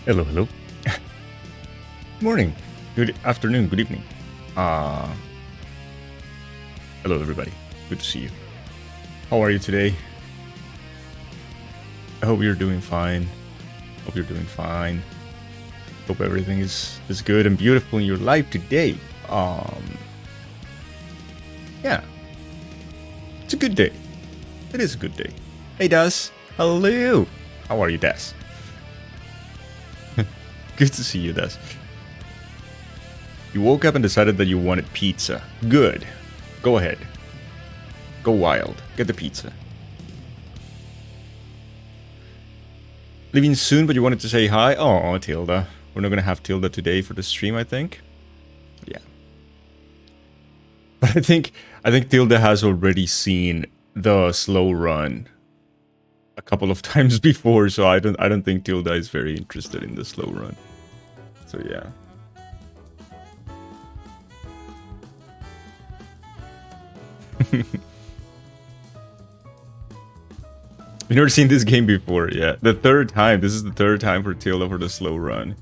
Hello, hello. Morning, good afternoon, good evening. Hello, everybody. Good to see you. How are you today? I hope you're doing fine. Hope you're doing fine. Hope everything is good and beautiful in your life today. Yeah, it's a good day. It is a good day. Hey, Das. Hello. How are you, Das? Good to see you, Das. You woke up and decided that you wanted pizza. Good. Go ahead. Go wild. Get the pizza. Leaving soon, but you wanted to say hi? Oh, Tilda. We're not gonna have Tilda today for the stream, I think. Yeah. But I think Tilda has already seen the slow run a couple of times before, so I don't think Tilda is very interested in the slow run. So yeah. You've never seen this game before, yeah. The third time. This is the third time for Tilda for the slow run.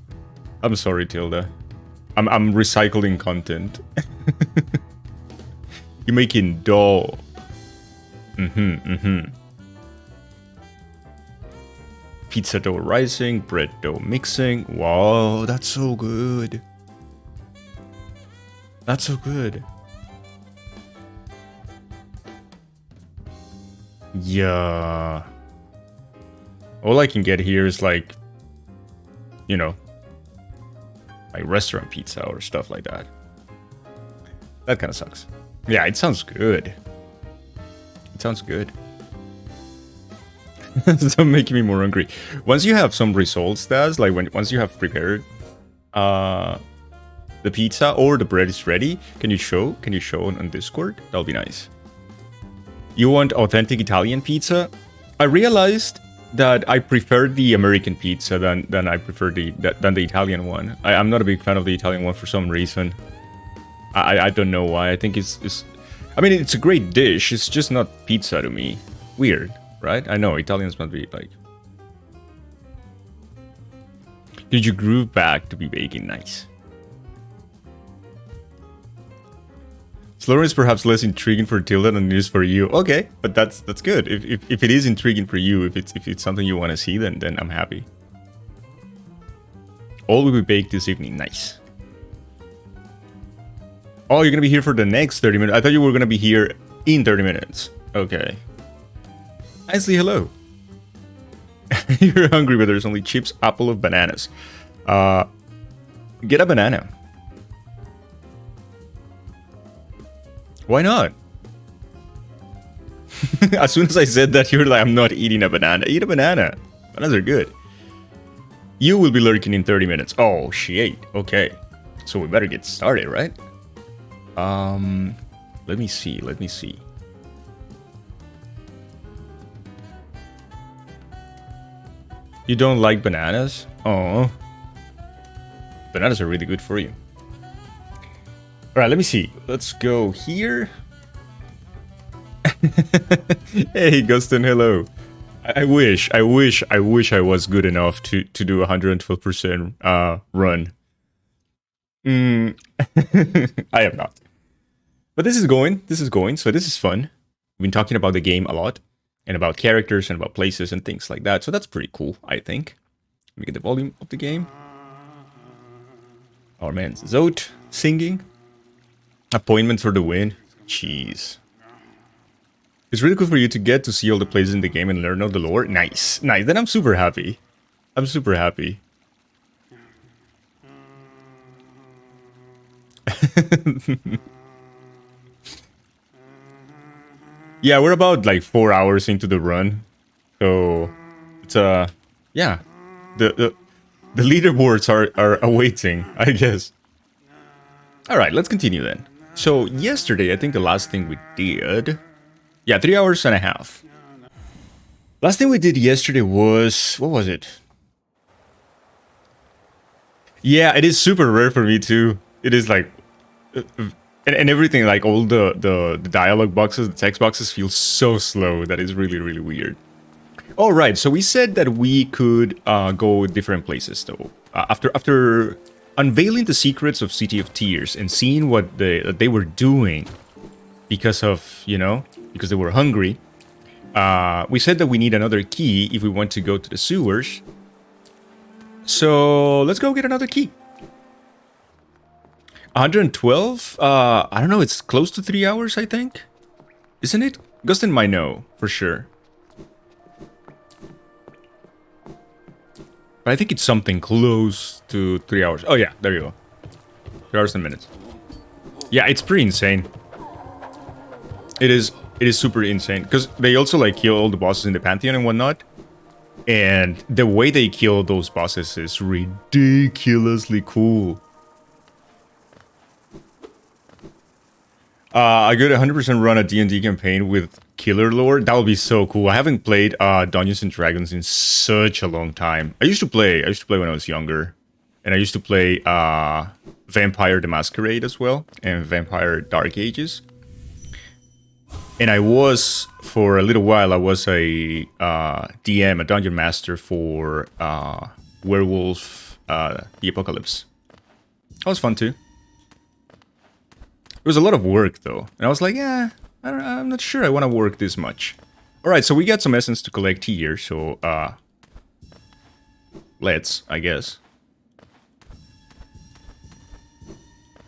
I'm sorry, Tilda. I'm recycling content. You're making dough. Pizza dough rising, bread dough mixing. Wow, that's so good. That's so good. Yeah. All I can get here is like, you know, like restaurant pizza or stuff like that. That kind of sucks. Yeah, it sounds good. It sounds good. Stop making me more hungry. Once you have some results, Daz, like once you have prepared the pizza or the bread is ready, can you show on Discord? That'll be nice. You want authentic Italian pizza? I realized that I prefer the American pizza than I prefer the Italian one. I'm not a big fan of the Italian one for some reason. I don't know why. I think it's I mean, it's a great dish. It's just not pizza to me. Weird, right? I know Italians must be like. Did you groove back to be baking? Nice. Slower is perhaps less intriguing for Tilda than it is for you. Okay, but that's good. If it is intriguing for you, if it's something you want to see, then I'm happy. All will be baked this evening. Nice. Oh, you're gonna be here for the next 30 minutes. I thought you were gonna be here in 30 minutes. Okay. Nicely, hello. You're hungry, but there's only chips, apple, of bananas. Get a banana. Why not? As soon as I said that, you're like, I'm not eating a banana. Eat a banana. Bananas are good. You will be lurking in 30 minutes. Oh, shit. Okay. So we better get started, right? Let me see. You don't like bananas? Oh. Bananas are really good for you. Alright, let me see. Let's go here. Hey, Gustin, hello. I wish I was good enough to do 112% run. I am not. But this is going, so this is fun. We've been talking about the game a lot, and about characters, and about places, and things like that, so that's pretty cool, I think. Let me get the volume of the game. Our man Zote singing. Appointment for the win. Jeez. It's really cool for you to get to see all the places in the game and learn all the lore. Nice. Then I'm super happy. Yeah, we're about like 4 hours into the run. So it's yeah. The leaderboards are awaiting, I guess. Alright, let's continue then. So yesterday, I think the last thing we did... Yeah, 3 hours and a half. Last thing we did yesterday was... What was it? Yeah, it is super rare for me too. It is like... And everything, like all the dialogue boxes, the text boxes feel so slow that is really, really weird. All right, so we said that we could go different places, though. After unveiling the secrets of City of Tears and seeing what they were doing because of, because they were hungry, we said that we need another key if we want to go to the sewers. So let's go get another key. 112? I don't know, it's close to 3 hours, I think. Isn't it? Gustin might know, for sure. But I think it's something close to 3 hours. Oh yeah, there you go. 3 hours and minutes. Yeah, it's pretty insane. It is super insane. Because they also like kill all the bosses in the Pantheon and whatnot. And the way they kill those bosses is ridiculously cool. I could 100% run a D&D campaign with Killer Lore. That would be so cool. I haven't played Dungeons and Dragons in such a long time. I used to play when I was younger. And I used to play Vampire the Masquerade as well. And Vampire Dark Ages. And I was, for a little while, I was a DM, a Dungeon Master for Werewolf the Apocalypse. That was fun too. It was a lot of work, though. And I was like, yeah, I'm not sure I want to work this much. Alright, so we got some essence to collect here, so, let's, I guess.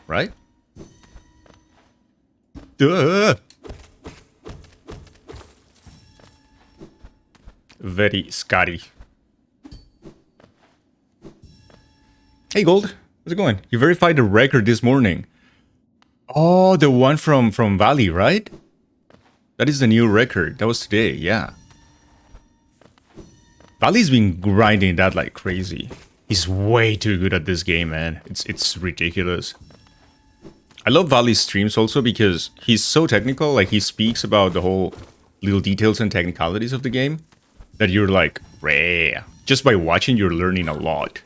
Right? Duh! Very scary. Hey, Gold. How's it going? You verified the record this morning. Oh, the one from Valley, right? That is the new record. That was today, yeah. Valley's been grinding that like crazy. He's way too good at this game, man. It's ridiculous. I love Valley's streams also because he's so technical. Like, he speaks about the whole little details and technicalities of the game that you're like, rare. Just by watching, you're learning a lot.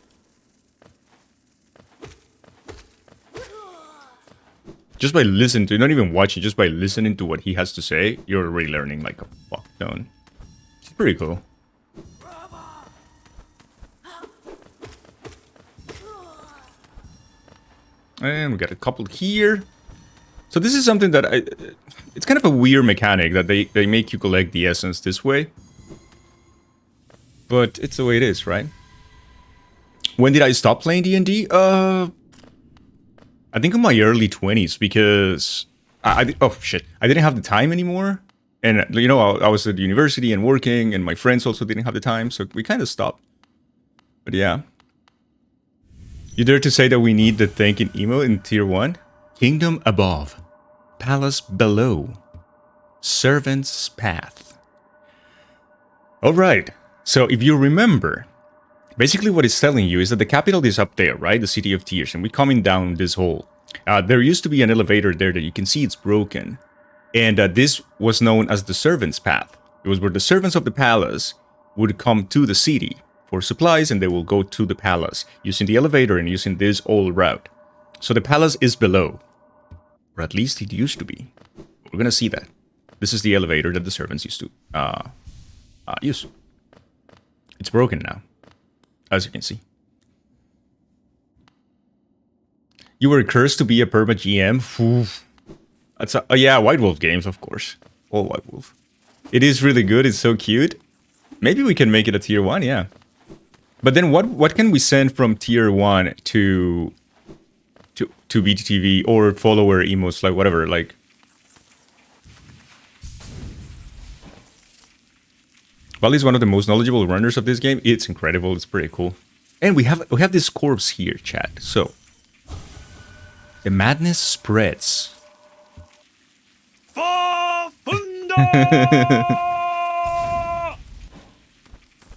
Just by listening to, not even watching, just by listening to what he has to say, you're already learning like a fuck ton. It's pretty cool. And we got a couple here. So this is something that it's kind of a weird mechanic that they make you collect the essence this way. But it's the way it is, right? When did I stop playing D&D? I think in my early 20s because oh shit, I didn't have the time anymore. And I was at university and working, and my friends also didn't have the time, so we kind of stopped. But yeah. You dare to say that we need the thanking emo in tier 1? Kingdom above. Palace below. Servant's path. Alright, so if you remember, basically what it's telling you is that the capital is up there, right? The City of Tears, and we're coming down this hole. There used to be an elevator there that you can see it's broken. And this was known as the Servant's Path. It was where the servants of the palace would come to the city for supplies, and they will go to the palace using the elevator and using this old route. So the palace is below. Or at least it used to be. We're gonna see that. This is the elevator that the servants used to use. It's broken now, as you can see. You were cursed to be a perma GM. Oof. That's yeah, White Wolf games, of course. All White Wolf. It is really good. It's so cute. Maybe we can make it a tier 1, yeah. But then what can we send from tier 1 to BTTV or follower emos, like whatever, like. Valley is one of the most knowledgeable runners of this game. It's incredible. It's pretty cool. And we have this corpse here, chat. So the madness spreads.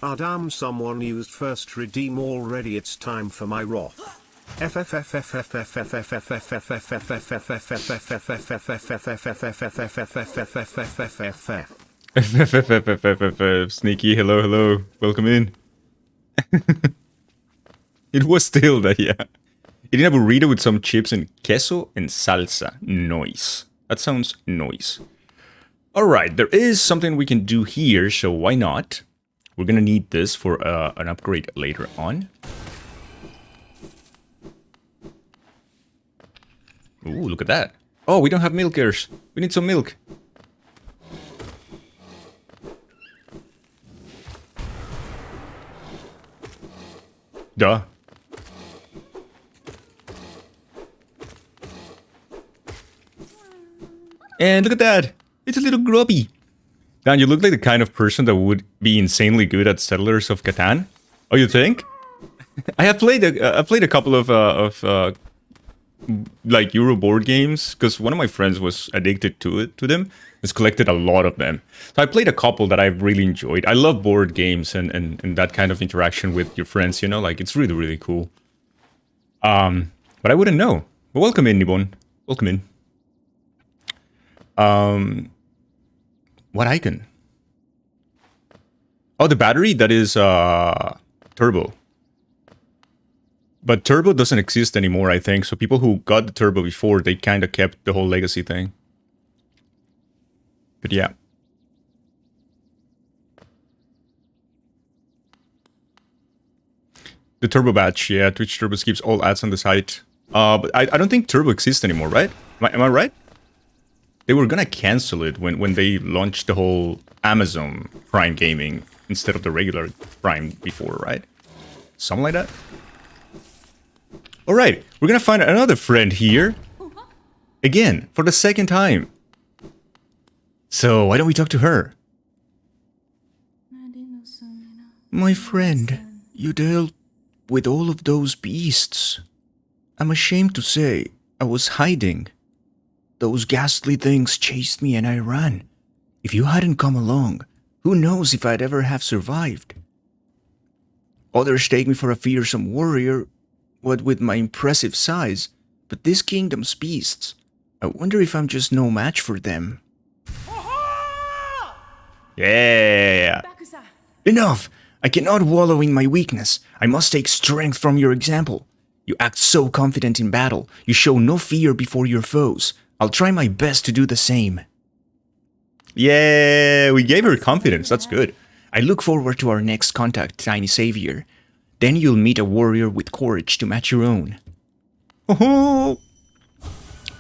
Adam, someone used first redeem already. It's time for my wrath. Sneaky, hello, welcome in. It was still that, yeah. Eating a burrito with some chips and queso and salsa. Noise. That sounds noise. Alright, there is something we can do here, so why not? We're gonna need this for an upgrade later on. Ooh, look at that. Oh, we don't have milkers. We need some milk. Duh. And look at that. It's a little grubby. Dan, you look like the kind of person that would be insanely good at Settlers of Catan. Oh, you think? I have played a couple of like Euro board games because one of my friends was addicted to them. He's collected a lot of them. So I played a couple that I've really enjoyed. I love board games and that kind of interaction with your friends, you know, like it's really, really cool. But I wouldn't know. But welcome in, Nibon. Welcome in. What icon? Oh, the battery? That is turbo. But turbo doesn't exist anymore, I think. So people who got the turbo before, they kind of kept the whole legacy thing. But yeah. The turbo batch, yeah. Twitch Turbo skips all ads on the site. But I don't think turbo exists anymore, right? Am I right? They were gonna cancel it when they launched the whole Amazon Prime Gaming instead of the regular Prime before, right? Something like that. All right, we're gonna find another friend here. Again, for the second time. So why don't we talk to her? My friend, you dealt with all of those beasts. I'm ashamed to say I was hiding. Those ghastly things chased me and I ran. If you hadn't come along, who knows if I'd ever have survived. Others take me for a fearsome warrior, what with my impressive size, but this kingdom's beasts, I wonder if I'm just no match for them. Yeah! Enough! I cannot wallow in my weakness. I must take strength from your example. You act so confident in battle. You show no fear before your foes. I'll try my best to do the same. Yeah, we gave her confidence. That's good. I look forward to our next contact, Tiny Savior. Then you'll meet a warrior with courage to match your own. Oh!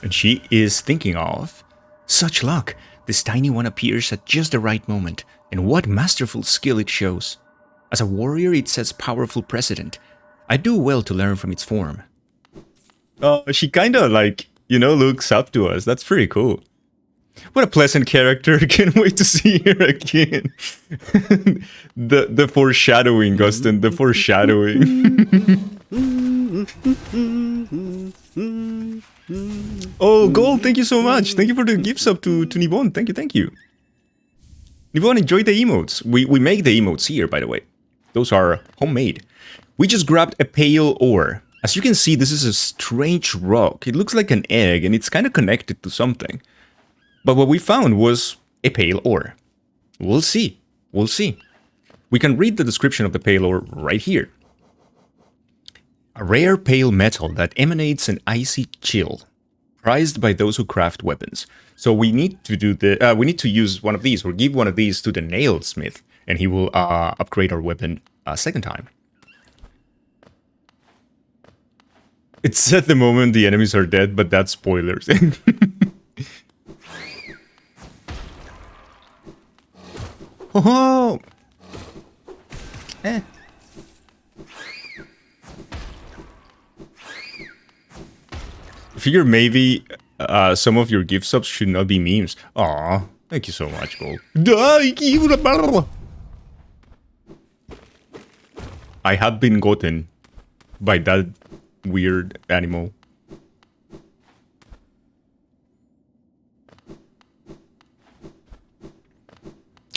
And she is thinking of... Such luck. This tiny one appears at just the right moment. And what masterful skill it shows. As a warrior, it sets powerful precedent. I do well to learn from its form. Oh, she kinda like, you know, looks up to us. That's pretty cool. What a pleasant character. Can't wait to see her again. the foreshadowing, Gustin. The foreshadowing. Oh, Gold, thank you so much. Thank you for the gift sub to Nibon. Thank you. Nibon, enjoy the emotes. We make the emotes here, by the way. Those are homemade. We just grabbed a pale ore. As you can see, this is a strange rock. It looks like an egg, and it's kind of connected to something. But what we found was a pale ore. We'll see. We'll see. We can read the description of the pale ore right here. A rare pale metal that emanates an icy chill, prized by those who craft weapons. So we need to do the. We need to use one of these, or give one of these to the nailsmith, and he will upgrade our weapon a second time. It's at the moment the enemies are dead, but that's spoilers. Oh! Eh. I figure maybe some of your gift subs should not be memes. Aw, thank you so much, Gold. I have been gotten by that weird animal.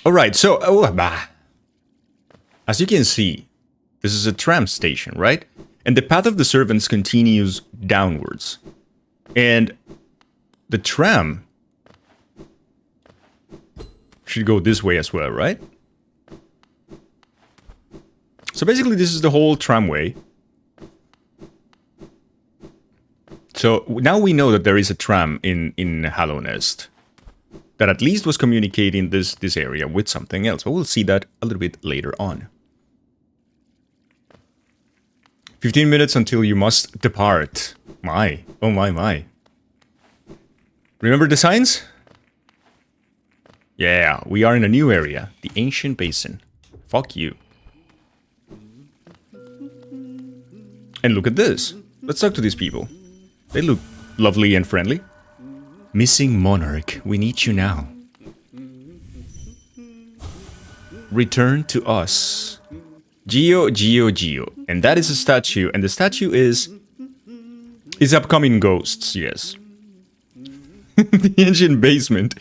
Alright, so, as you can see, this is a tram station, right? And the path of the servants continues downwards. And the tram should go this way as well, right? So basically this is the whole tramway. So now we know that there is a tram in Hallownest that at least was communicating this area with something else. But we'll see that a little bit later on. 15 minutes until you must depart. My. Oh my. Remember the signs? Yeah, we are in a new area. The Ancient Basin. Fuck you. And look at this. Let's talk to these people. They look lovely and friendly. Missing monarch, we need you now. Return to us. Geo. And that is a statue. And the statue is upcoming ghosts, yes. The ancient basement.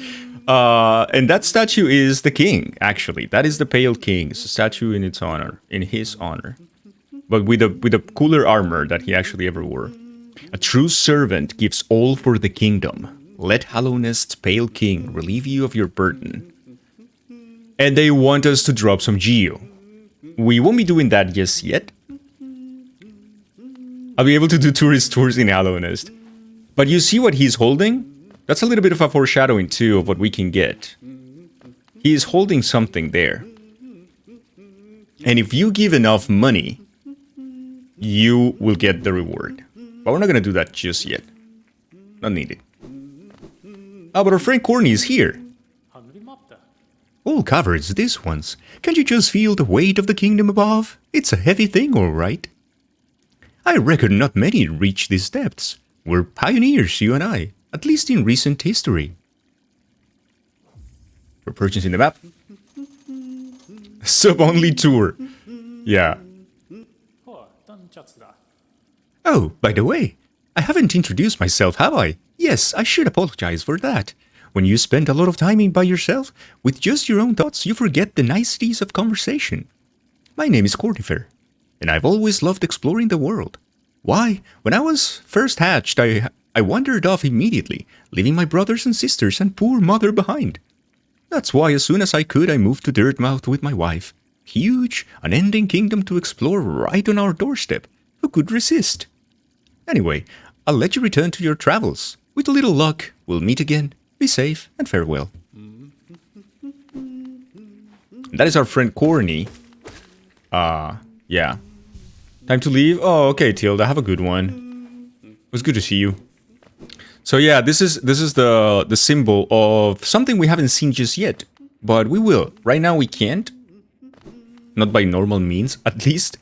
And that statue is the king, actually. That is the Pale King. It's a statue in its honor, in his honor. But with a cooler armor that he actually ever wore. A true servant gives all for the kingdom. Let Hallownest's Pale King relieve you of your burden. And they want us to drop some Geo. We won't be doing that just yet. I'll be able to do tourist tours in Hallownest. But you see what he's holding? That's a little bit of a foreshadowing too of what we can get. He is holding something there. And if you give enough money, you will get the reward. But we're not going to do that just yet. Not needed. Ah, but our friend Corny is here. All covered, this one's. Can't you just feel the weight of the kingdom above? It's a heavy thing, all right. I reckon not many reach these depths. We're pioneers, you and I. At least in recent history. We're purchasing the map. Sub-only tour. Yeah. Oh, by the way, I haven't introduced myself, have I? Yes, I should apologize for that. When you spend a lot of time by yourself, with just your own thoughts, you forget the niceties of conversation. My name is Cordifer, and I've always loved exploring the world. Why, when I was first hatched, I wandered off immediately, leaving my brothers and sisters and poor mother behind. That's why as soon as I could, I moved to Dirtmouth with my wife. Huge, unending kingdom to explore right on our doorstep. Who could resist? Anyway, I'll let you return to your travels. With a little luck, we'll meet again. Be safe and farewell. That is our friend Corny. Yeah. Time to leave? Oh, okay, Tilda. Have a good one. It was good to see you. So yeah, this is the symbol of something we haven't seen just yet. But we will. Right now we can't. Not by normal means, at least.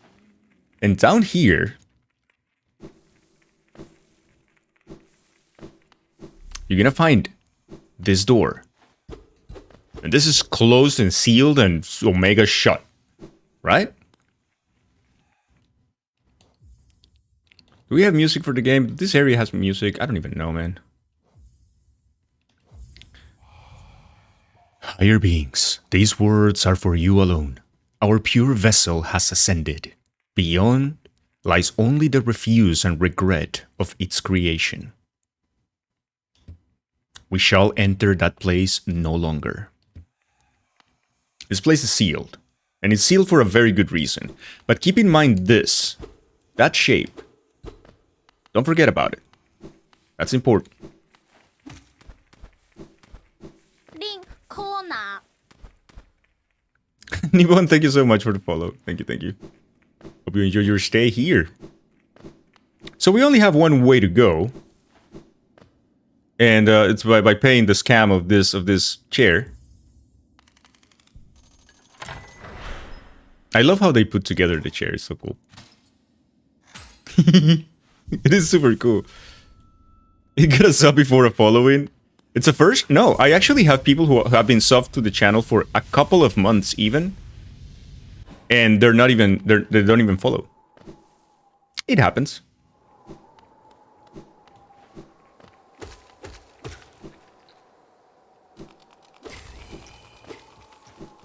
And down here... you're gonna find this door. And this is closed and sealed and Omega shut. Right? Do we have music for the game? This area has music. I don't even know, man. Higher beings, these words are for you alone. Our pure vessel has ascended. Beyond lies only the refuse and regret of its creation. We shall enter that place no longer. This place is sealed. And it's sealed for a very good reason. But keep in mind this. That shape. Don't forget about it. That's important. Nibon, thank you so much for the follow. Thank you. Hope you enjoy your stay here. So we only have one way to go. And it's by paying the scam of this chair. I love how they put together the chair. It's so cool. It is super cool. You get a sub before a following. It's a first? No, I actually have people who have been subbed to the channel for a couple of months even. And they're not even, they don't even follow. It happens.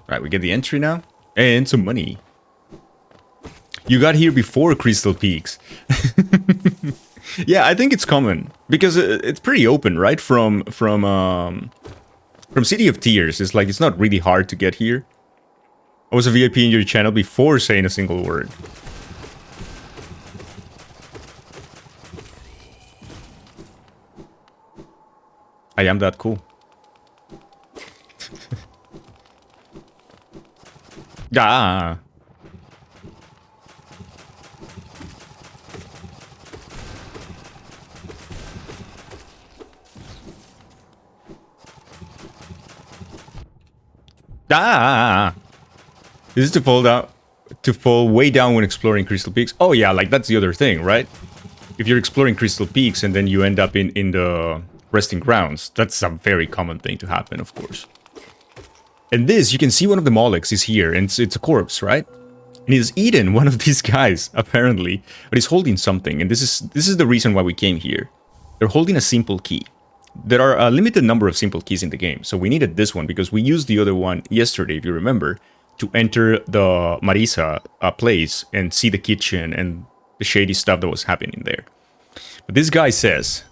Right, we get the entry now. And some money. You got here before Crystal Peaks. Yeah, I think it's common. Because it's pretty open, right? From City of Tears. It's like, it's not really hard to get here. I was a VIP in your channel before saying a single word. I am that cool. Ah. Ah. This is to fall way down when exploring Crystal Peaks. Oh yeah, like that's the other thing, right? If you're exploring Crystal Peaks and then you end up in the resting grounds, that's a very common thing to happen, of course. And this, you can see one of the Molochs is here, and it's a corpse, right? And he's eaten one of these guys, apparently, but he's holding something, and this is the reason why we came here. They're holding a simple key. There are a limited number of simple keys in the game, so we needed this one because we used the other one yesterday, if you remember, to enter the Marisa place and see the kitchen and the shady stuff that was happening there. But this guy says,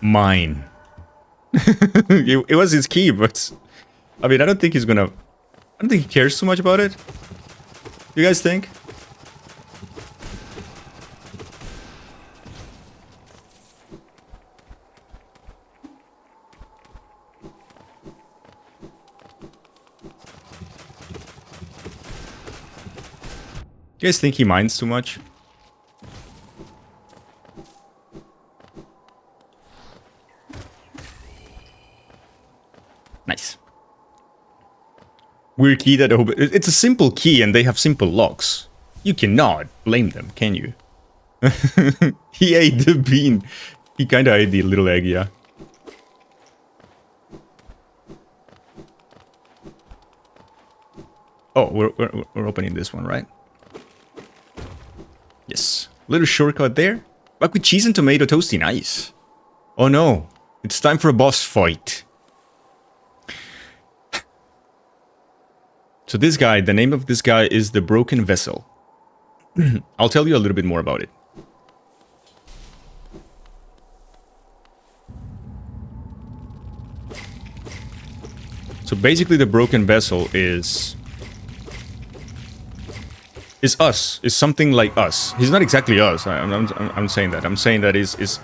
mine. It was his key, but I mean, I don't think he cares too much about it. You guys think? You guys think he minds too much? Nice. Weird key that it's a simple key and they have simple locks. You cannot blame them, can you? He ate the bean. He kinda ate the little egg, yeah. Oh, we're opening this one, right? Yes. Little shortcut there. Back with cheese and tomato toasty, nice. Oh no, it's time for a boss fight. So this guy, the name of this guy is the Broken Vessel. I'll tell you a little bit more about it. So basically the Broken Vessel is us, is something like us. He's not exactly us, I'm saying that. I'm saying that it's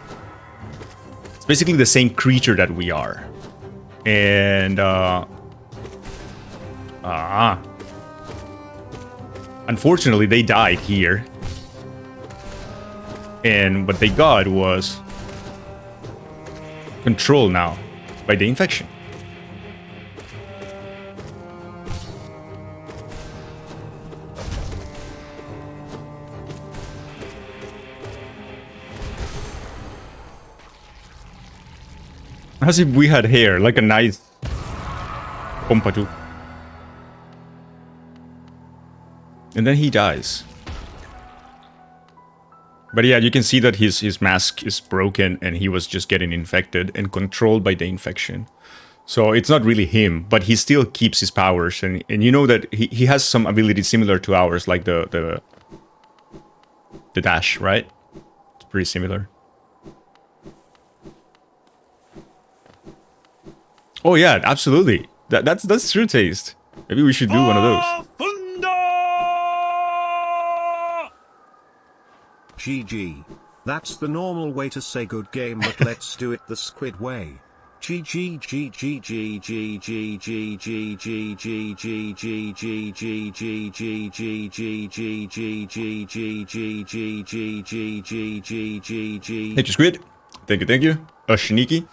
basically the same creature that we are. And, unfortunately, they died here. And what they got was controlled now by the infection. As if we had hair, like a nice pompadour. And then he dies. But yeah, you can see that his mask is broken and he was just getting infected and controlled by the infection. So it's not really him, but he still keeps his powers. And you know that he has some abilities similar to ours, like the dash, right? It's pretty similar. Oh yeah, absolutely. That's true taste. Maybe we should do one of those. GG. That's the normal way to say good game, but let's do it the squid way. GG GG GG GG GG GG GG GG GG GG. Thank you, Squid. Thank you. Sneaky.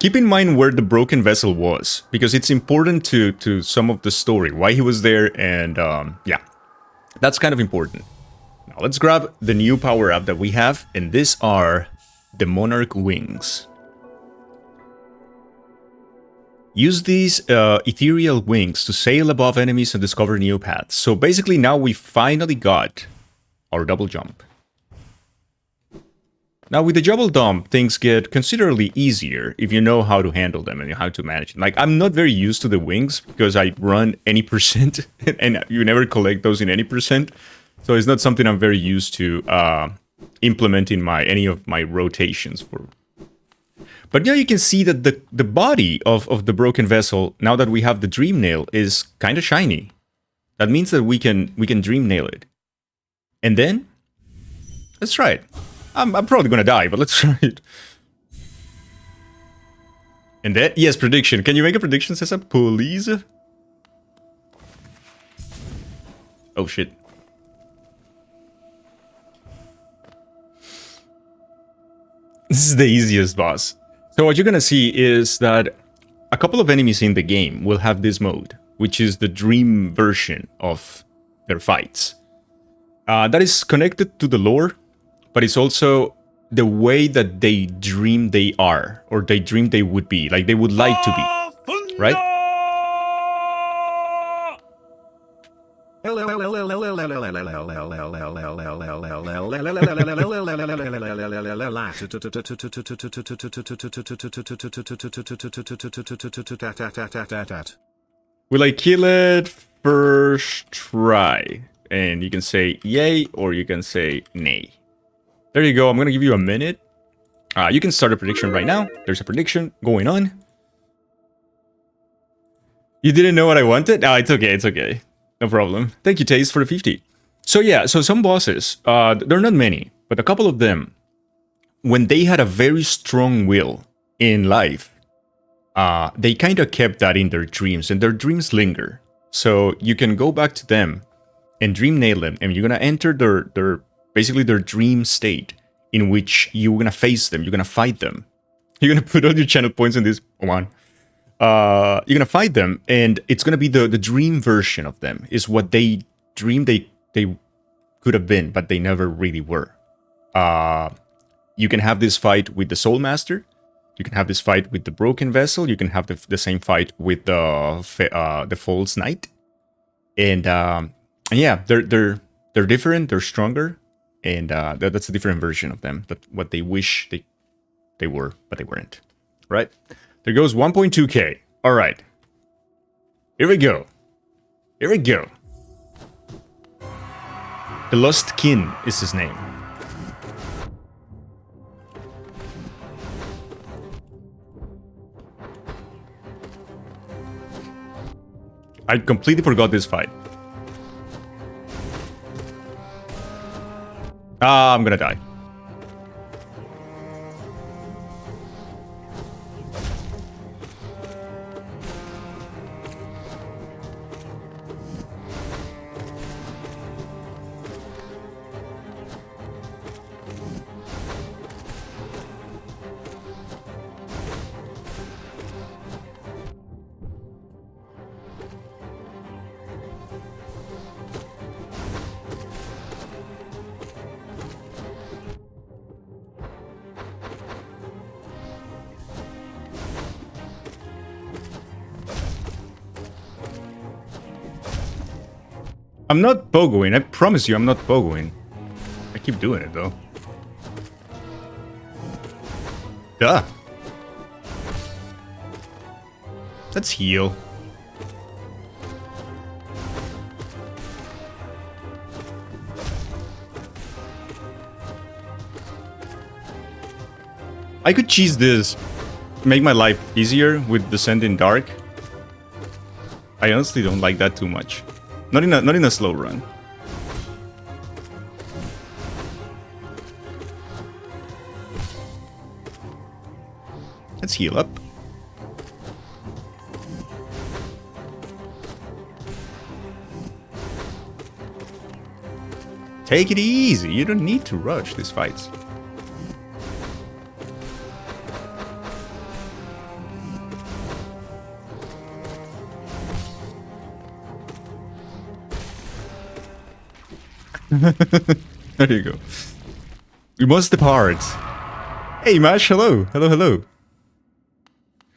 Keep in mind where the Broken Vessel was, because it's important to some of the story, why he was there, and yeah, that's kind of important. Now let's grab the new power-up that we have, and these are the Monarch Wings. Use these ethereal wings to sail above enemies and discover new paths. So basically now we finally got our double jump. Now with the double jump, things get considerably easier if you know how to handle them and how to manage them. Like, I'm not very used to the wings because I run any percent and you never collect those in any percent. So it's not something I'm very used to implementing any of my rotations for. But yeah, you can see that the body of the Broken Vessel, now that we have the Dream Nail, is kind of shiny. That means that we can Dream Nail it. And then, let's try it. I'm probably gonna die, but let's try it. And then, yes, prediction. Can you make a prediction, Cesar, please? Oh shit. This is the easiest boss. So what you're gonna see is that a couple of enemies in the game will have this mode, which is the dream version of their fights. That is connected to the lore, but it's also the way that they dream they are, or they dream they would be, like they would like to be, right? Will I kill it first try? And you can say yay, or you can say nay. There you go. I'm going to give you a minute. You can start a prediction right now. There's a prediction going on. You didn't know what I wanted? Oh, it's okay. It's okay. No problem. Thank you, Taste, for the 50. So yeah, so some bosses, there are not many, but a couple of them, when they had a very strong will in life, they kind of kept that in their dreams, and their dreams linger. So you can go back to them and dream nail them, and you're gonna enter their basically their dream state, in which you're gonna face them, you're gonna fight them. You're gonna put all your channel points in this one. You're gonna fight them, and it's gonna be the dream version of them, is what they dreamed they could have been, but they never really were. You can have this fight with the Soul Master. You can have this fight with the Broken Vessel. You can have the same fight with the False Knight. And yeah, they're different. They're stronger, and that's a different version of them. That what they wish they were, but they weren't. Right? There goes 1.2k. All right. Here we go. Here we go. The Lost Kin is his name. I completely forgot this fight. I'm gonna die. I'm not pogoing. I promise you I'm not pogoing. I keep doing it though. Duh. Let's heal. I could cheese this, make my life easier with Descend in Dark. I honestly don't like that too much. Not in a slow run. Let's heal up. Take it easy. You don't need to rush these fights. There you go. We must depart. Hey, Mash, hello. Hello, hello.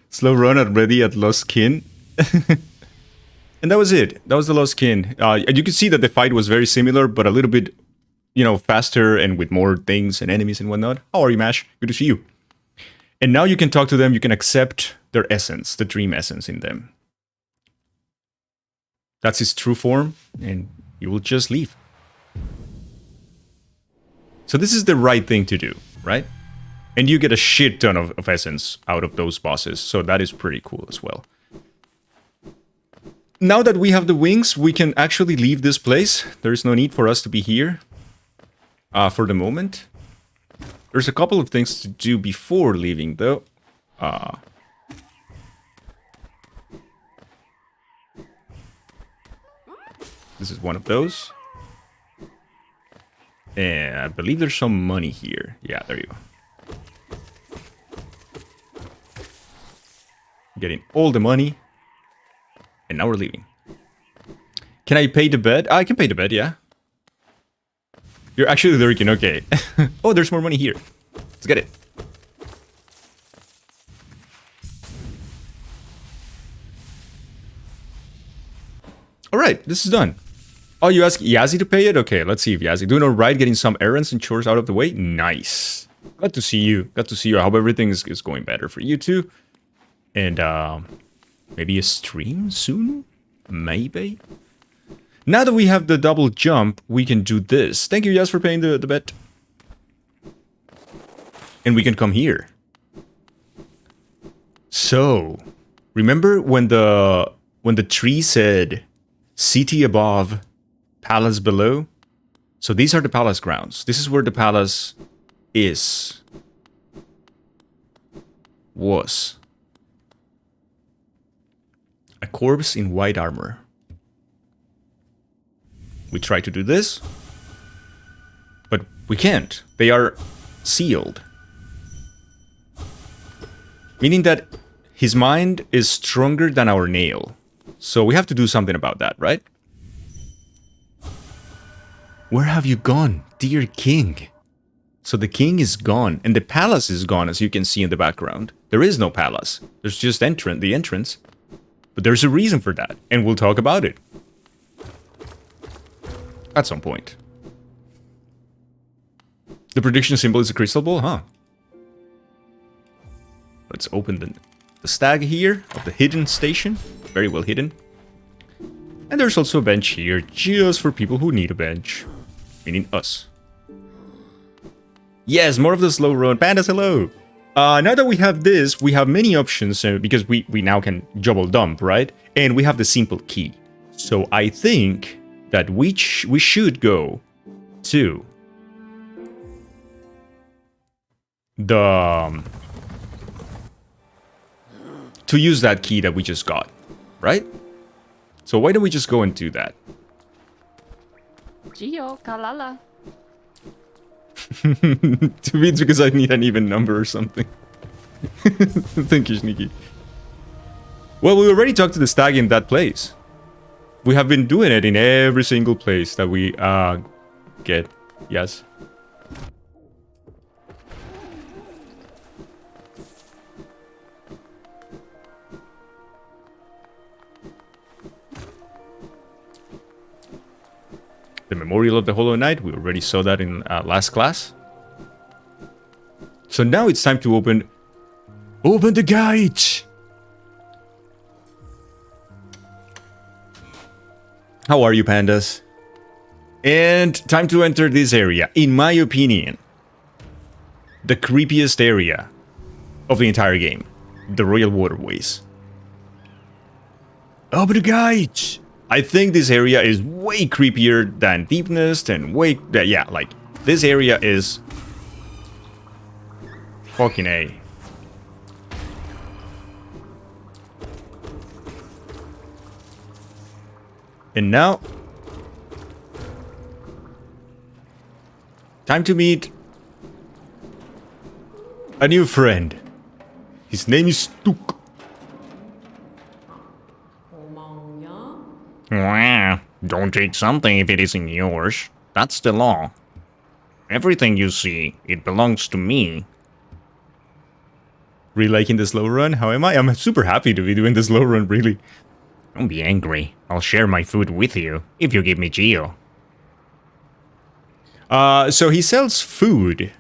Slow run at ready at Lost Kin. And that was it. That was the Lost Kin. And you can see that the fight was very similar, but a little bit, you know, faster and with more things and enemies and whatnot. How are you, Mash? Good to see you. And now you can talk to them. You can accept their essence, the dream essence in them. That's his true form, and you will just leave. So this is the right thing to do, right? And you get a shit ton of essence out of those bosses, so that is pretty cool as well. Now that we have the wings, we can actually leave this place. There is no need for us to be here for the moment. There's a couple of things to do before leaving, though. This is one of those. And I believe there's some money here. Yeah, there you go. Getting all the money. And now we're leaving. Can I pay the bet? I can pay the bet, yeah. You're actually lurking, okay. Oh, there's more money here. Let's get it. Alright, this is done. Oh, you ask Yazzie to pay it? Okay, let's see if Yazzie... Doing alright, getting some errands and chores out of the way? Nice. Glad to see you. Glad to see you. I hope everything is going better for you too. And, maybe a stream soon? Maybe? Now that we have the double jump, we can do this. Thank you, Yaz, for paying the bet. And we can come here. So, remember when the tree said city above, palace below? So these are the palace grounds. This is where the palace is. Was. A corpse in white armor. We try to do this, but we can't. They are sealed. Meaning that his mind is stronger than our nail. So we have to do something about that, right? Where have you gone, dear king? So the king is gone, and the palace is gone, as you can see in the background. There is no palace. There's just the entrance. But there's a reason for that, and we'll talk about it. At some point. The prediction symbol is a crystal ball, huh? Let's open the stag here of the hidden station. Very well hidden. And there's also a bench here, just for people who need a bench. Meaning us. Yes, more of the slow run. Pandas, hello! Now that we have this, we have many options, because we now can double dump, right? And we have the simple key. So I think that we should go to the... to use that key that we just got, right? So why don't we just go and do that? Gio, Kalala. To me, it's because I need an even number or something. Thank you, Sneaky. Well, we already talked to the stag in that place. We have been doing it in every single place that we get. Yes. The Memorial of the Hollow Knight, we already saw that in last class. So now it's time to open the gate! How are you, pandas? And time to enter this area. In my opinion, the creepiest area of the entire game. The Royal Waterways. Open the gate! I think this area is way creepier than Deepnest and way... yeah, like, this area is... fucking A. And now... time to meet... a new friend. His name is Stuk. Don't take something if it isn't yours. That's the law. Everything you see, it belongs to me. Really liking the slow run? How am I? I'm super happy to be doing the slow run, really. Don't be angry. I'll share my food with you, if you give me Gio. So he sells food.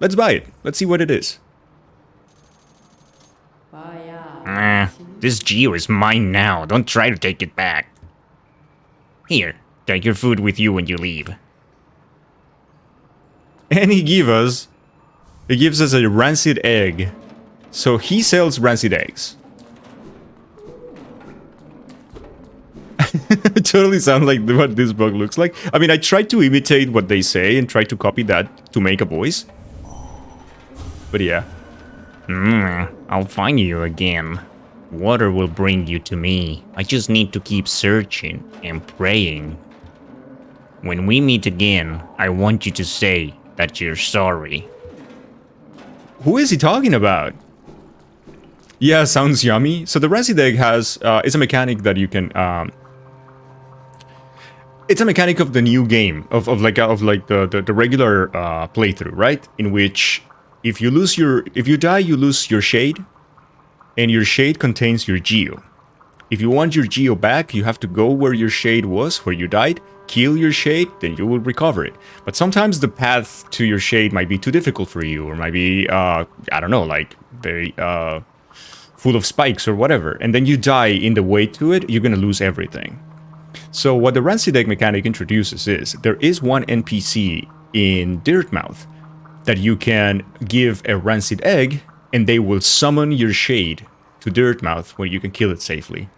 Let's buy it. Let's see what it is. This Gio is mine now. Don't try to take it back. Here, take your food with you when you leave. And he gives us a rancid egg. So he sells rancid eggs. It totally sounds like what this bug looks like. I mean, I tried to imitate what they say and try to copy that to make a voice. But yeah. I'll find you again. Water will bring you to me. I just need to keep searching and praying. When we meet again, I want you to say that you're sorry. Who is he talking about? Yeah, sounds yummy. So the Rancid Egg has, it's a mechanic that you can, it's a mechanic of the new game, of the regular playthrough, right? In which if you die, you lose your shade, and your shade contains your geo. If you want your geo back, you have to go where your shade was, where you died, kill your shade, then you will recover it. But sometimes the path to your shade might be too difficult for you, or might be, I don't know, like very full of spikes or whatever. And then you die in the way to it, you're gonna lose everything. So what the Rancid Egg mechanic introduces is, there is one NPC in Dirtmouth that you can give a Rancid Egg, and they will summon your shade to Dirtmouth where you can kill it safely.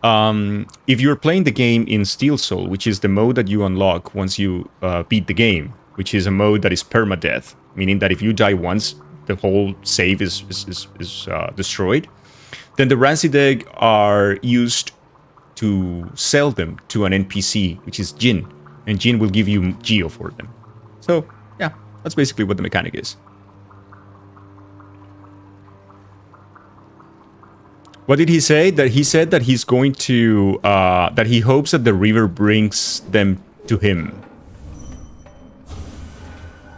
If you're playing the game in Steel Soul, which is the mode that you unlock once you beat the game, which is a mode that is permadeath, meaning that if you die once, the whole save is destroyed, then the Rancid Egg are used to sell them to an NPC, which is Jin, and Jin will give you Geo for them. So, yeah, that's basically what the mechanic is. What did he say? That he said that he's going to, that he hopes that the river brings them to him.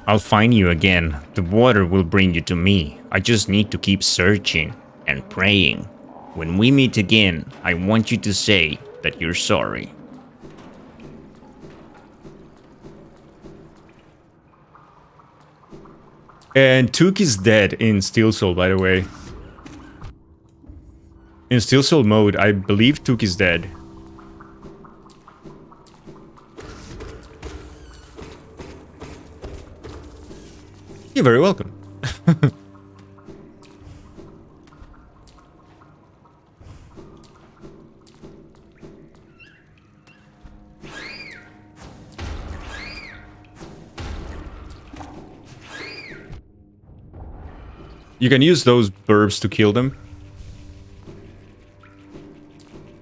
I'll find you again. The water will bring you to me. I just need to keep searching and praying. When we meet again, I want you to say that you're sorry. And Took is dead in Steel Soul, by the way. In Steel Soul mode, I believe Took is dead. You're very welcome. You can use those burbs to kill them.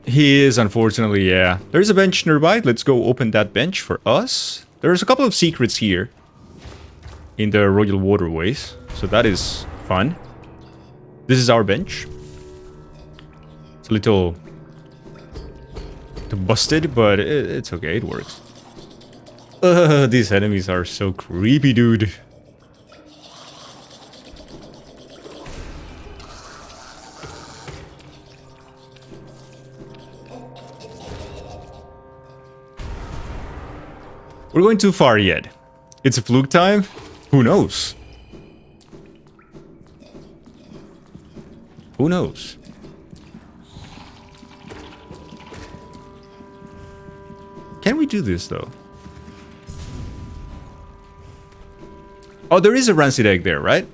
He is, unfortunately, yeah. There's a bench nearby. Let's go open that bench for us. There's a couple of secrets here in the Royal Waterways, so that is fun. This is our bench. It's a little busted, but it's okay, it works. These enemies are so creepy, dude. We're going too far yet. It's a fluke time? Who knows? Who knows? Can we do this, though? Oh, there is a Rancid Egg there, right?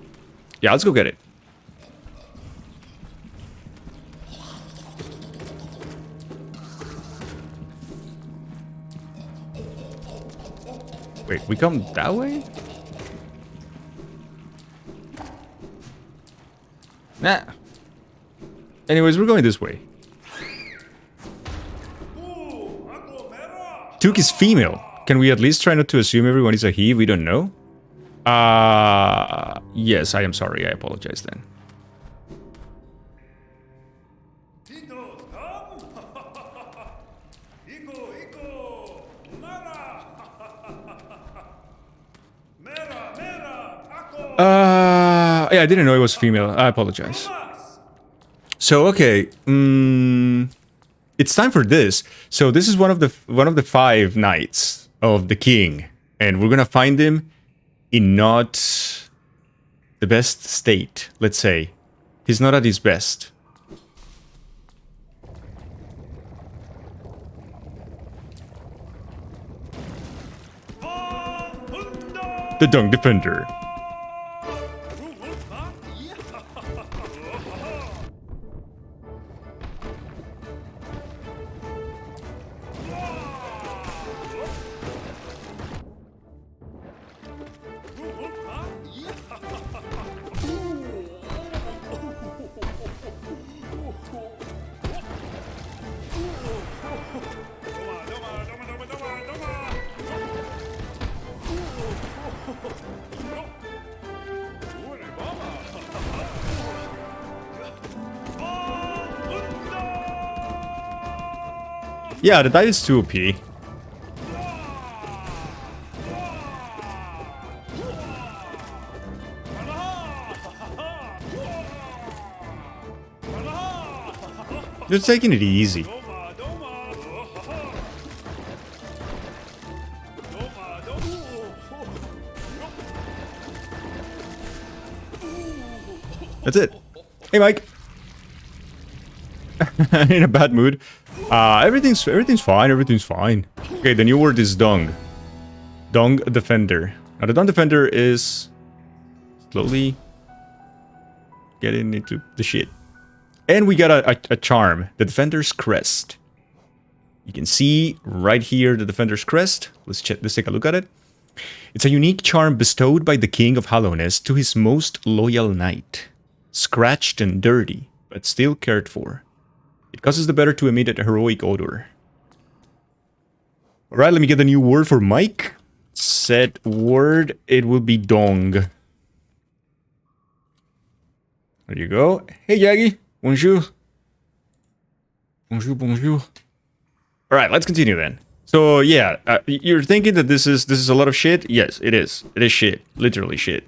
Yeah, let's go get it. Wait, we come that way? Nah. Anyways, we're going this way. Took is female. Can we at least try not to assume everyone is a he? We don't know. Yes, I am sorry. I apologize then. Yeah, I didn't know it was female. I apologize. So, okay. It's time for this. So this is one of the 5 knights of the king, and we're gonna find him in not the best state. Let's say he's not at his best. The Dung Defender. Yeah, the dive is too OP. They're taking it easy. That's it. Hey, Mike. In a bad mood. Everything's fine. Everything's fine. Okay, the new word is dung. Dung defender. Now the dung defender is slowly getting into the shit. And we got a charm, the Defender's Crest. You can see right here the Defender's Crest. Let's take a look at it. It's a unique charm bestowed by the King of Hallownest to his most loyal knight. Scratched and dirty, but still cared for. It causes the bearer to emit a heroic odor. Alright, let me get the new word for Mike. Set word, it will be dong. There you go. Hey, Jaggy. Bonjour. Bonjour, bonjour. Alright, let's continue then. So, yeah, you're thinking that this is a lot of shit? Yes, it is. It is shit. Literally shit.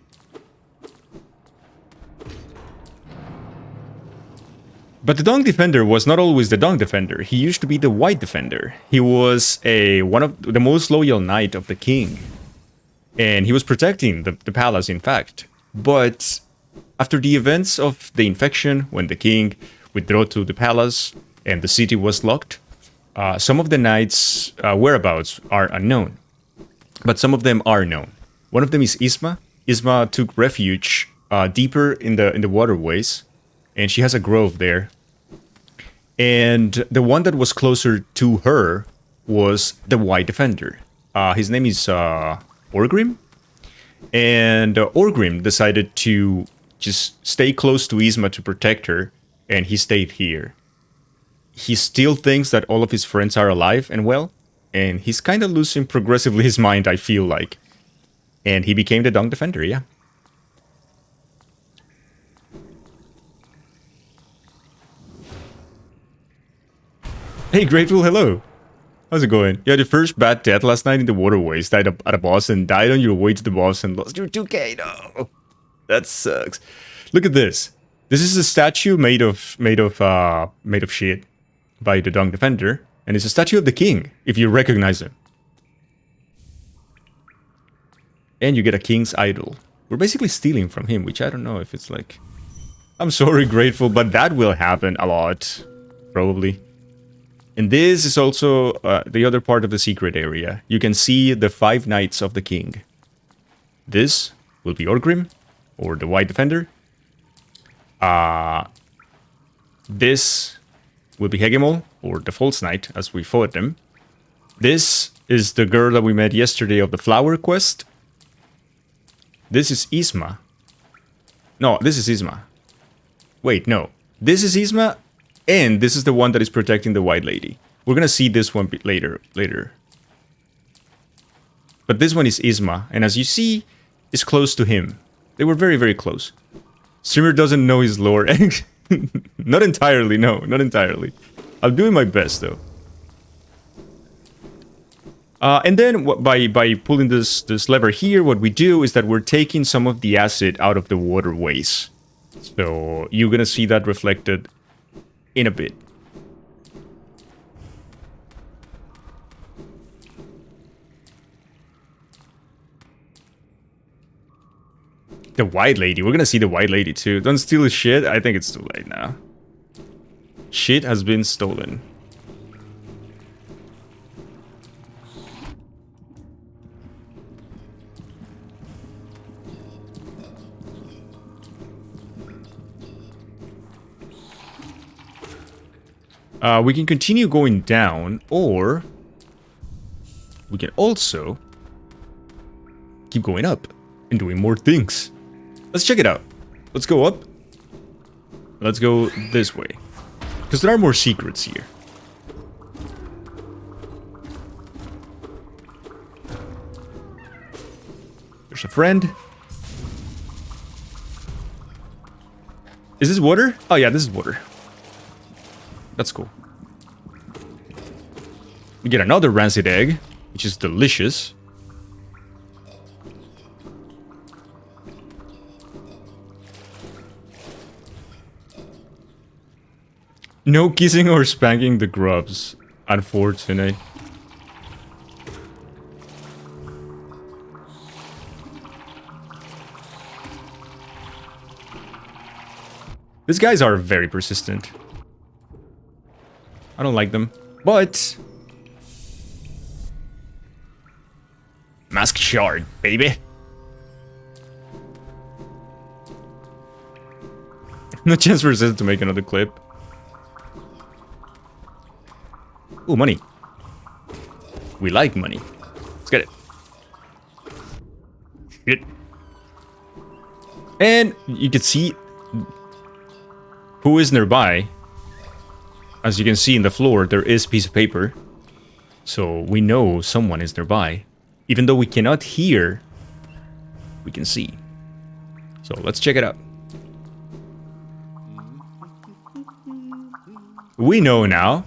But the Dung Defender was not always the Dung Defender. He used to be the White Defender. He was one of the most loyal knight of the king. And he was protecting the palace, in fact. But after the events of the infection, when the king withdrew to the palace and the city was locked, some of the knights' whereabouts are unknown. But some of them are known. One of them is Isma. Isma took refuge deeper in the waterways. And she has a grove there. And the one that was closer to her was the White Defender. His name is Orgrim. And Orgrim decided to just stay close to Isma to protect her. And he stayed here. He still thinks that all of his friends are alive and well. And he's kind of losing progressively his mind, I feel like. And he became the Dung Defender, yeah. Hey, Grateful, hello. How's it going? You had your first bad death last night in the waterways, died at a boss, and died on your way to the boss and lost your 2k. No, that sucks. Look at this. This is a statue made of shit by the Dung Defender, and it's a statue of the king, if you recognize him. And you get a king's idol. We're basically stealing from him, which I don't know if it's like... I'm sorry, Grateful, but that will happen a lot. Probably. And this is also the other part of the secret area. You can see the 5 knights of the king. This will be Orgrim, or the White Defender. This will be Hegemol, or the False Knight, as we fought them. This is the girl that we met yesterday of the Flower Quest. This is Isma. No, this is Isma. Wait, no. This is Isma. And this is the one that is protecting the White Lady. We're gonna see this one later. But this one is Isma, and as you see, is close to him. They were very, very close. Streamer doesn't know his lore. Not entirely, no, not entirely. I'm doing my best, though. And then, by pulling this lever here, what we do is that we're taking some of the acid out of the waterways. So, you're gonna see that reflected in a bit. The White Lady. We're gonna see the White Lady too. Don't steal his shit. I think it's too late now. Shit has been stolen. We can continue going down, or we can also keep going up and doing more things. Let's check it out. Let's go up. Let's go this way, because there are more secrets here. There's a friend. Is this water? Oh yeah, this is water. That's cool. We get another rancid egg, which is delicious. No kissing or spanking the grubs. Unfortunate. These guys are very persistent. I don't like them, but... Mask shard, baby. No chance for Zed to make another clip. Ooh, money. We like money. Let's get it. Get it. And you can see who is nearby. As you can see in the floor, there is a piece of paper. So we know someone is nearby. Even though we cannot hear, we can see. So let's check it out. We know now.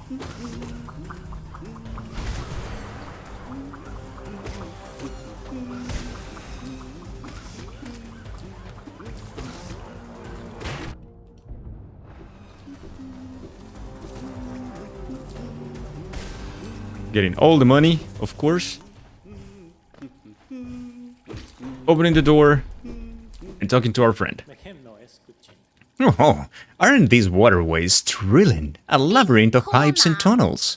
Getting all the money, of course. Opening the door and talking to our friend. Oh, aren't these waterways thrilling? A labyrinth of pipes and tunnels.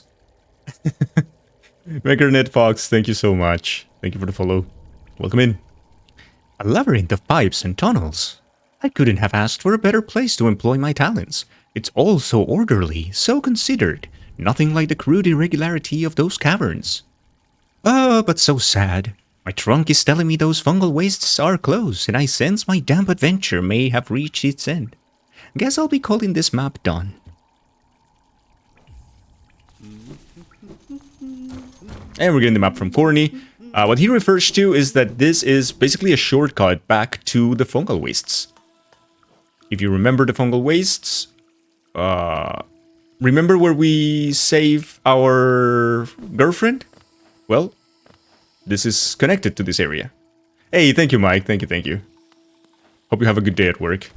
Makernet Fox, thank you so much. Thank you for the follow. Welcome in. A labyrinth of pipes and tunnels. I couldn't have asked for a better place to employ my talents. It's all so orderly, so considered. Nothing like the crude irregularity of those caverns. Oh, but so sad. My trunk is telling me those fungal wastes are close, and I sense my damp adventure may have reached its end. Guess I'll be calling this map done. And we're getting the map from Corny. What he refers to is that this is basically a shortcut back to the fungal wastes. If you remember the fungal wastes, remember where we save our girlfriend? Well, this is connected to this area. Hey, thank you, Mike. Thank you. Hope you have a good day at work.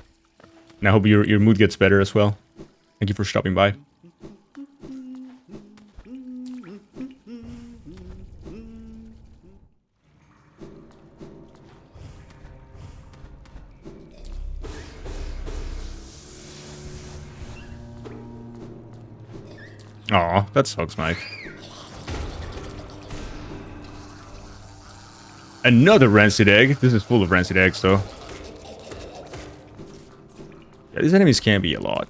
And I hope your mood gets better as well. Thank you for stopping by. Aw, that sucks, Mike. Another rancid egg. This is full of rancid eggs, though. Yeah, these enemies can be a lot.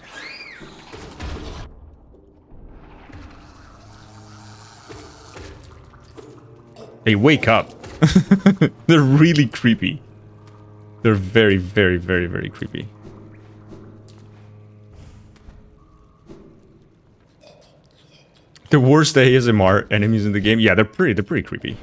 Hey, wake up. They're really creepy. They're very, very, very, very creepy. The worst ASMR enemies in the game. Yeah, they're pretty creepy.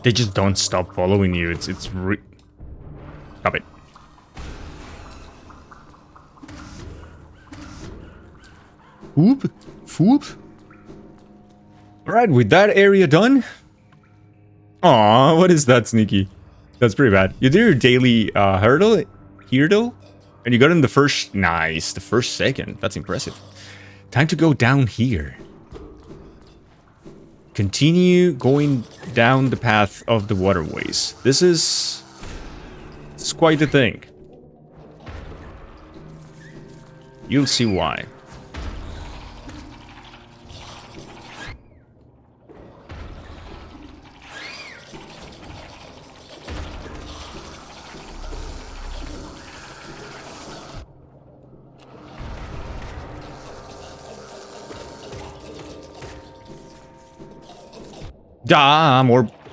They just don't stop following you. It's Stop it. Whoop. Whoop. Alright, with that area done. Aw, what is that, Sneaky? That's pretty bad. You do your daily hurdle, and you got in the first... Nice, the first second. That's impressive. Time to go down here. Continue going down the path of the waterways. This is quite the thing. You'll see why.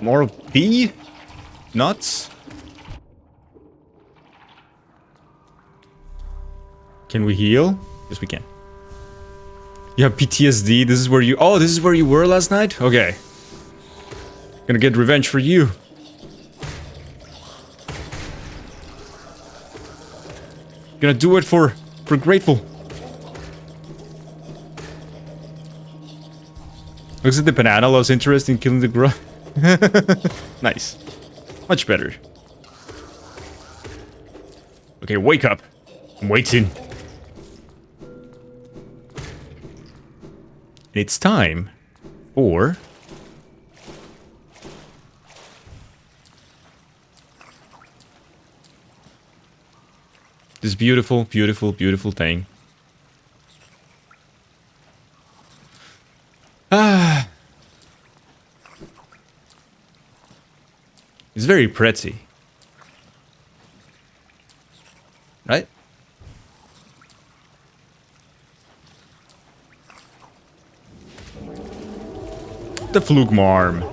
More of pea? Nuts? Can we heal? Yes, we can. You have PTSD. This is where you... Oh, this is where you were last night? Okay. Gonna get revenge for you. Gonna do it for Grateful. Looks like the banana lost interest in killing the grub. Nice. Much better. Okay, wake up. I'm waiting. It's time for... this beautiful, beautiful, beautiful thing. Ah. It's very pretty. Right? The Flugmarm.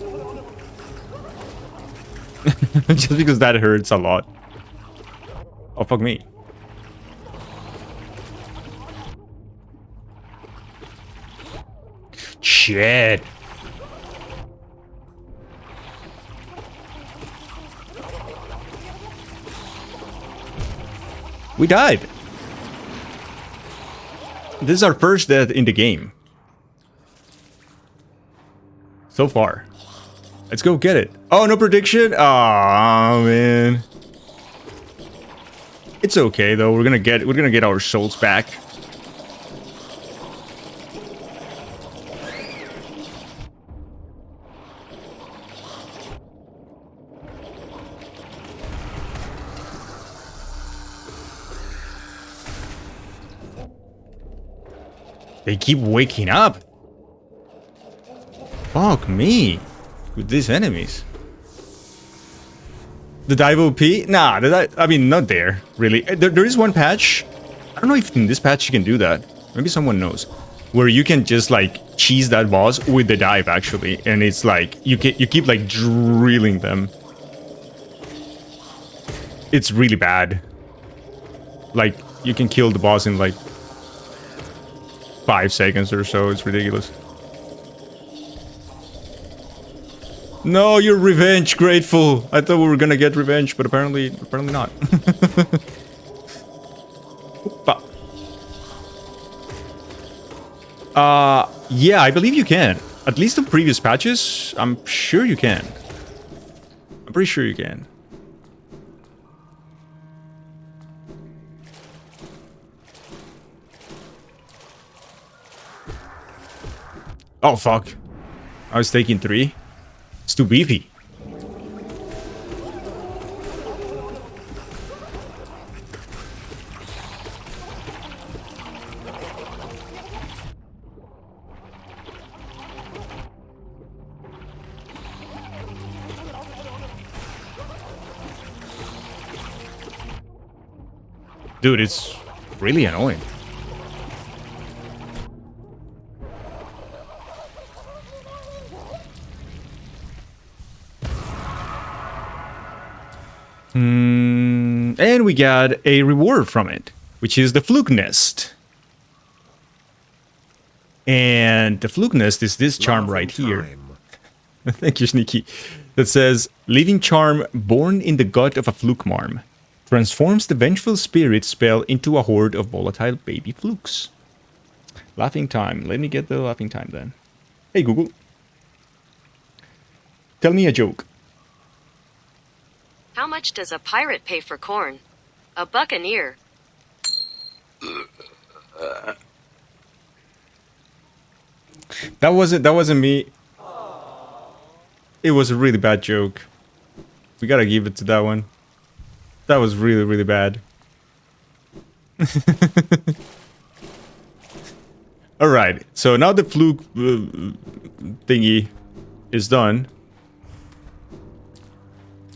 Just because that hurts a lot. Oh, fuck me. Shit. We died. This is our first death in the game. So far. Let's go get it. Oh, no prediction? Aw, man. It's okay though. We're gonna get our souls back. They keep waking up. Fuck me. With these enemies. The dive OP? Nah, I mean, not there, really. There is one patch. I don't know if in this patch you can do that. Maybe someone knows. Where you can just, like, cheese that boss with the dive, actually. And it's like, you keep, like, drilling them. It's really bad. Like, you can kill the boss in, like, 5 seconds or so. It's ridiculous. No, you're revenge grateful. I thought we were gonna get revenge, but apparently not. Yeah, I believe you can. At least in previous patches, I'm sure you can. I'm pretty sure you can. Oh, fuck. I was taking 3. It's too beefy. Dude, it's really annoying. And we got a reward from it, which is the Fluke Nest. And the Fluke Nest is this charm right here. Thank you, Sneaky. That says, Living Charm born in the gut of a Flukmarm. Transforms the Vengeful Spirit spell into a horde of volatile baby flukes. Laughing time. Let me get the laughing time then. Hey, Google. Tell me a joke. How much does a pirate pay for corn? A buccaneer. That wasn't me. It was a really bad joke. We gotta give it to that one. That was really, really bad. Alright, so now the fluke thingy is done.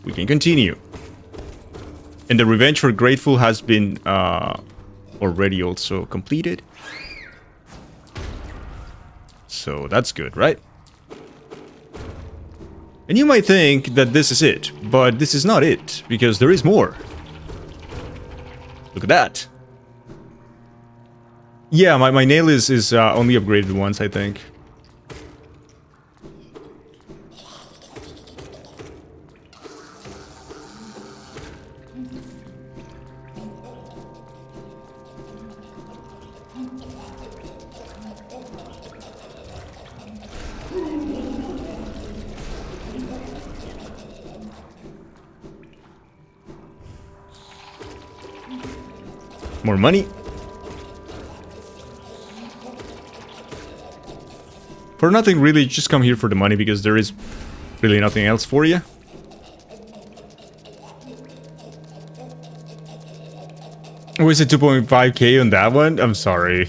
We can continue. And the Revenge for Grateful has been already also completed. So that's good, right? And you might think that this is it, but this is not it, because there is more. Look at that. Yeah, my nail is only upgraded once, I think. More money. For nothing really, just come here for the money because there is really nothing else for you. Was it 2.5k on that one? I'm sorry.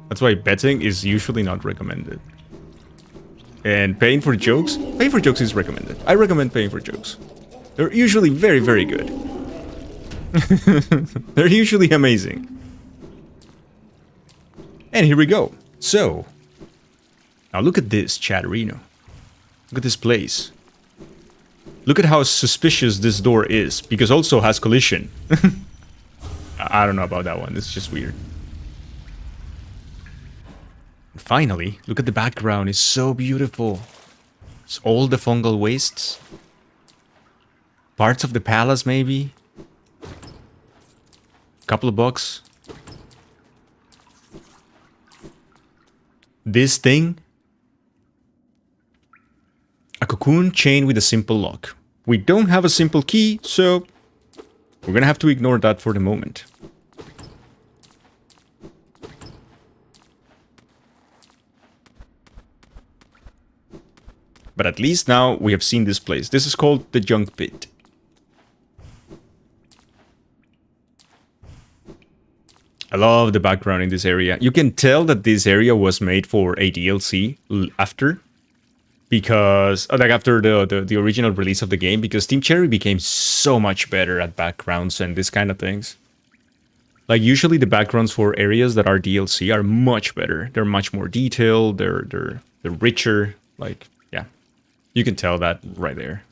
That's why betting is usually not recommended. And paying for jokes? Paying for jokes is recommended. I recommend paying for jokes. They're usually very, very good. They're usually amazing. And here we go. So, now look at this, Chatterino. Look at this place. Look at how suspicious this door is, because also has collision. I don't know about that one, it's just weird. And finally, look at the background, it's so beautiful. It's all the fungal wastes. Parts of the palace, maybe. Couple of bucks. This thing. A cocoon chain with a simple lock. We don't have a simple key, so we're gonna have to ignore that for the moment. But at least now we have seen this place. This is called the Junk Pit. I love the background in this area. You can tell that this area was made for a DLC after. Because, like after the original release of the game, because Team Cherry became so much better at backgrounds and this kind of things. Like usually the backgrounds for areas that are DLC are much better. They're much more detailed, they're richer, like, yeah. You can tell that right there.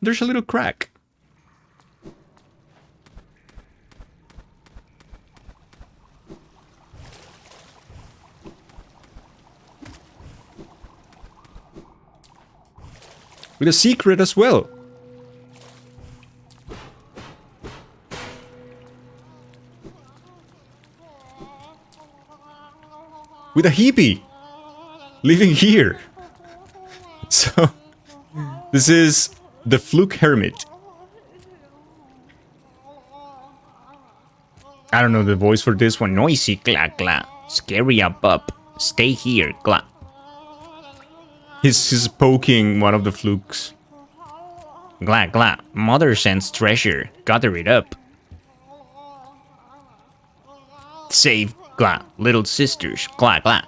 There's a little crack. With a secret as well. With a hippie living here. So, this is the Fluke Hermit. I don't know the voice for this one. Noisy, gla gla. Scary up. Stay here, gla. He's poking one of the flukes. Gla gla. Mother sends treasure. Gather it up. Save, gla. Little sisters, gla gla.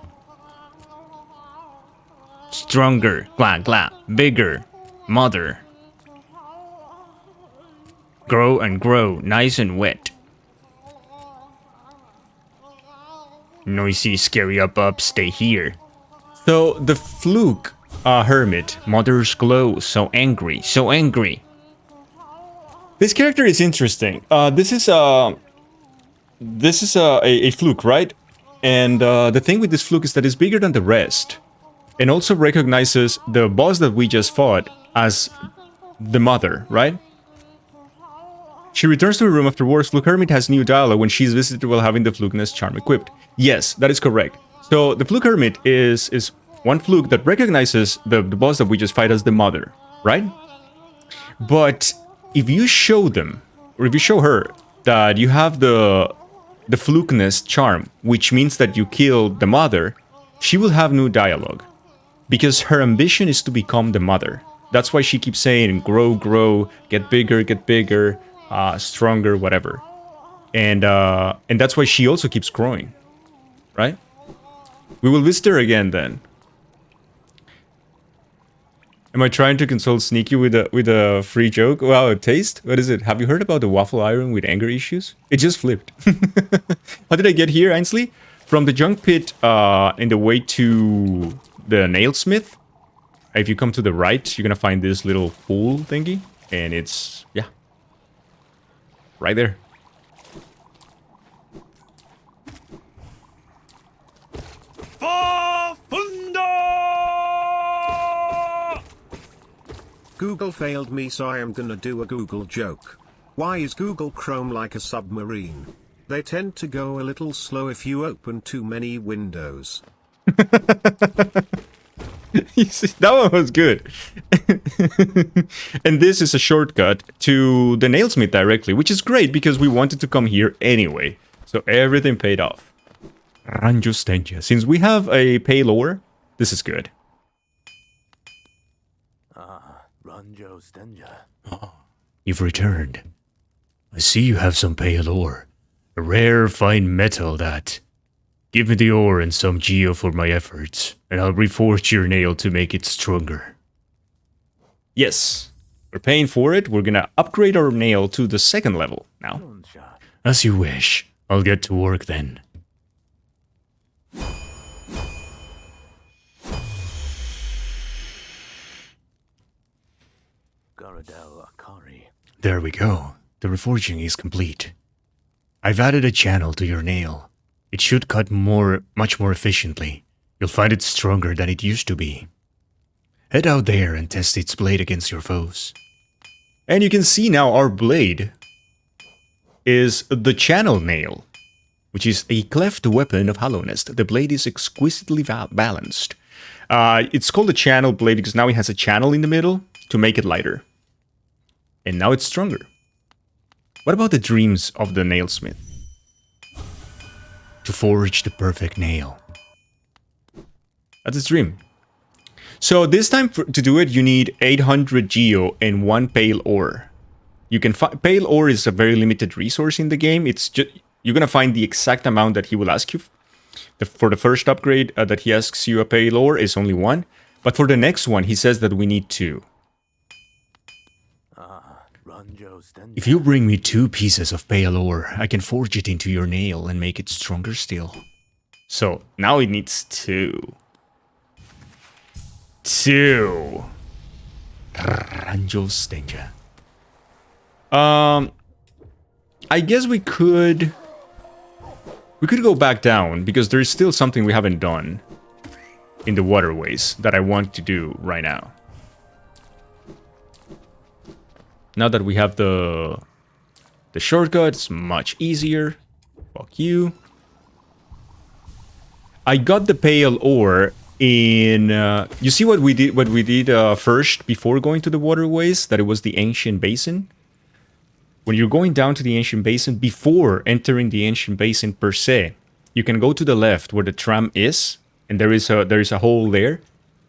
Stronger, gla gla. Bigger, mother. Grow and grow, nice and wet. Noisy, scary up, stay here. So the Fluke Hermit. Mother's glow, so angry, so angry. This character is interesting. This is a fluke, right? And the thing with this fluke is that it's bigger than the rest, and also recognizes the boss that we just fought as the mother, right? She returns to her room afterwards. Fluke Hermit has new dialogue when she's visited while having the Flukeness charm equipped. Yes, that is correct. So the Fluke Hermit is one fluke that recognizes the boss that we just fight as the mother, right? But if you show them, or if you show her that you have the Flukeness charm, which means that you killed the mother, she will have new dialogue. Because her ambition is to become the mother. That's why she keeps saying, grow, grow, get bigger, stronger, whatever. And that's why she also keeps growing, right? We will visit her again then. Am I trying to console Sneaky with a free joke? Wow, a taste? What is it? Have you heard about the waffle iron with anger issues? It just flipped. How did I get here, Ainsley? From the Junk Pit in the way to the Nailsmith. If you come to the right, you're gonna find this little pool thingy. And it's, yeah, right there. Google failed me, so I am gonna do a Google joke. Why is Google Chrome like a submarine? They tend to go a little slow if you open too many windows. That one was good. And this is a shortcut to the nailsmith directly, which is great because we wanted to come here anyway. So everything paid off. Ranjo Stenja. Since we have a pale ore, this is good. Ranjo Stenja. You've returned. I see you have some pale ore. A rare, fine metal that... Give me the ore and some geo for my efforts, and I'll reforge your nail to make it stronger. Yes. We're paying for it. We're gonna upgrade our nail to the 2nd level now. As you wish. I'll get to work then. Garadel Akari. There we go. The reforging is complete. I've added a channel to your nail. It should cut much more efficiently. You'll find it stronger than it used to be. Head out there and test its blade against your foes. And you can see now our blade is the channel nail, which is a cleft weapon of Hallownest. The blade is exquisitely balanced. It's called a channel blade because now it has a channel in the middle to make it lighter. And now it's stronger. What about the dreams of the nailsmith? To forge the perfect nail. That's his dream. So this time to do it, you need 800 geo and 1 pale ore. You can pale ore is a very limited resource in the game. It's just you're gonna find the exact amount that he will ask you. For the first upgrade that he asks you a pale ore is only 1, but for the next one he says that we need 2. Ranjo Stenja. If you bring me 2 pieces of pale ore, I can forge it into your nail and make it stronger still. So now it needs 2. 2. Ranjo Stenja. I guess we could go back down because there is still something we haven't done in the waterways that I want to do right now. Now that we have the shortcut, it's much easier. Fuck you. I got the pale ore in you see what we did first before going to the waterways, that it was the ancient basin. When you're going down to the ancient basin, before entering the ancient basin per se, you can go to the left where the tram is, and there is a hole there.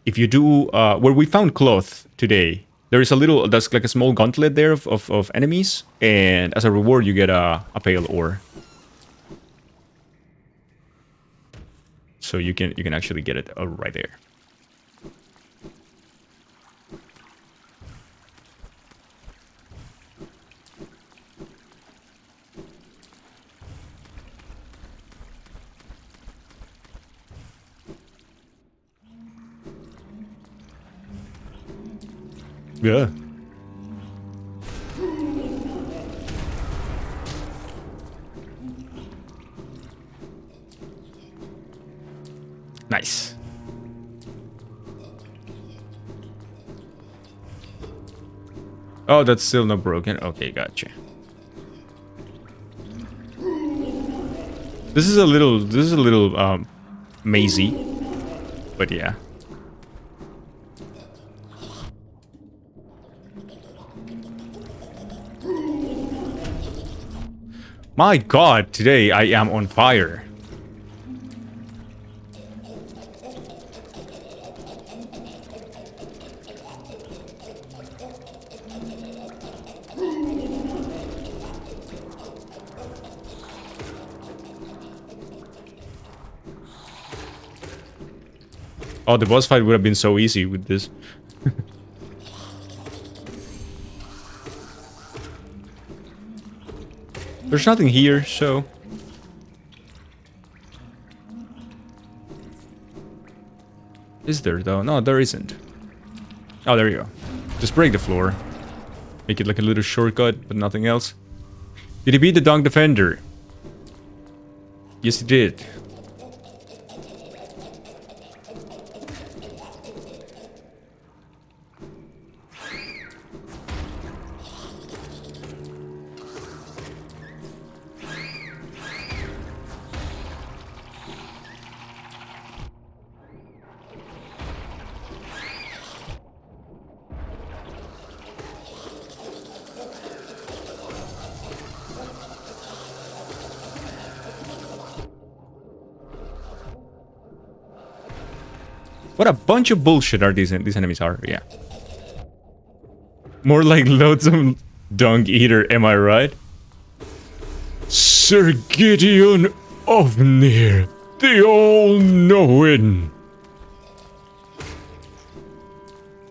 If you do where we found cloth today, there is there's like a small gauntlet there of enemies, and as a reward you get a pale ore. So you can actually get it right there. Yeah. Nice. Oh, that's still not broken. Okay, gotcha. This is a little mazy, but yeah. My god, today I am on fire. Oh, the boss fight would have been so easy with this. There's nothing here, so... Is there, though? No, there isn't. Oh, there you go. Just break the floor. Make it like a little shortcut, but nothing else. Did he beat the Dunk Defender? Yes, he did. What a bunch of bullshit are these enemies are, yeah. More like loads of dung eater, am I right? Sir Gideon Ofnir, the all-knowing.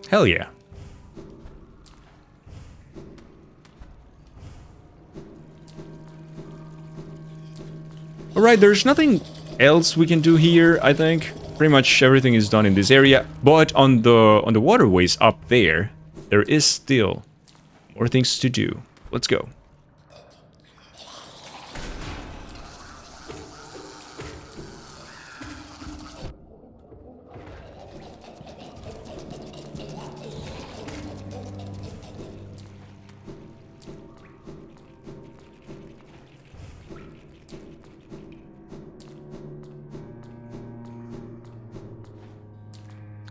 Hell yeah. Alright, there's nothing else we can do here, I think. Pretty much everything is done in this area. But on the waterways up there is still more things to do. Let's go.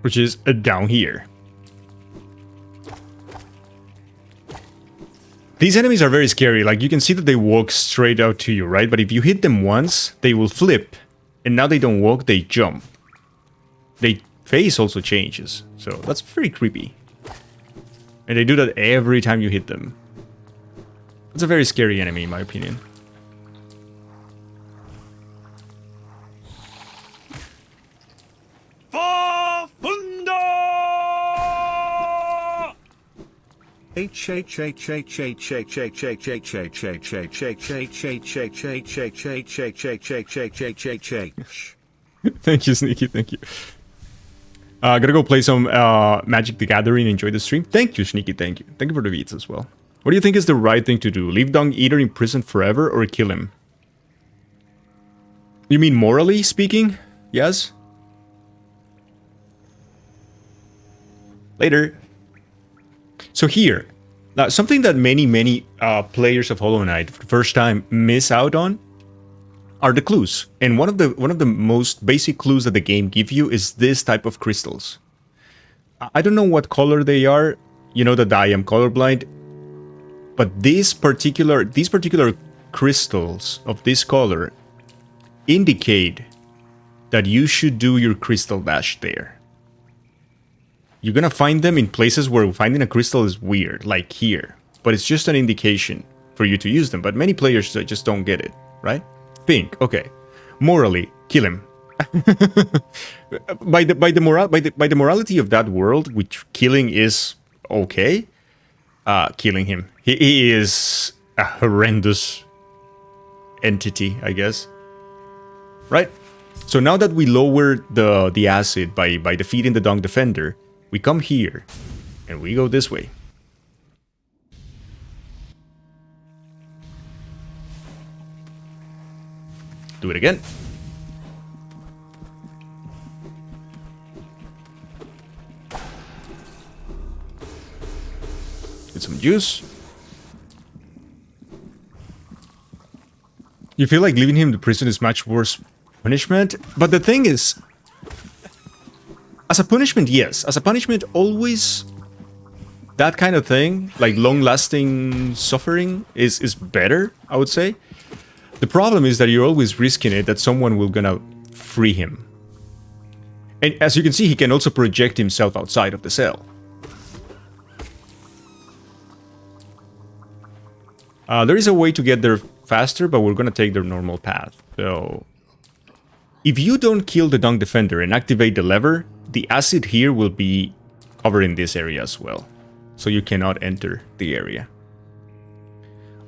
Which is down here. These enemies are very scary. Like, you can see that they walk straight out to you, right? But if you hit them once, they will flip. And now they don't walk, they jump. Their face also changes. So that's very creepy. And they do that every time you hit them. It's a very scary enemy, in my opinion. Thank you, Sneaky, thank you. Gotta go play some Magic the Gathering, enjoy the stream. Thank you, Sneaky, thank you. Thank you for the beats as well. What do you think is the right thing to do? Leave Dung Eater in prison forever or kill him? You mean morally speaking? Yes? Later. So here, now something that many players of Hollow Knight for the first time miss out on are the clues. And one of the most basic clues that the game gives you is this type of crystals. I don't know what color they are. You know that I am colorblind. But these particular crystals of this color indicate that you should do your crystal dash there. You're gonna find them in places where finding a crystal is weird, like here. But it's just an indication for you to use them. But many players just don't get it, right? Pink, okay. Morally, kill him. by the morality of that world, which killing is okay, killing him. He is a horrendous entity, I guess. Right? So now that we lower the acid by defeating the Dung Defender, we come here and we go this way. Do it again. Get some juice. You feel like leaving him in the prison is much worse punishment, but the thing is, as a punishment, yes. As a punishment, always that kind of thing, like long-lasting suffering, is better, I would say. The problem is that you're always risking it that someone will gonna free him. And as you can see, he can also project himself outside of the cell. There is a way to get there faster, but we're gonna take the normal path. So, if you don't kill the Dung Defender and activate the lever, the acid here will be covering this area as well. So you cannot enter the area.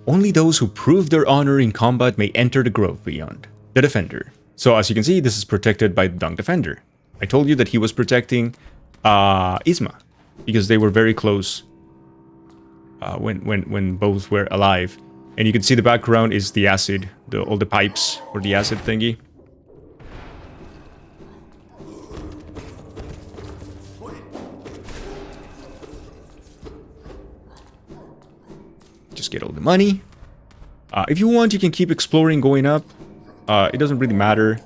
Only those who prove their honor in combat may enter the grove beyond. The Defender. So as you can see, this is protected by the Dung Defender. I told you that he was protecting Isma, because they were very close when both were alive. And you can see the background is the acid, all the pipes for the acid thingy. Just get all the money. If you want, you can keep exploring, going up. It doesn't really matter.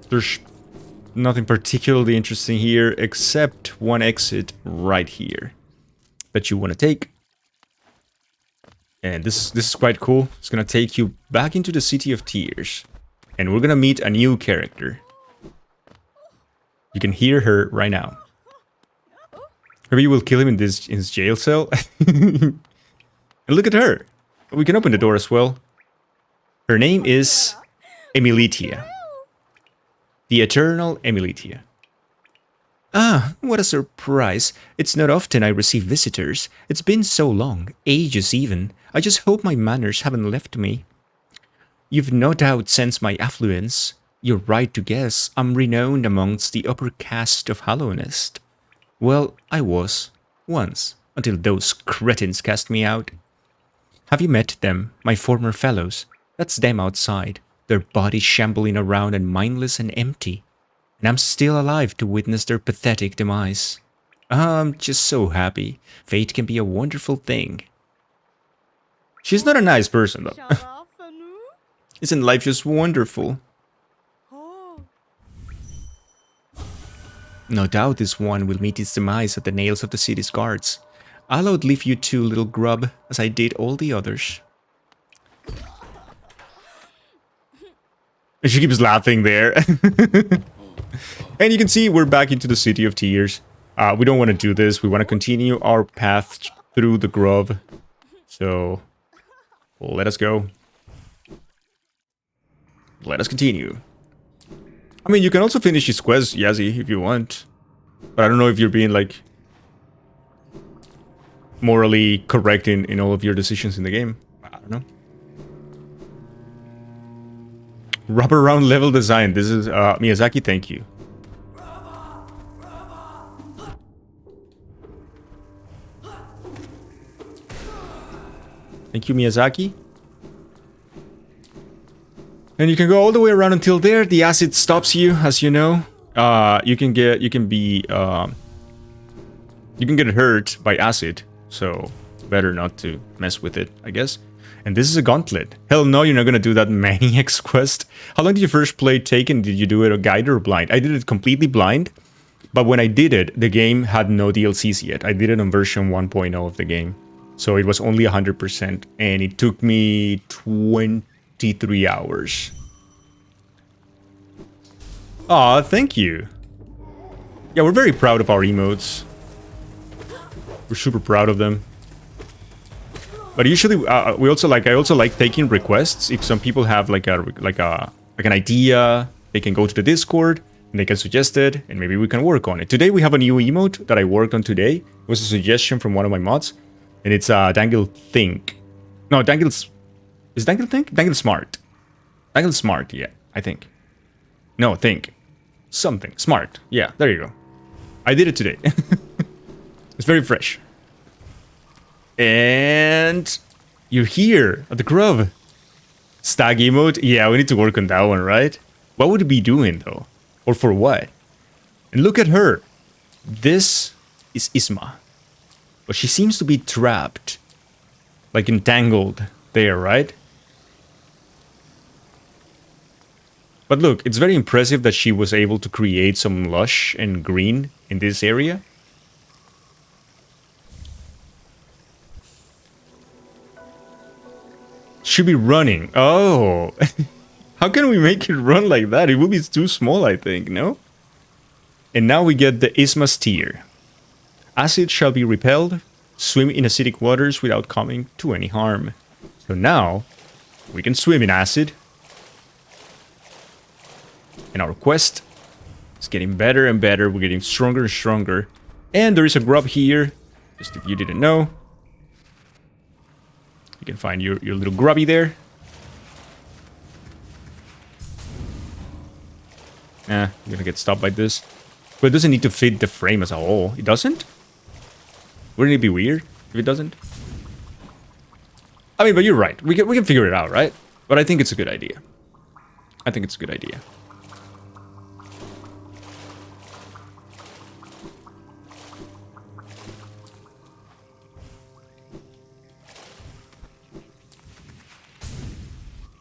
There's nothing particularly interesting here, except one exit right here that you want to take. And this is quite cool. It's gonna take you back into the City of Tears. And we're gonna meet a new character. You can hear her right now. Maybe you will kill him in his jail cell. And look at her. We can open the door as well. Her name is Emilitia. The Eternal Emilitia. Ah, what a surprise. It's not often I receive visitors. It's been so long, ages even. I just hope my manners haven't left me. You've no doubt sensed my affluence. You're right to guess I'm renowned amongst the upper caste of Hallownest. Well, I was. Once. Until those cretins cast me out. Have you met them, my former fellows? That's them outside. Their bodies shambling around and mindless and empty. And I'm still alive to witness their pathetic demise. I'm just so happy. Fate can be a wonderful thing. She's not a nice person, though. Isn't life just wonderful? No doubt this one will meet its demise at the nails of the city's guards. I'll outlive you too, little grub, as I did all the others. And she keeps laughing there. And you can see we're back into the City of Tears. We don't want to do this. We want to continue our path through the grove. So, let us go. Let us continue. I mean, you can also finish this quest, Yazzie, if you want. But I don't know if you're being, like, morally correct in all of your decisions in the game. I don't know. Rubber round level design. This is Miyazaki, thank you. Thank you, Miyazaki. And you can go all the way around until there. The acid stops you, as you know. You can get hurt by acid, so better not to mess with it, I guess. And this is a gauntlet. Hell no, you're not gonna do that Maniacs quest. How long did you first play Taken? Did you do it guided or blind? I did it completely blind, but when I did it, the game had no DLCs yet. I did it on version 1.0 of the game, so it was only 100%, and it took me 23 hours. Aw, thank you. Yeah, we're very proud of our emotes. We're super proud of them. But usually, I also like taking requests. If some people have like an idea, they can go to the Discord and they can suggest it, and maybe we can work on it. Today we have a new emote that I worked on today. It was a suggestion from one of my mods, and it's Dangle Think. No, Dangle's is Dangle Think? Dangle Smart. Dangle Smart, yeah, I think. No, Think. Something. Smart. Yeah, there you go. I did it today. It's very fresh. And you're here at the Grove. Stag emote? Yeah, we need to work on that one, right? What would it be doing, though? Or for what? And look at her. This is Isma. But she seems to be trapped. Like entangled there, right? But look, it's very impressive that she was able to create some lush and green in this area. Should be running. Oh. How can we make it run like that? It will be too small, I think, no? And now we get the Isma's Tear. Acid shall be repelled. Swim in acidic waters without coming to any harm. So now, we can swim in acid. And our quest is getting better and better. We're getting stronger and stronger. And there is a grub here. Just if you didn't know. You can find your little grubby there. You're gonna get stopped by this. But it doesn't need to fit the frame as a whole. It doesn't? Wouldn't it be weird if it doesn't? I mean, but you're right. We can figure it out, right? But I think it's a good idea. I think it's a good idea.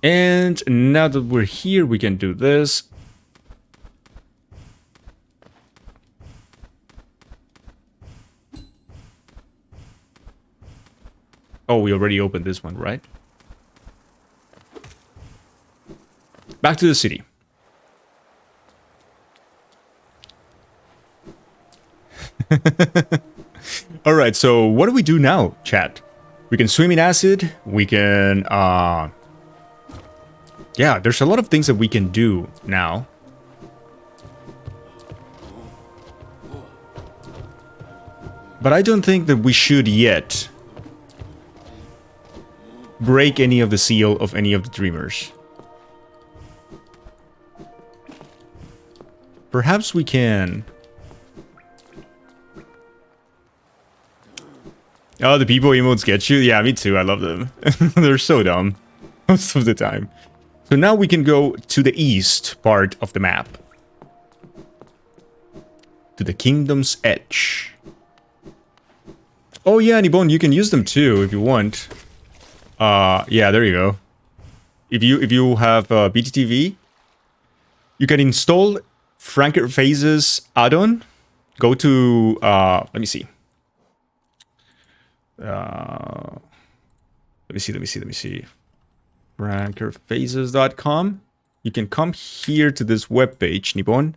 And now that we're here, we can do this. Oh, we already opened this one, right? Back to the city. Alright, so what do we do now, chat? We can swim in acid, we can, yeah, there's a lot of things that we can do now. But I don't think that we should yet break any of the seal of any of the dreamers. Perhaps we can... Oh, the people emotes get you? Yeah, me too. I love them. They're so dumb most of the time. So now we can go to the east part of the map. To the Kingdom's Edge. Oh yeah, Nibon, you can use them too if you want. Yeah, there you go. If you have BTTV, you can install Franker Phases add-on. Go to let me see. Let me see. Frankerphases.com. You can come here to this webpage, Nibon.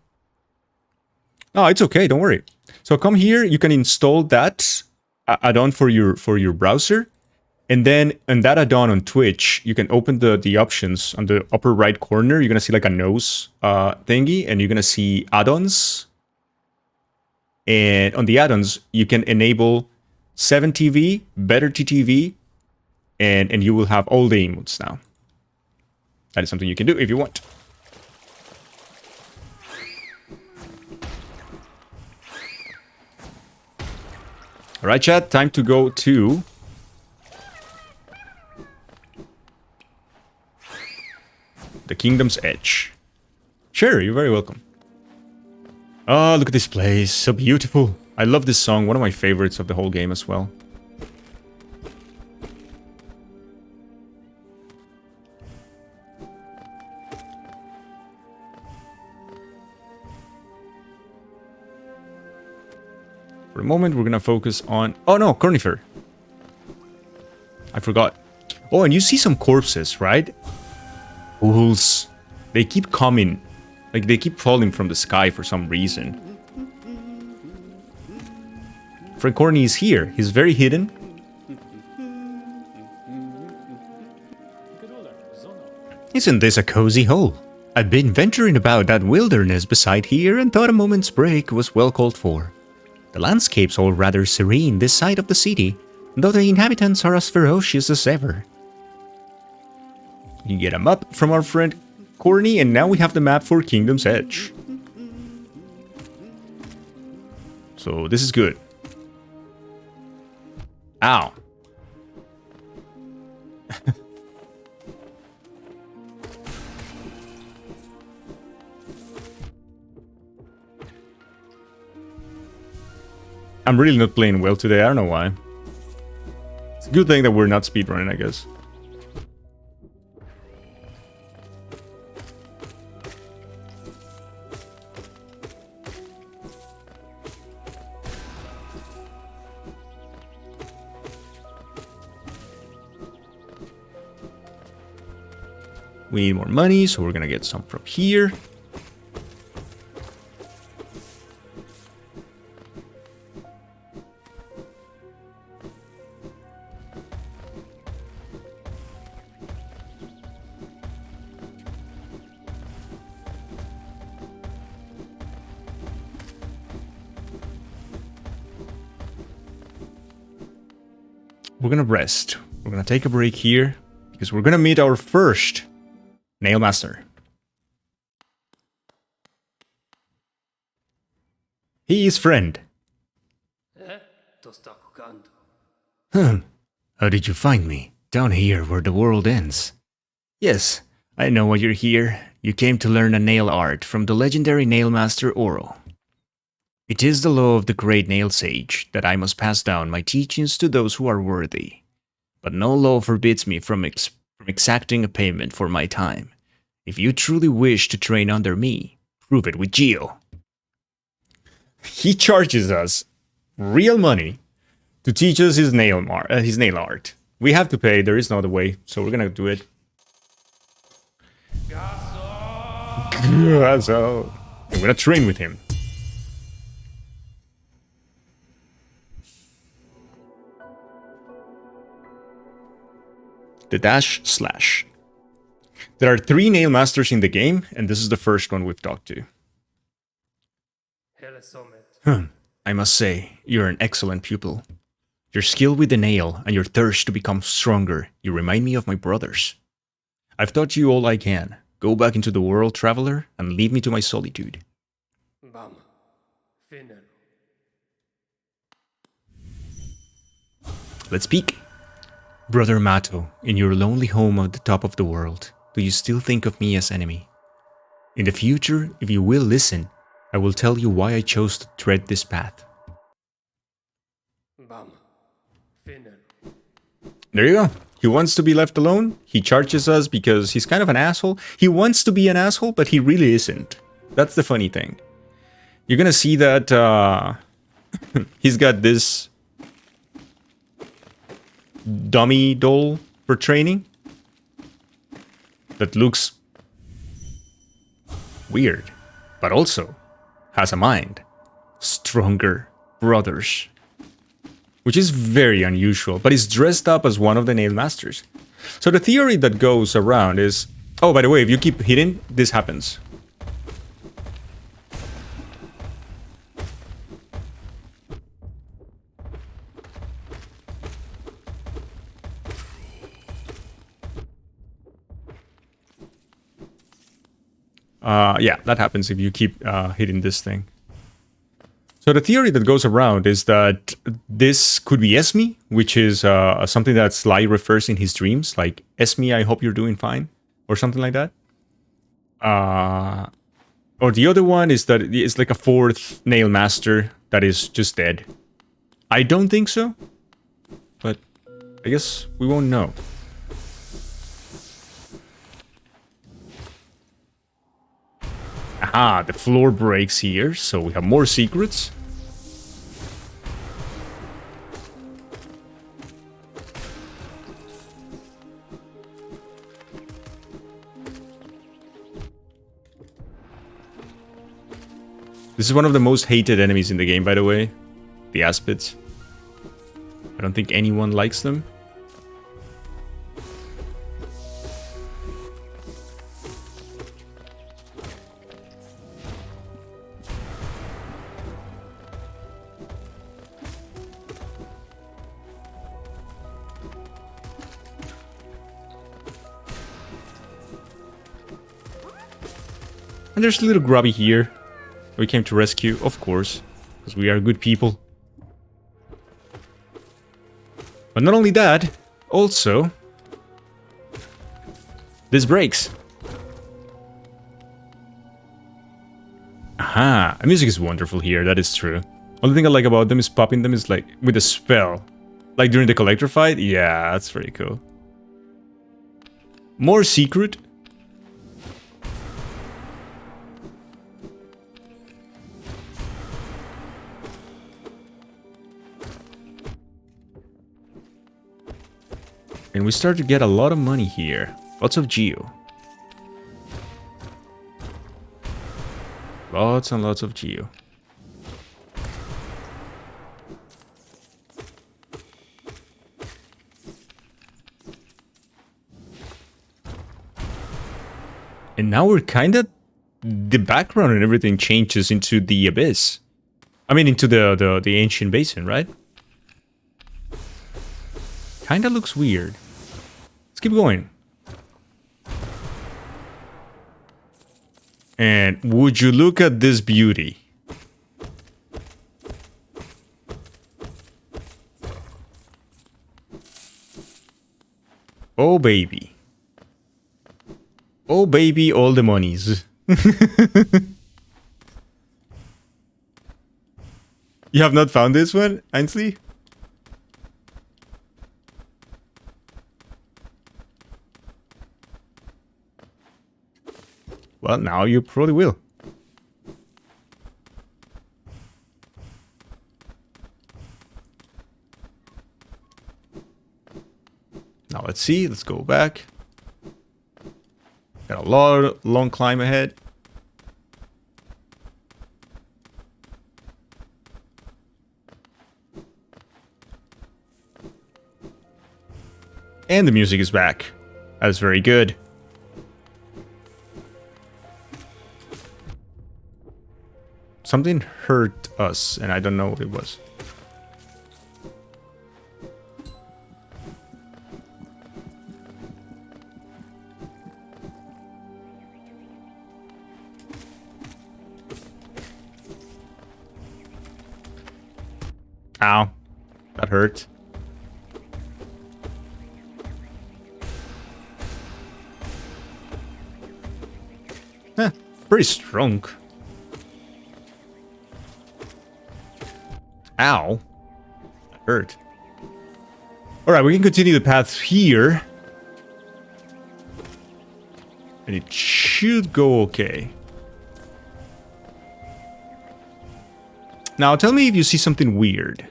Oh, it's okay, don't worry. So come here, you can install that add-on for your browser, and then in that add-on on Twitch, you can open the options on the upper right corner. You're gonna see like a nose thingy, and you're gonna see add-ons. And on the add-ons, you can enable 7TV, Better TTV, and you will have all the emotes now. That is something you can do if you want. Alright, chat, time to go to... the Kingdom's Edge. Sure, you're very welcome. Oh, look at this place. So beautiful. I love this song. One of my favorites of the whole game as well. For a moment, we're gonna focus on... Oh no, Cornifer. I forgot. Oh, and you see some corpses, right? Ghouls. They keep coming. Like, they keep falling from the sky for some reason. Frank Corny is here. He's very hidden. Isn't this a cozy hole? I've been venturing about that wilderness beside here and thought a moment's break was well called for. The landscape's all rather serene this side of the city, though the inhabitants are as ferocious as ever. You get a map from our friend Corny, and now we have the map for Kingdom's Edge. So this is good. Ow. I'm really not playing well today, I don't know why. It's a good thing that we're not speedrunning, I guess. We need more money, so we're gonna get some from here. We're gonna rest. We're gonna take a break here because we're gonna meet our first Nail Master. He is friend. How did you find me? Down here where the world ends. Yes, I know why you're here. You came to learn a nail art from the legendary nail master Oro. It is the law of the great nail sage that I must pass down my teachings to those who are worthy. But no law forbids me from exacting a payment for my time. If you truly wish to train under me, prove it with Geo. He charges us real money to teach us his nail art. We have to pay, there is no other way, so we're gonna do it. So we're gonna train with him. the dash slash. There are 3 nail masters in the game, and this is the first one we've talked to. I must say, you're an excellent pupil. Your skill with the nail and your thirst to become stronger, you remind me of my brothers. I've taught you all I can. Go back into the world, traveler, and lead me to my solitude. Bam. Finnen. Let's speak. Brother Mato, in your lonely home at the top of the world, do you still think of me as enemy? In the future, if you will listen, I will tell you why I chose to tread this path. Bam. Finnen. There you go. He wants to be left alone. He charges us because he's kind of an asshole. He wants to be an asshole, but he really isn't. That's the funny thing. You're gonna see that he's got this dummy doll for training that looks weird, but also has a mind. Stronger brothers. Which is very unusual, but he's dressed up as one of the nail masters. So the theory that goes around is... Oh, by the way, if you keep hitting, this happens. Yeah, that happens if you keep hitting this thing. So the theory that goes around is that this could be Esme, which is something that Sly refers in his dreams, like, Esme, I hope you're doing fine, or something like that. Or the other one is that it's like a 4th nail master that is just dead. I don't think so, but I guess we won't know. Aha, the floor breaks here, so we have more secrets. This is one of the most hated enemies in the game, by the way. The Aspids. I don't think anyone likes them. And there's a little grubby here. We came to rescue, of course, because we are good people. But not only that, also... this breaks. Aha, the music is wonderful here, that is true. Only thing I like about them is popping them is like with a spell. Like during the collector fight, yeah, that's pretty cool. More secret. And we start to get a lot of money here. Lots of geo. Lots and lots of geo. And now we're kind of... the background and everything changes into the abyss. I mean, into the ancient basin, right? Kinda looks weird. Let's keep going. And would you look at this beauty? Oh baby. Oh baby, all the monies. You have not found this one, Ainsley? Well, now you probably will. Now let's see, let's go back. Got a long climb ahead. And the music is back. That's very good. Something hurt us, and I don't know what it was. Ow. That hurt. Pretty strong. Ow. That hurt. Alright, we can continue the path here. And it should go okay. Now, tell me if you see something weird.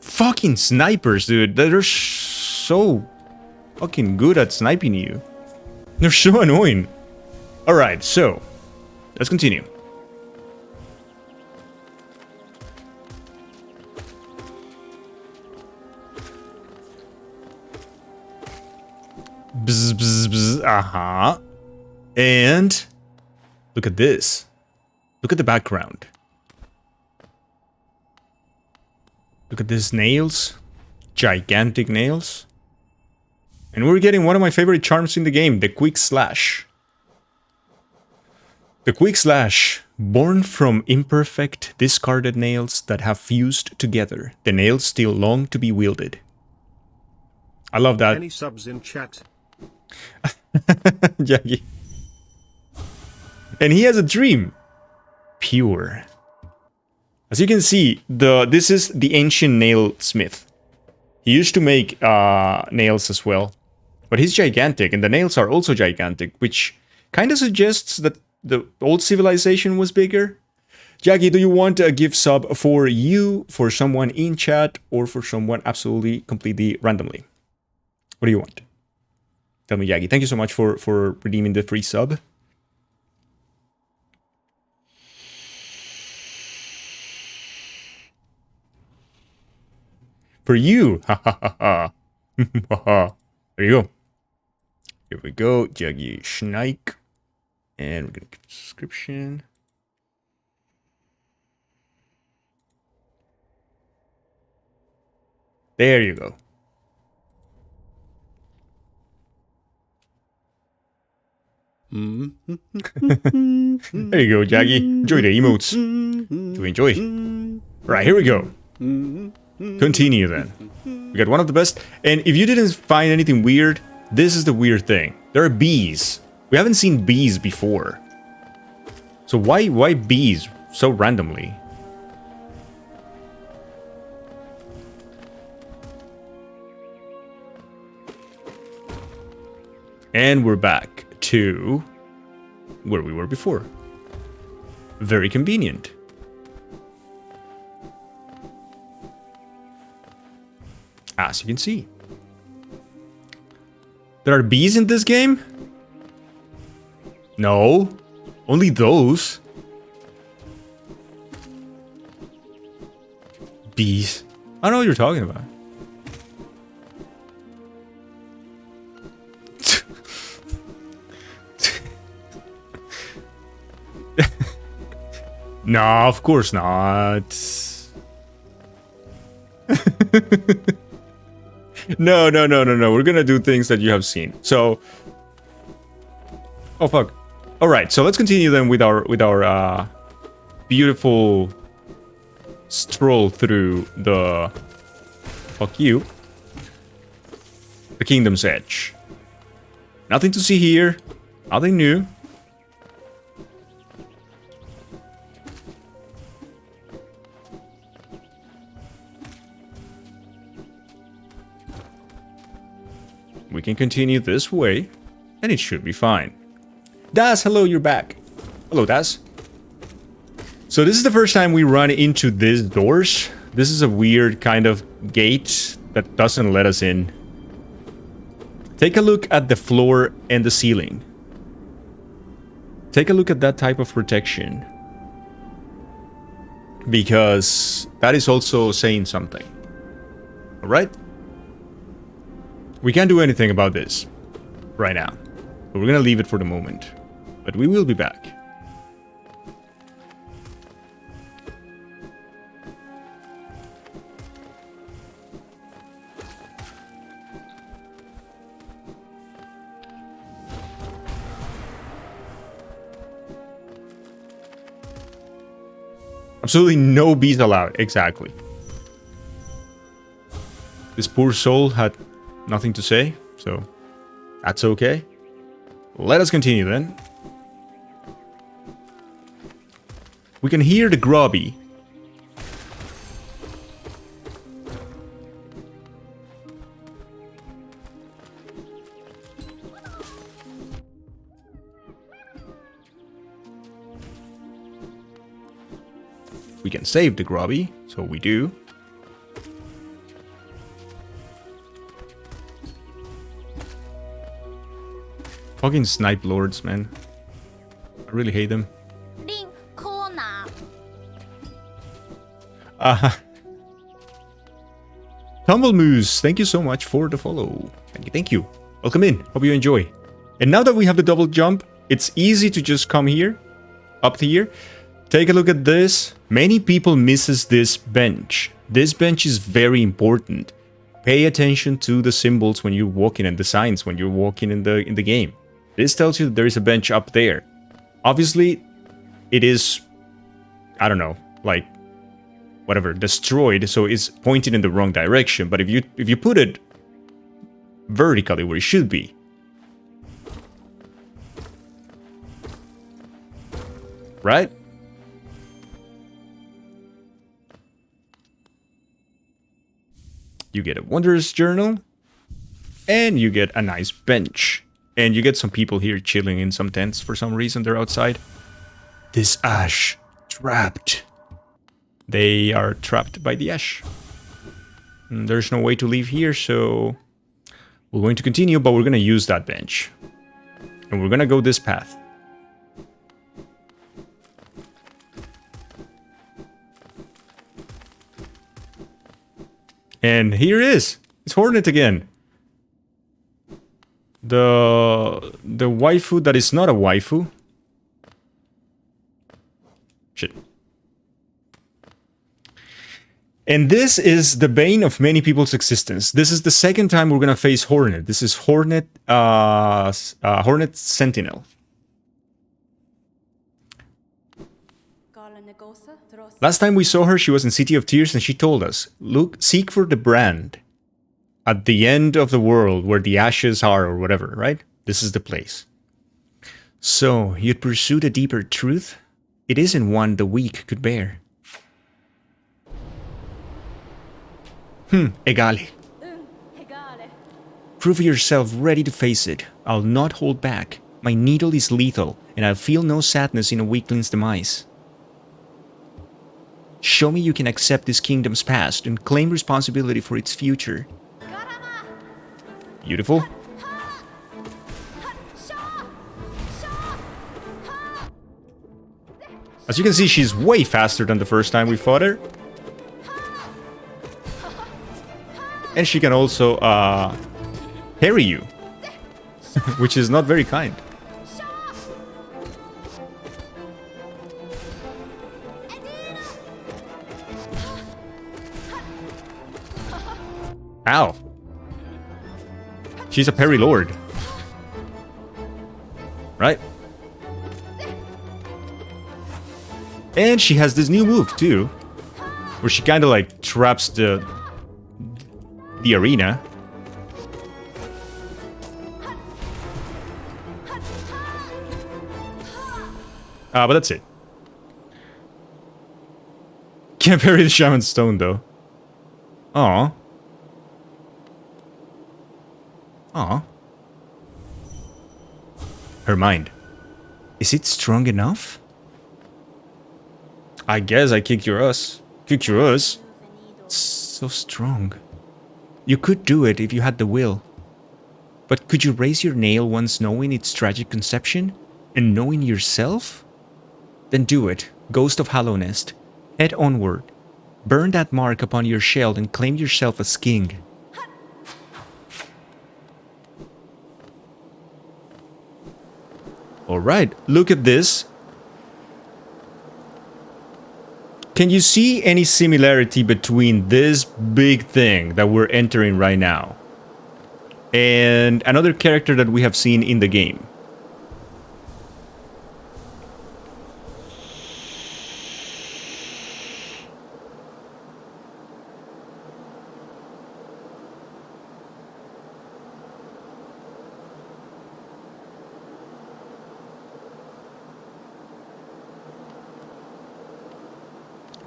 Fucking snipers, dude. They're so fucking good at sniping you. They're so annoying. Alright, so let's continue. Bzz, bzz, bzz. Uh-huh. And look at this. Look at the background. Look at these nails. Gigantic nails. And we're getting one of my favorite charms in the game, the Quick Slash. The Quick Slash, born from imperfect, discarded nails that have fused together. The nails still long to be wielded. I love that. Any subs in chat? Jackie. And he has a dream. Pure. As you can see, this is the ancient nail smith. He used to make nails as well. But he's gigantic, and the nails are also gigantic, which kind of suggests that the old civilization was bigger. Jackie, do you want a gift sub for you, for someone in chat, or for someone absolutely, completely randomly? What do you want? Tell me, Jackie. Thank you so much for redeeming the free sub. For you. Ha ha ha ha. There you go. Here we go. Jaggy Schneik. And we're going to give a description. There you go. There you go, Jaggy. Enjoy the emotes. To enjoy. Right, here we go. Continue then. We got one of the best. And if you didn't find anything weird, this is the weird thing. There are bees. We haven't seen bees before. So why bees so randomly? And we're back to where we were before. Very convenient. As you can see. There are bees in this game? No. Only those. Bees. I don't know what you're talking about. No, of course not. No. We're gonna do things that you have seen. So, oh fuck. All right, so let's continue then with our beautiful stroll through the fuck you, the Kingdom's Edge. Nothing to see here. Nothing new. We can continue this way, and it should be fine. Das, hello, you're back. Hello, Das. So this is the first time we run into these doors. This is a weird kind of gate that doesn't let us in. Take a look at the floor and the ceiling. Take a look at that type of protection. because that is also saying something. Alright? We can't do anything about this right now. But we're gonna leave it for the moment. But we will be back. Absolutely no bees allowed. Exactly. This poor soul had nothing to say, so that's okay. Let us continue then. We can hear the grubby. We can save the grubby, so we do. Fucking snipe lords, man. I really hate them. Tumblemoose, thank you so much for the follow. Thank you. Welcome in. Hope you enjoy. And now that we have the double jump, it's easy to just come here, up here. Take a look at this. Many people misses this bench. This bench is very important. Pay attention to the symbols when you're walking and the signs when you're walking in the game. This tells you that there is a bench up there. Obviously, it is, I don't know, like whatever, destroyed, so it's pointing in the wrong direction. But if you put it vertically where it should be, right? You get a Wanderer's Journal, and you get a nice bench. And you get some people here chilling in some tents for some reason. They're outside. This ash. Trapped. They are trapped by the ash. And there's no way to leave here, so we're going to continue, but we're going to use that bench. And we're going to go this path. And here it is. It's Hornet again. The waifu that is not a waifu. Shit. And this is the bane of many people's existence. This is the second time we're gonna face Hornet. This is Hornet, Hornet Sentinel. Last time we saw her, she was in City of Tears, and she told us, "Look, seek for the brand at the end of the world where the ashes are," or whatever, right? This is the place. So, you'd pursue the deeper truth? It isn't one the weak could bear. Egale. Prove yourself ready to face it. I'll not hold back. My needle is lethal, and I'll feel no sadness in a weakling's demise. Show me you can accept this kingdom's past and claim responsibility for its future. Beautiful. As you can see, she's way faster than the first time we fought her. And she can also parry you, which is not very kind. Ow. She's a parry lord. Right? And she has this new move too, where she kind of like traps the arena. But that's it. Can't parry the Shaman Stone though. Aww. Aww. Her mind. Is it strong enough? I guess I kicked your ass. Kicked your ass. So strong. You could do it if you had the will. But could you raise your nail once knowing its tragic conception? And knowing yourself? Then do it, Ghost of Hallownest. Head onward. Burn that mark upon your shield and claim yourself as king. Alright, look at this. Can you see any similarity between this big thing that we're entering right now and another character that we have seen in the game?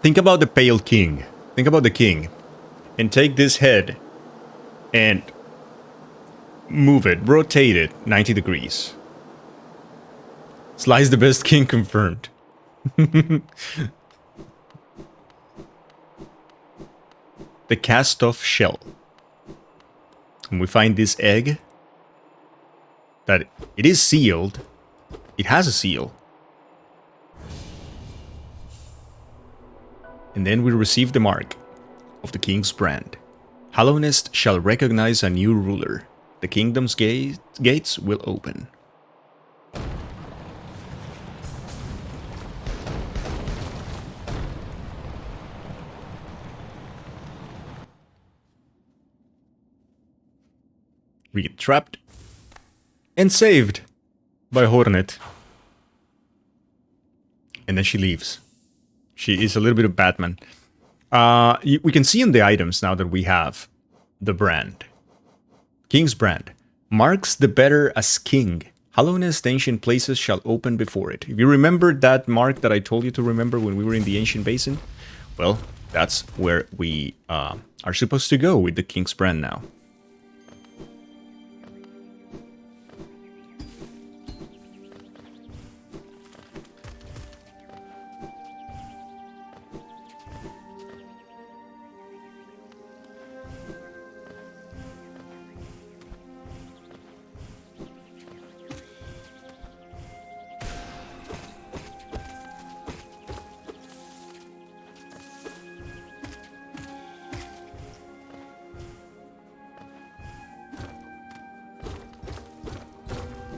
Think about the Pale King. Think about the king. And take this head and move it, rotate it 90 degrees. Slice the best king confirmed. The cast-off shell. And we find this egg that it is sealed. It has a seal. And then we receive the mark of the king's brand. Hallownest shall recognize a new ruler. The kingdom's gates will open. We get trapped and saved by Hornet. And then she leaves. She is a little bit of Batman. We can see in the items now that we have the brand. King's brand. Marks the better as king. Hallownest ancient places shall open before it. If you remember that mark that I told you to remember when we were in the ancient basin, well, that's where we are supposed to go with the King's brand now.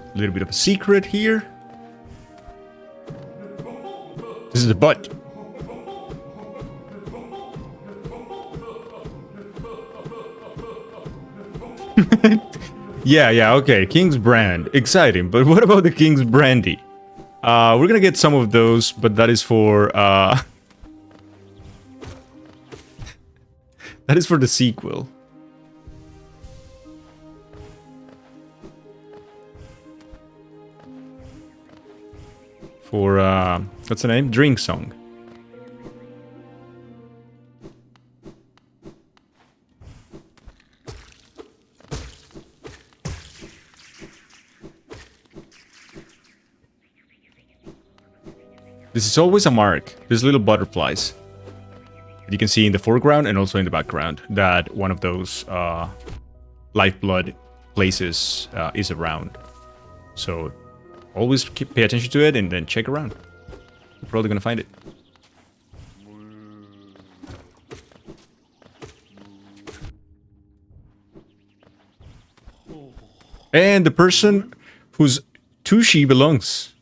A little bit of a secret here. This is the butt. Yeah, okay. King's brand. Exciting. But what about the King's brandy? We're gonna get some of those, but that is for that is for the sequel. For what's the name? Drink Song. This is always a mark. There's little butterflies that you can see in the foreground and also in the background that one of those lifeblood places is around. So always pay attention to it and then check around. You're probably gonna find it. And the person whose Tushi belongs.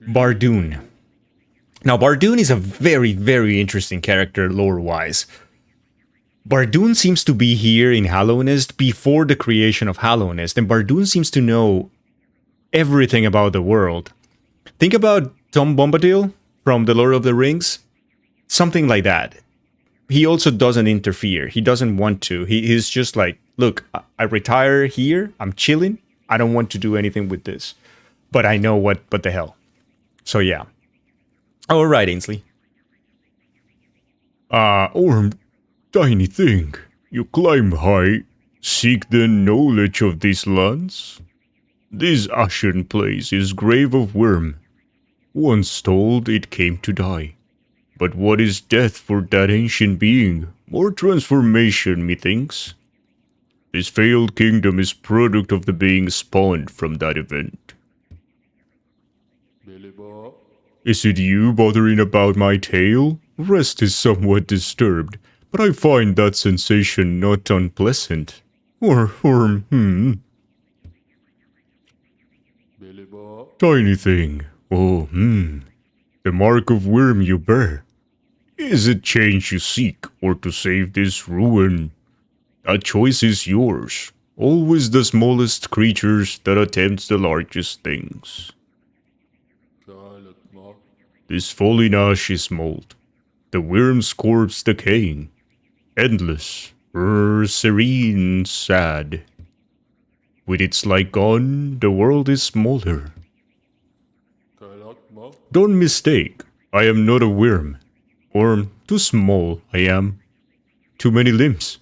Bardoon. Now, Bardoon is a very, very interesting character lore-wise. Bardoon seems to be here in Hallownest before the creation of Hallownest, and Bardoon seems to know everything about the world. Think about Tom Bombadil from The Lord of the Rings. Something like that. He also doesn't interfere. He doesn't want to. He's just like, look, I retire here. I'm chilling. I don't want to do anything with this. But I know what the hell. So yeah. All right, Ainsley. Orm, tiny thing, you climb high, seek the knowledge of these lands. This ashen place is grave of worm. Once told it came to die. But what is death for that ancient being? More transformation, methinks. This failed kingdom is product of the being spawned from that event. Billy Boy. Is it you bothering about my tail? Rest is somewhat disturbed, but I find that sensation not unpleasant. Billy Bob. Tiny thing. Oh, the mark of worm you bear. Is it change you seek, or to save this ruin? That choice is yours. Always the smallest creatures that attempt the largest things. Silent Mark. This falling ash is mold. The worm's corpse decaying. Endless, serene, sad. With its light gone, the world is smaller. Silent Mark. Don't mistake, I am not a worm. Or too small, I am. Too many limbs.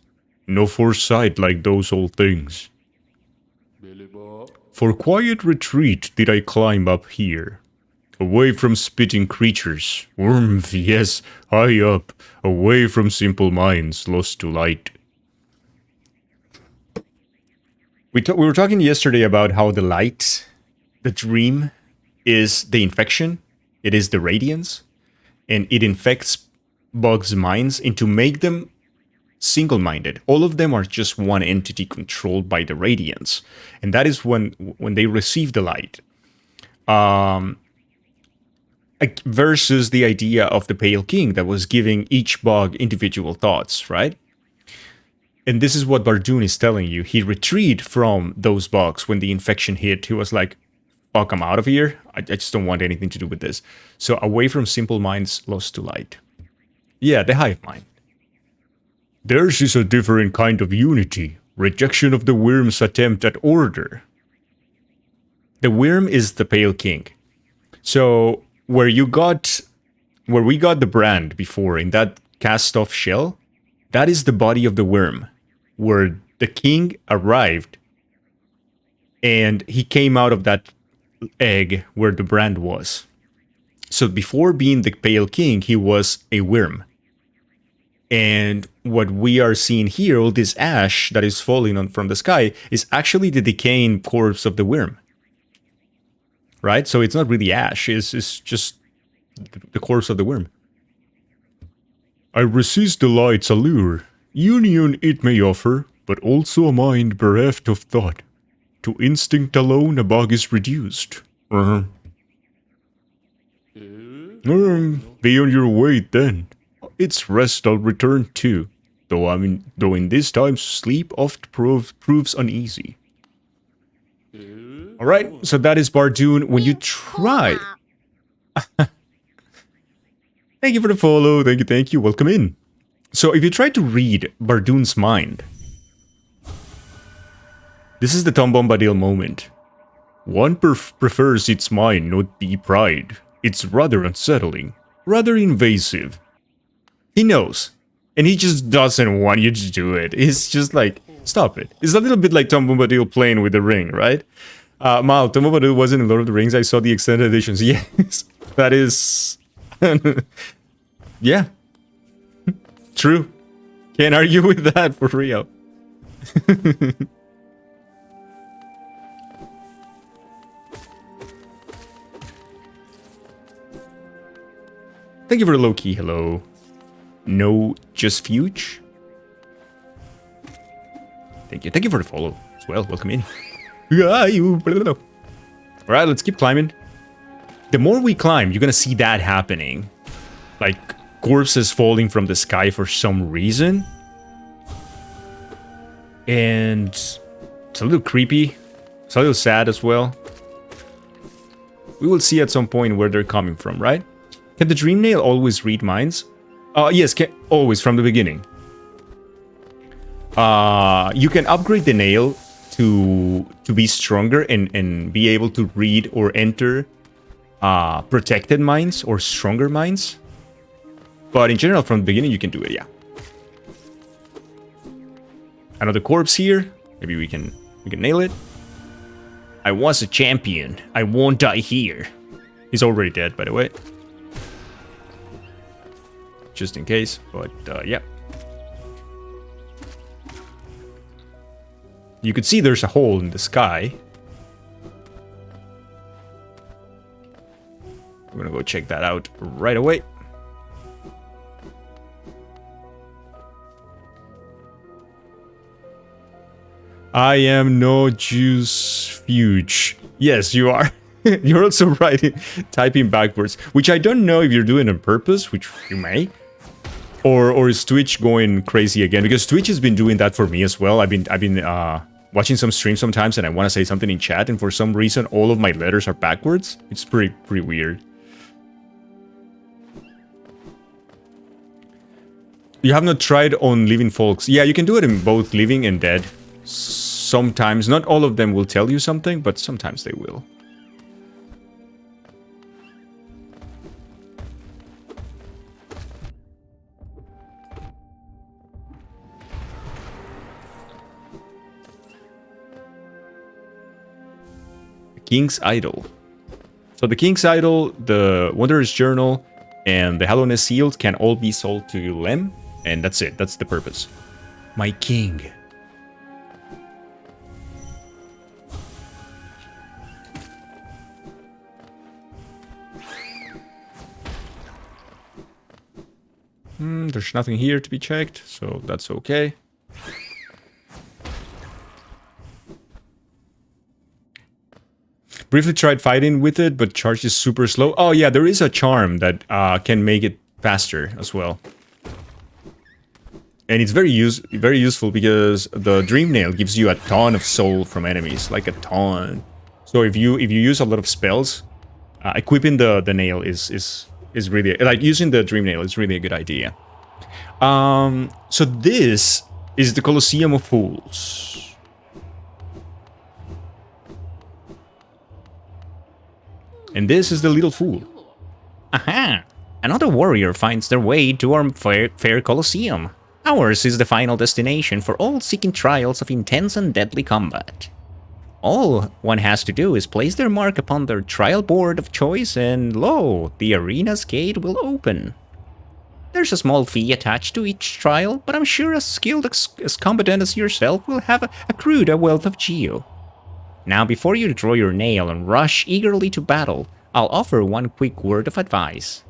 No foresight like those old things. Billy Bob. For quiet retreat did I climb up here. Away from spitting creatures. Yes, high up. Away from simple minds lost to light. We were talking yesterday about how the light, the dream, is the infection. It is the radiance. And it infects bugs' minds into make them single-minded. All of them are just one entity controlled by the radiance. And that is when they receive the light. Versus the idea of the Pale King that was giving each bug individual thoughts, right? And this is what Bardoon is telling you. He retreated from those bugs when the infection hit. He was like, fuck, I'm out of here. I just don't want anything to do with this. So away from simple minds lost to light. Yeah, the hive mind. Theirs is a different kind of unity. Rejection of the worm's attempt at order. The worm is the Pale King. So where we got the brand before in that cast-off shell, that is the body of the worm, where the king arrived and he came out of that egg where the brand was. So before being the Pale King, he was a worm. And what we are seeing here, all this ash that is falling from the sky, is actually the decaying corpse of the worm. Right? So it's not really ash, it's just the corpse of the worm. I resist the light's allure. Union it may offer, but also a mind bereft of thought. To instinct alone a bug is reduced. Be on your way then. It's rest I'll return to, though in these times sleep oft proves uneasy. All right, so that is Bardoon. When you try, thank you for the follow. Thank you. Welcome in. So if you try to read Bardoon's mind, this is the Tom Bombadil moment. One prefers its mind, not be pride. It's rather unsettling, rather invasive. He knows, and he just doesn't want you to do it. He's just like, stop it. It's a little bit like Tom Bombadil playing with the ring, right? Mal, Tom Bombadil wasn't in Lord of the Rings. I saw the extended editions. Yes, that is... yeah. True. Can't argue with that, for real. Thank you for the low-key hello. No, just Fuge. Thank you. Thank you for the follow as well. Welcome in. Alright, let's keep climbing. The more we climb, you're gonna see that happening. Like, corpses falling from the sky for some reason. And it's a little creepy. It's a little sad as well. We will see at some point where they're coming from, right? Can the Dream Nail always read minds? Yes, always, from the beginning. You can upgrade the nail to be stronger and be able to read or enter protected minds or stronger minds. But in general, from the beginning, you can do it, yeah. Another corpse here. Maybe we can nail it. I was a champion. I won't die here. He's already dead, by the way. Just in case, but yeah. You could see there's a hole in the sky. We're gonna go check that out right away. I am no Juice Fuge. Yes, you are. You're also writing, typing backwards, which I don't know if you're doing on purpose, which you may, or is Twitch going crazy again? Because Twitch has been doing that for me as well. I've been watching some streams sometimes, and I want to say something in chat, and for some reason, all of my letters are backwards. It's pretty weird. You have not tried on Living Folks? Yeah, you can do it in both Living and Dead. Sometimes, not all of them will tell you something, but sometimes they will. King's Idol. So the King's Idol, the Wanderer's Journal, and the Hallowness Seals can all be sold to Lem, and that's it. That's the purpose. My king. There's nothing here to be checked, so that's okay. Briefly tried fighting with it, but charge is super slow. Oh yeah, there is a charm that can make it faster as well. And it's very useful because the Dream Nail gives you a ton of soul from enemies, like a ton. So if you use a lot of spells, equipping the nail is really, like, using the Dream Nail is really a good idea. So this is the Colosseum of Fools. And this is the Little Fool. Aha! Another warrior finds their way to our fair Colosseum. Ours is the final destination for all seeking trials of intense and deadly combat. All one has to do is place their mark upon their trial board of choice, and lo, the arena's gate will open. There's a small fee attached to each trial, but I'm sure as skilled as combatant as yourself will have accrued a wealth of geo. Now, before you draw your nail and rush eagerly to battle, I'll offer one quick word of advice.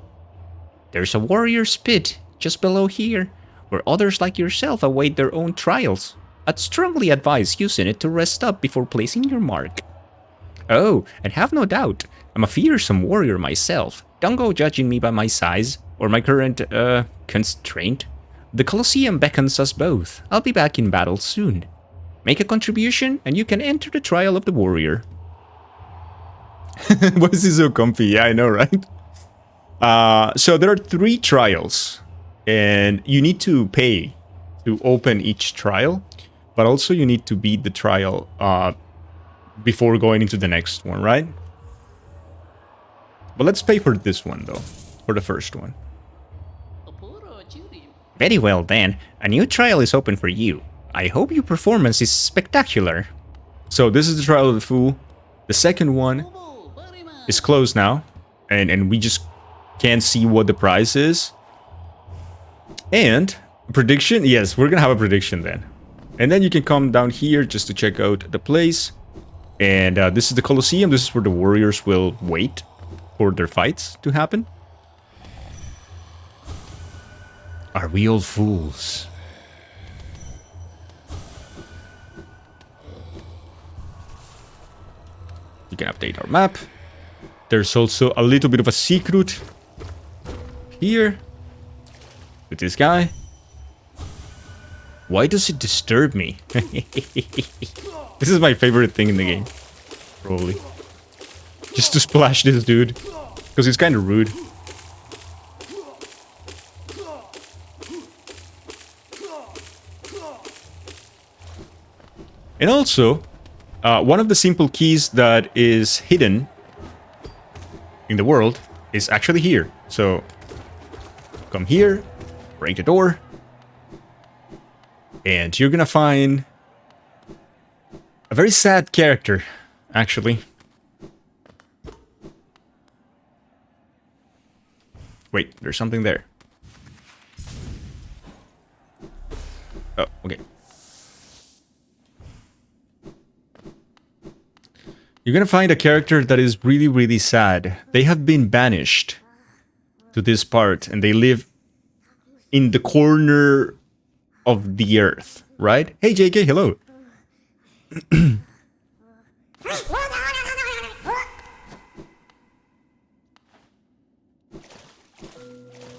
There's a warrior's pit just below here, where others like yourself await their own trials. I'd strongly advise using it to rest up before placing your mark. Oh, and have no doubt, I'm a fearsome warrior myself. Don't go judging me by my size, or my current, constraint. The Colosseum beckons us both. I'll be back in battle soon. Make a contribution, and you can enter the trial of the warrior. Why is he so comfy? Yeah, I know, right? So there are 3 trials, and you need to pay to open each trial, but also you need to beat the trial before going into the next one, right? But let's pay for this one, though, for the first one. Very well then, a new trial is open for you. I hope your performance is spectacular. So this is the Trial of the Fool. The second one is closed now, and we just can't see what the prize is. And prediction, yes, we're gonna have a prediction then. And then you can come down here just to check out the place. And this is the Colosseum. This is where the warriors will wait for their fights to happen. Are we all fools? You can update our map. There's also a little bit of a secret here with this guy. Why does it disturb me? This is my favorite thing in the game, probably. Just to splash this dude, because he's kind of rude. And also, one of the simple keys that is hidden in the world is actually here. So, come here, break the door, and you're gonna find a very sad character, actually. Wait, there's something there. Oh, okay. You're gonna find a character that is really, really sad. They have been banished to this part, and they live in the corner of the earth, right? Hey, JK, hello.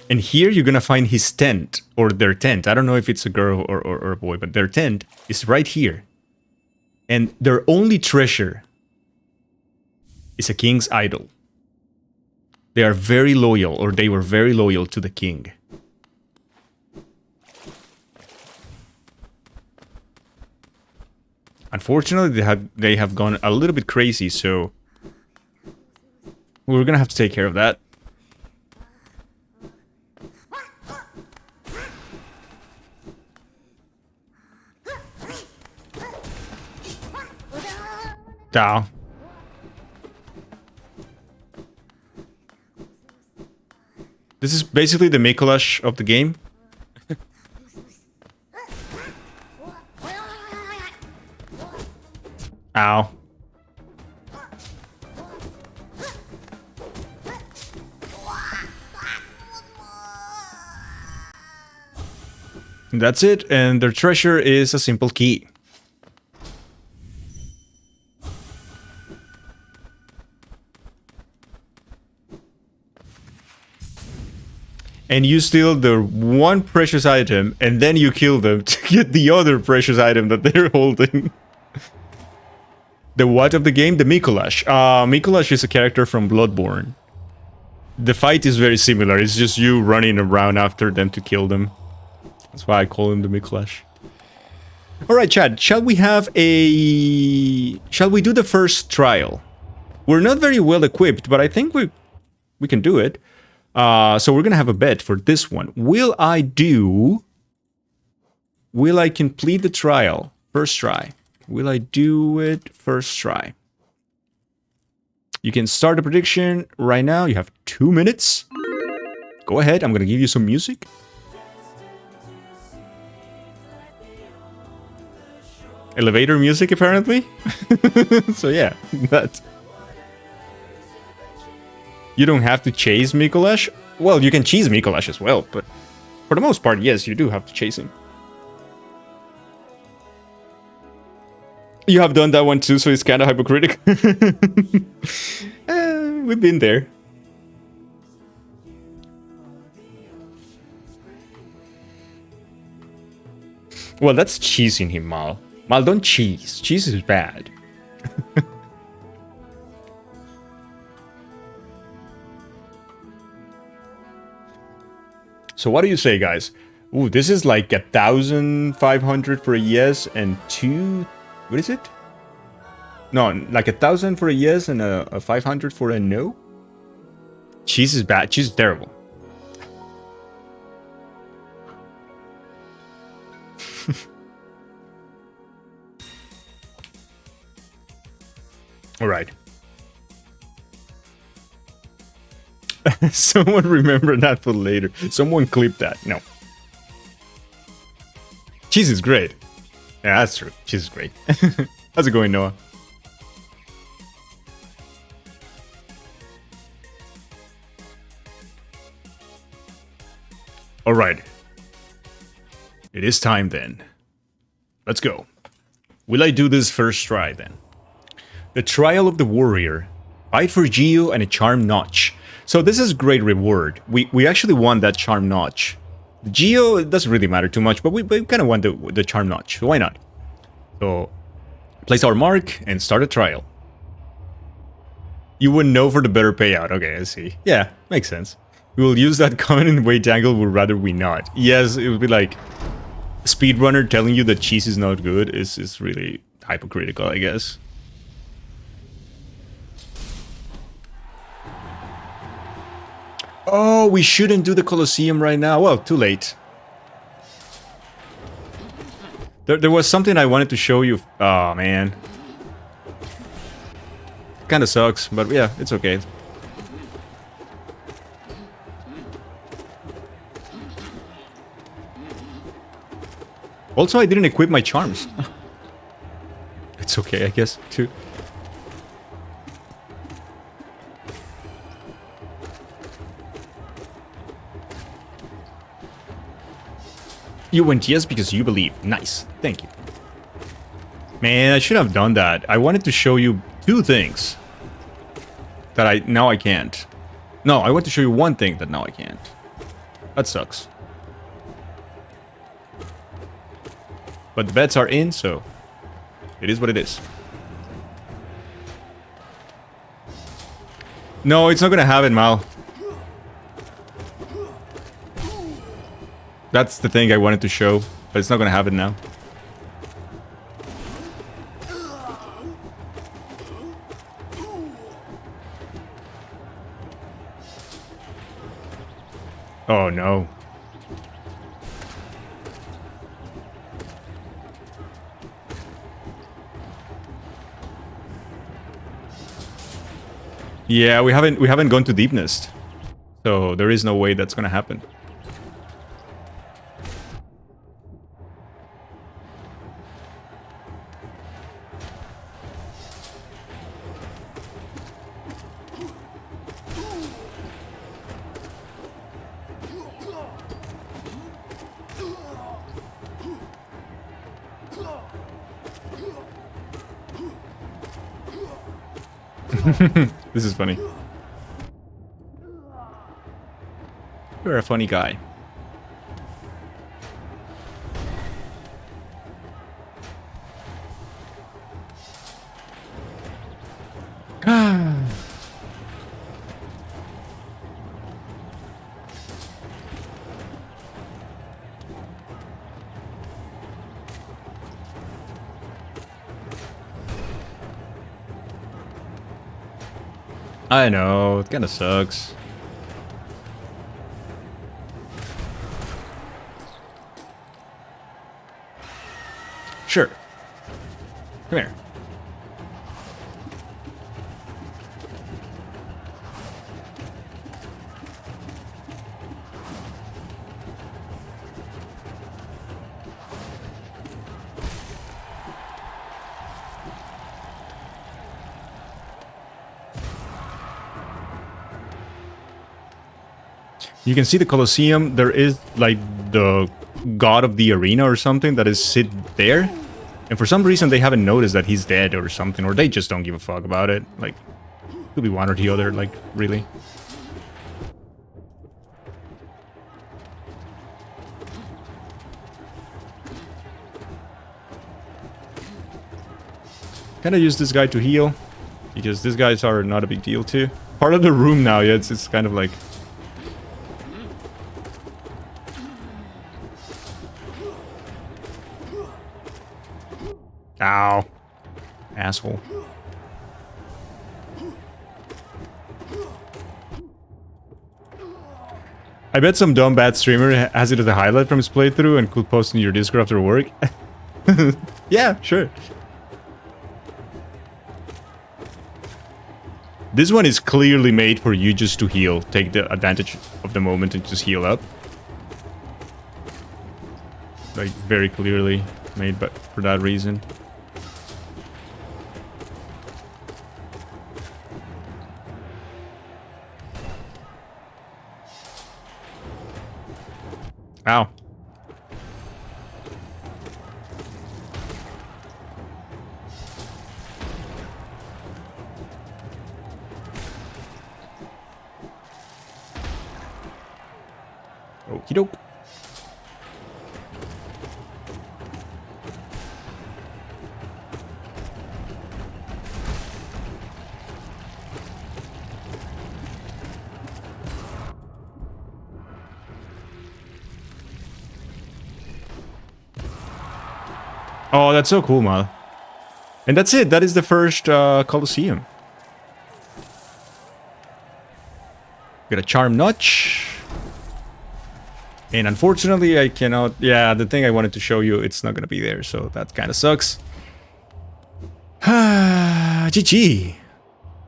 And here you're gonna find his tent, or their tent. I don't know if it's a girl or a boy, but their tent is right here. And their only treasure is a king's idol. They are very loyal, or they were very loyal to the king. Unfortunately, they have gone a little bit crazy, so we're gonna have to take care of that. Down. This is basically the Mikolash of the game. Ow. And that's it, and their treasure is a simple key. And you steal the one precious item, and then you kill them to get the other precious item that they're holding. The what of the game? The Mikolash. Mikolash is a character from Bloodborne. The fight is very similar. It's just you running around after them to kill them. That's why I call him the Mikolash. Alright, Chad. Shall we do the first trial? We're not very well equipped, but I think we can do it. So we're gonna have a bet for this one. Will I complete the trial first try? Will I do it first try? You can start a prediction right now. You have 2 minutes. Go ahead. I'm gonna give you some music. Elevator music, apparently. So yeah, that. You don't have to chase Mikolash. Well, you can chase Mikolash as well, but for the most part, yes, you do have to chase him. You have done that one too, so it's kind of hypocritical. We've been there. Well, that's cheesing him, Mal. Mal, don't cheese. Cheese is bad. So what do you say, guys? Ooh, this is like 1,500 for a yes and what is it? No, like 1,000 for a yes and a 500 for a no? Cheese is bad. Cheese is terrible. All right. Someone remember that for later. Someone clip that. No. Cheese is great. Yeah, that's true. Cheese is great. How's it going, Noah? All right. It is time then. Let's go. Will I do this first try then? The Trial of the Warrior. Fight for Geo and a Charm Notch. So this is great reward. We actually won that Charm Notch. Geo, it doesn't really matter too much, but we kind of want the Charm Notch. So why not? So, place our mark and start a trial. You wouldn't know for the better payout. Okay, I see. Yeah, makes sense. We will use that comment in Wait Angle, would rather we not. Yes, it would be like speedrunner telling you that cheese is not good is really hypocritical, I guess. Oh, we shouldn't do the Colosseum right now. Well, too late. There was something I wanted to show you. Oh, man. Kinda sucks, but yeah, it's okay. Also, I didn't equip my charms. It's okay, I guess, too. You went yes because you believe. Nice. Thank you. Man, I should have done that. I wanted to show you two things that now I can't. No, I want to show you one thing that now I can't. That sucks. But the bets are in, so it is what it is. No, it's not gonna have it, Mal. That's the thing I wanted to show, but it's not gonna have it now. Oh no. Yeah, we haven't gone to deepness. So there is no way that's gonna happen. This is funny. You're a funny guy. I know, it kinda sucks. Sure. Come here. You can see the Colosseum. There is like the god of the arena or something that is sit there. And for some reason they haven't noticed that he's dead or something, or they just don't give a fuck about it. Like, could be one or the other, like, really. Kinda use this guy to heal, because these guys are not a big deal too. Part of the room now, yeah, it's kind of like... Ow. Asshole. I bet some dumb bad streamer has it as a highlight from his playthrough and could post in your Discord after work. Yeah, sure. This one is clearly made for you just to heal. Take the advantage of the moment and just heal up. Like, very clearly made but for that reason. Ow. Okie doke. Oh, that's so cool, Mal. And that's it. That is the first Colosseum. Got a charm notch. And unfortunately, I cannot... Yeah, the thing I wanted to show you, it's not going to be there. So that kind of sucks. GG.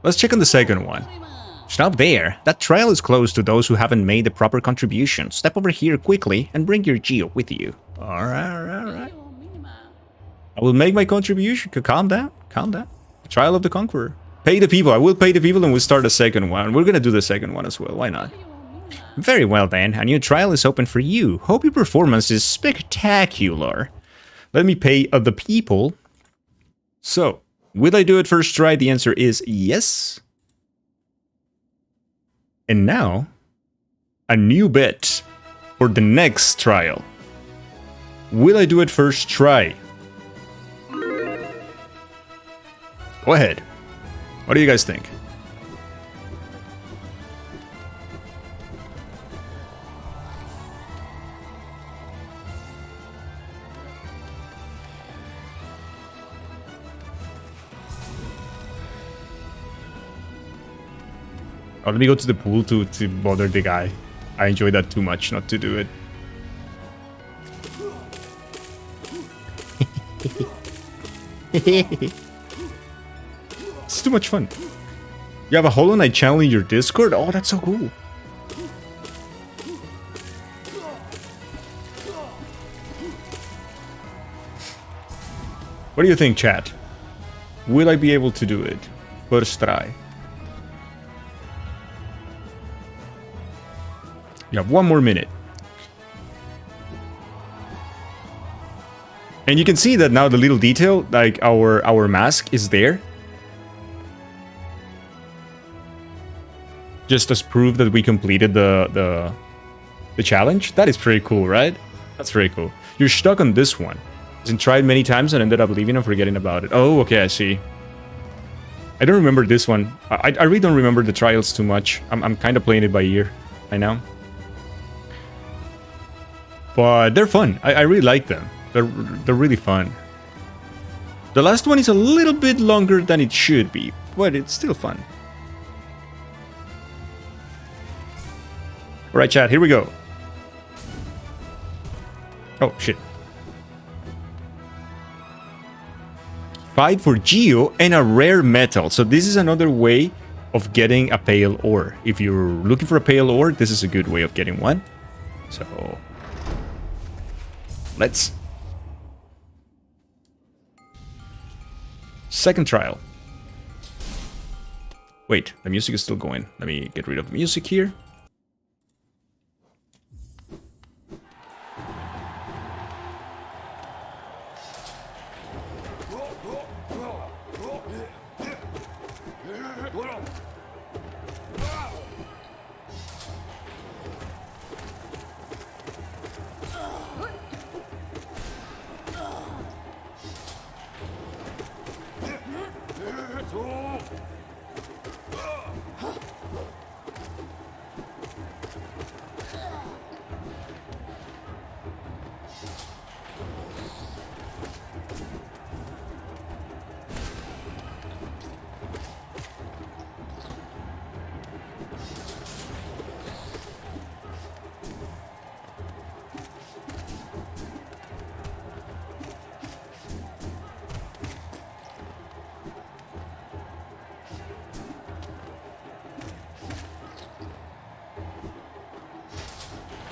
Let's check on the second one. Stop there. That trail is closed to those who haven't made the proper contribution. Step over here quickly and bring your geo with you. Alright. I will make my contribution. Calm down. Calm down. Trial of the Conqueror. Pay the people. I will pay the people and we'll start the second one. We're gonna do the second one as well. Why not? Very well then, a new trial is open for you. Hope your performance is spectacular. Let me pay the people. So, will I do it first try? The answer is yes. And now, a new bet for the next trial. Will I do it first try? Go ahead. What do you guys think? Oh, let me go to the pool to bother the guy. I enjoy that too much not to do it. It's too much fun. You have a Hollow Knight channel in your Discord? Oh, that's so cool. What do you think, chat? Will I be able to do it? First try. You have 1 more minute. And you can see that now the little detail, like our mask is there. Just as proof that we completed the challenge. That is pretty cool, right? That's very cool. You're stuck on this one. And tried many times and ended up leaving and forgetting about it. Oh, okay, I see. I don't remember this one. I really don't remember the trials too much. I'm kind of playing it by ear right now. But they're fun. I really like them. They're really fun. The last one is a little bit longer than it should be, but it's still fun. Alright, chat, here we go. Oh, shit. Fight for Geo and a rare metal. So this is another way of getting a pale ore. If you're looking for a pale ore, this is a good way of getting one. So let's. Second trial. Wait, the music is still going. Let me get rid of the music here.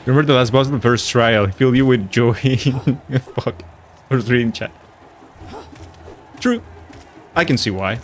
Remember the last boss of the first trial. I feel you with joy. Fuck. I was reading chat. True. I can see why.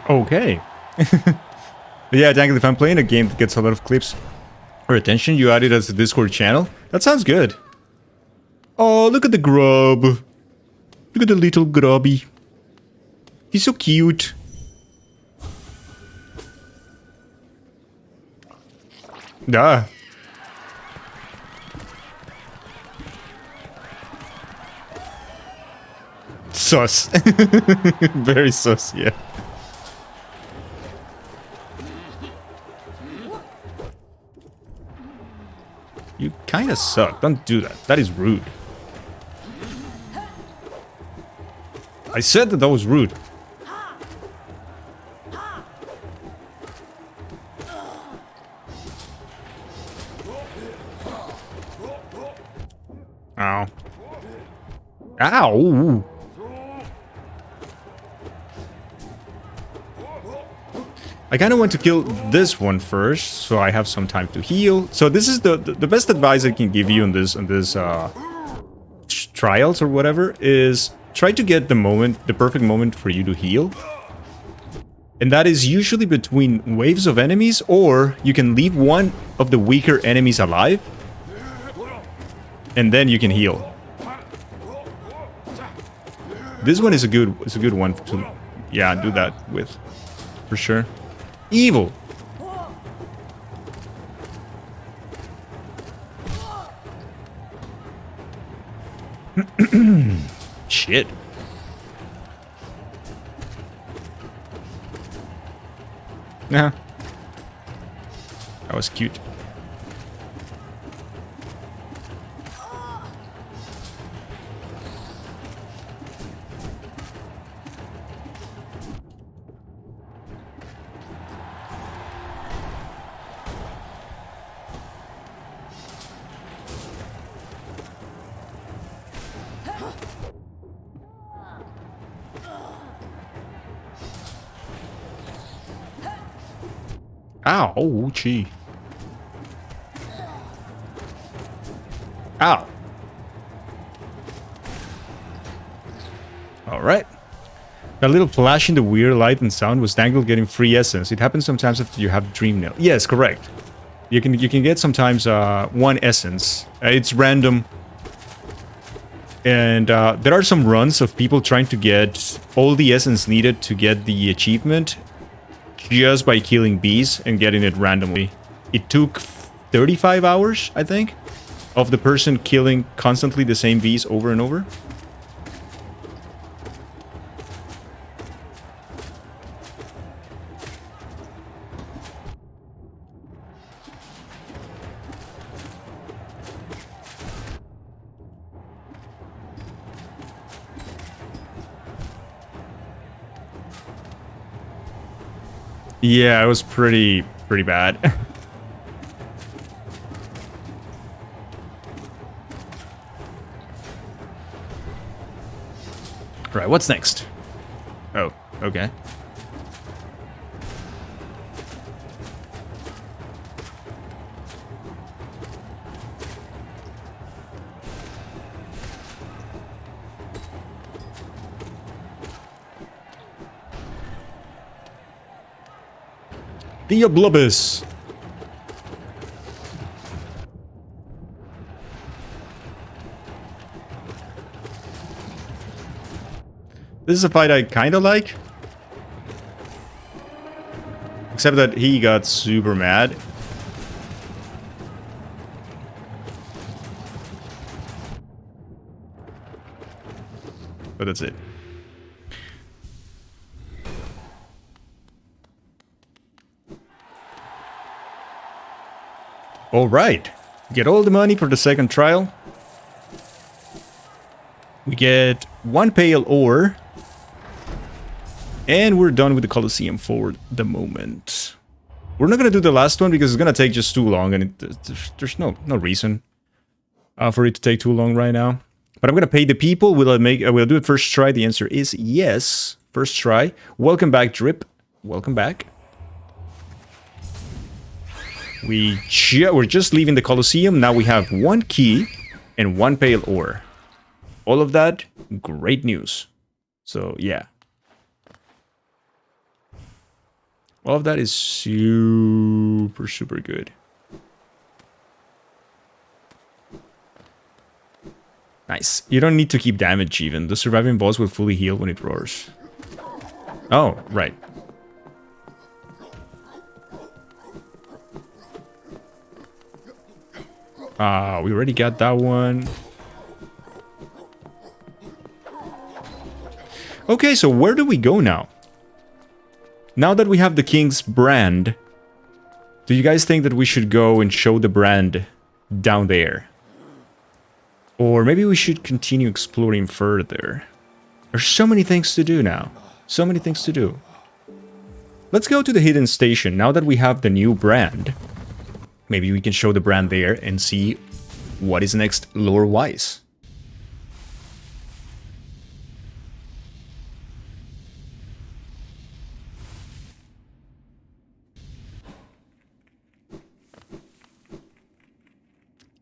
Okay. But yeah, Dangle, if I'm playing a game that gets a lot of clips or attention, you add it as a Discord channel. That sounds good. Oh, look at the grub. Look at the little grubby. He's so cute. Ah. Sus. Very sus, yeah. You kinda suck. Don't do that. That is rude. I said that was rude. Ow. Ow! I kind of want to kill this one first, so I have some time to heal. So this is the best advice I can give you on this trials or whatever is try to get the perfect moment for you to heal. And that is usually between waves of enemies, or you can leave one of the weaker enemies alive, and then you can heal. This one is a good one to, yeah, do that with, for sure. Evil. Shit. Nah. That was cute. Ow, oh, gee. Ow. Alright. That little flash in the weird light and sound was Dangle getting free essence. It happens sometimes after you have Dream Nail. Yes, correct. You can get sometimes one essence. It's random. And there are some runs of people trying to get all the essence needed to get the achievement just by killing bees and getting it randomly. It took 35 hours, I think, of the person killing constantly the same bees over and over. Yeah, it was pretty bad. Right, what's next? Oh, okay. Diablobus. This is a fight I kind of like. Except that he got super mad. But that's it. Alright. Get all the money for the second trial. We get 1 pale ore. And we're done with the Colosseum for the moment. We're not going to do the last one because it's going to take just too long. And there's no reason for it to take too long right now. But I'm going to pay the people. Will I do it first try? The answer is yes. First try. Welcome back, Drip. Welcome back. We're just leaving the Colosseum. Now we have 1 key and 1 pale ore. All of that, great news. So, yeah. All of that is super, super good. Nice. You don't need to keep damage even. The surviving boss will fully heal when it roars. Oh, right. We already got that one. Okay, so where do we go now? Now that we have the king's brand, do you guys think that we should go and show the brand down there? Or maybe we should continue exploring further. There's so many things to do now. So many things to do. Let's go to the hidden station now that we have the new brand. Maybe we can show the brand there and see what is next lore-wise.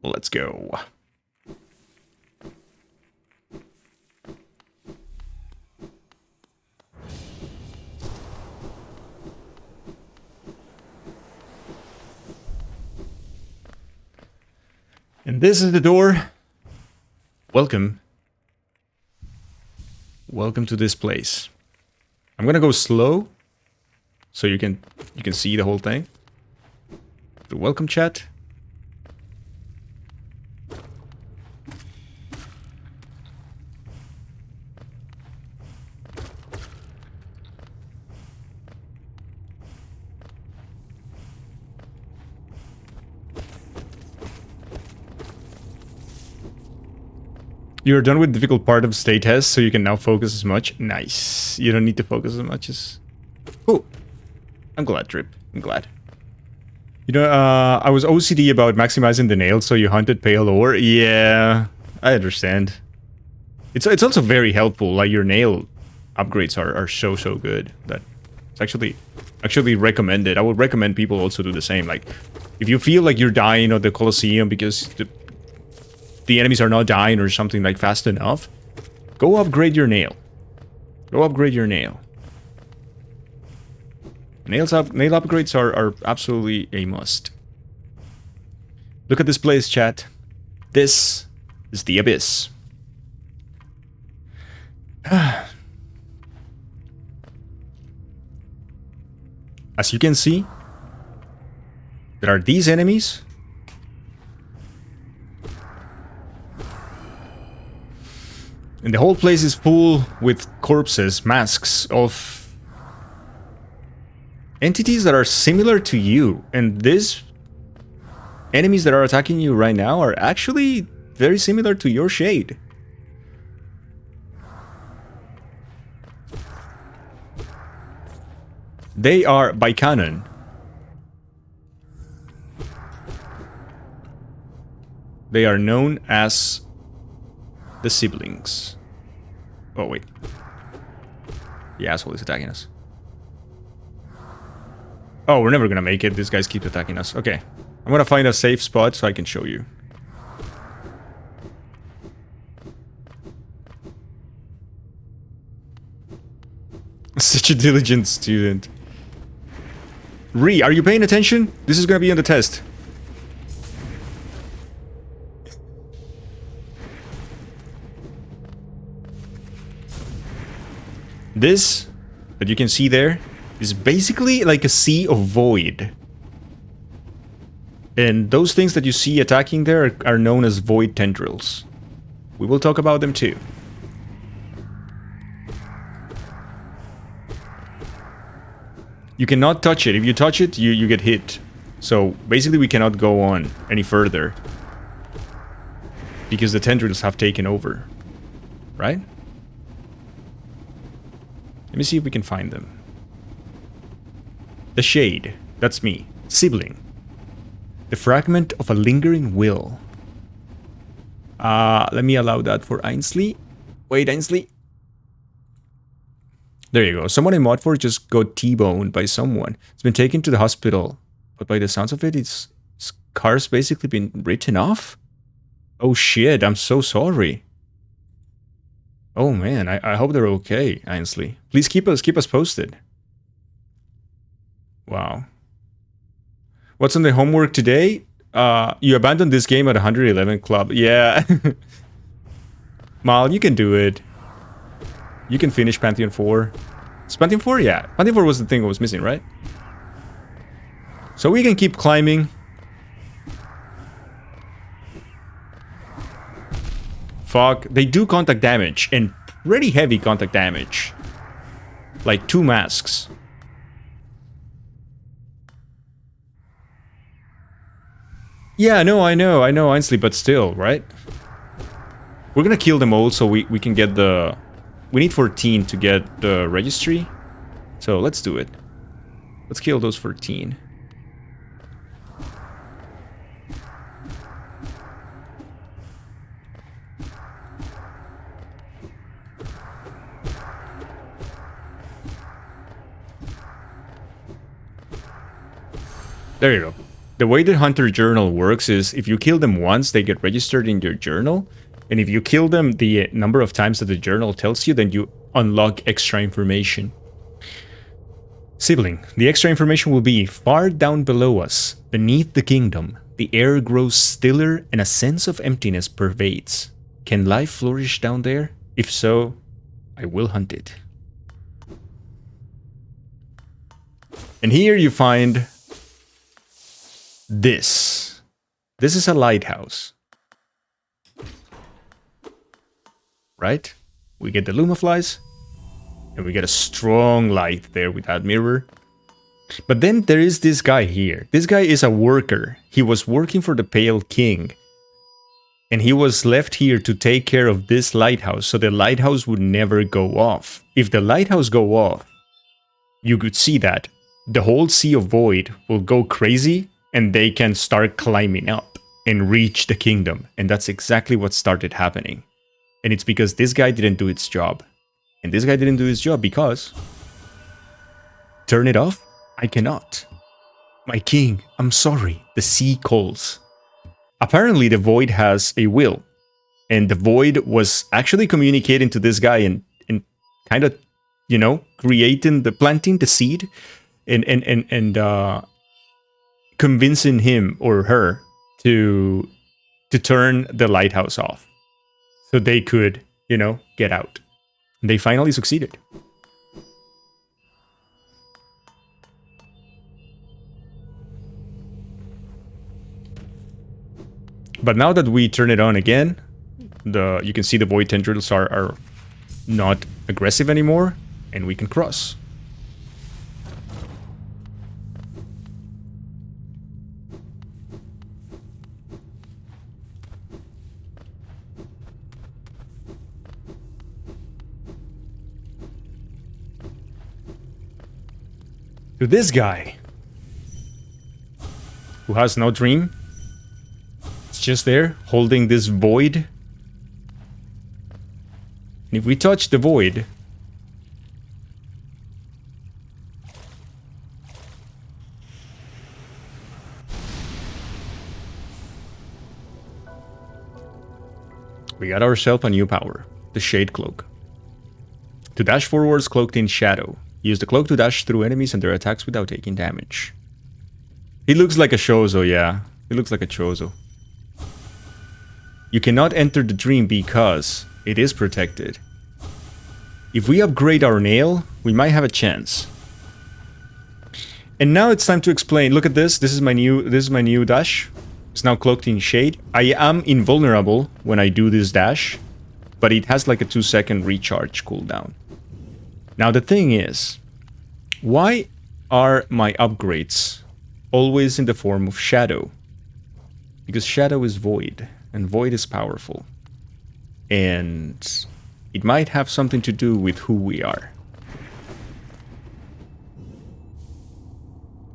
Let's go. And this is the door. Welcome. Welcome to this place. I'm gonna go slow so you can see the whole thing. The welcome chat. You're done with the difficult part of state test, so you can now focus as much. Nice. You don't need to focus as much as... Oh, I'm glad, Trip. I'm glad. You know, I was OCD about maximizing the nails, so you hunted pale ore. Yeah, I understand. It's also very helpful. Like, your nail upgrades are so good that it's actually recommended. I would recommend people also do the same. Like, if you feel like you're dying at the Colosseum because the enemies are not dying or something like fast enough, go upgrade your nail. Go upgrade your nail. Nail upgrades are absolutely a must. Look at this place, chat. This is the Abyss. As you can see, there are these enemies. And the whole place is full with corpses, masks of entities that are similar to you. And these enemies that are attacking you right now are actually very similar to your shade. They are, by canon, they are known as the siblings. Oh, wait. The asshole is attacking us. Oh, we're never gonna make it. This guys keep attacking us. Okay. I'm gonna find a safe spot so I can show you. Such a diligent student. Ree, are you paying attention? This is gonna be on the test. This that you can see there is basically like a sea of void. And those things that you see attacking there are known as void tendrils. We will talk about them too. You cannot touch it. If you touch it, you get hit. So basically we cannot go on any further. Because the tendrils have taken over. Right? Let me see if we can find them. The Shade. That's me. Sibling. The fragment of a lingering will. Let me allow that for Ainsley. Wait, Ainsley. There you go. Someone in Modford just got T-boned by someone. It's been taken to the hospital. But by the sounds of it, its car's basically been written off? Oh shit, I'm so sorry. Oh man, I hope they're okay, Ainsley. Please keep us posted. Wow. What's on the homework today? You abandoned this game at 111 club. Yeah. Mal, you can do it. You can finish Pantheon 4. Is Pantheon 4? Yeah. Pantheon 4 was the thing I was missing, right? So we can keep climbing. Fuck. They do contact damage, and pretty heavy contact damage. Like 2 masks. Yeah, no, I know, Ainsley, but still, right? We're gonna kill them all so we can get the... We need 14 to get the registry. So let's do it. Let's kill those 14. There you go. The way the Hunter Journal works is if you kill them once, they get registered in your journal. And if you kill them the number of times that the journal tells you, then you unlock extra information. Sibling, the extra information will be far down below us, beneath the kingdom. The air grows stiller and a sense of emptiness pervades. Can life flourish down there? If so, I will hunt it. And here you find this. This is a lighthouse. Right? We get the Lumaflies. And we get a strong light there with that mirror. But then there is this guy here. This guy is a worker. He was working for the Pale King. And he was left here to take care of this lighthouse, so the lighthouse would never go off. If the lighthouse go off, you could see that the whole Sea of Void will go crazy, and they can start climbing up and reach the kingdom. And that's exactly what started happening. And it's because this guy didn't do its job. And this guy didn't do his job because... Turn it off? I cannot. My king, I'm sorry. The sea calls. Apparently the Void has a will. And the Void was actually communicating to this guy and kind of, you know, planting the seed and convincing him or her to turn the lighthouse off. So they could, you know, get out. And they finally succeeded. But now that we turn it on again, you can see the Void Tendrils are not aggressive anymore, and we can cross. To this guy, who has no dream. It's just there, holding this void. And if we touch the void, we got ourselves a new power, the Shade Cloak. To dash forwards cloaked in shadow. Use the cloak to dash through enemies and their attacks without taking damage. He looks like a Chozo, yeah. He looks like a Chozo. You cannot enter the dream because it is protected. If we upgrade our nail, we might have a chance. And now it's time to explain. Look at this. This is my new dash. It's now cloaked in shade. I am invulnerable when I do this dash, but it has like a 2-second recharge cooldown. Now the thing is, why are my upgrades always in the form of shadow? Because shadow is void, and void is powerful. And it might have something to do with who we are.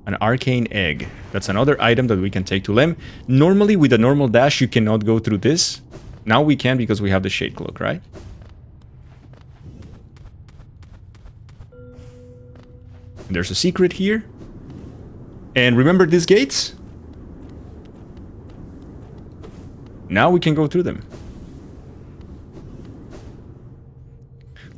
An arcane egg. That's another item that we can take to Lem. Normally with a normal dash you cannot go through this. Now we can because we have the Shade Cloak, right? And there's a secret here. And remember these gates? Now we can go through them.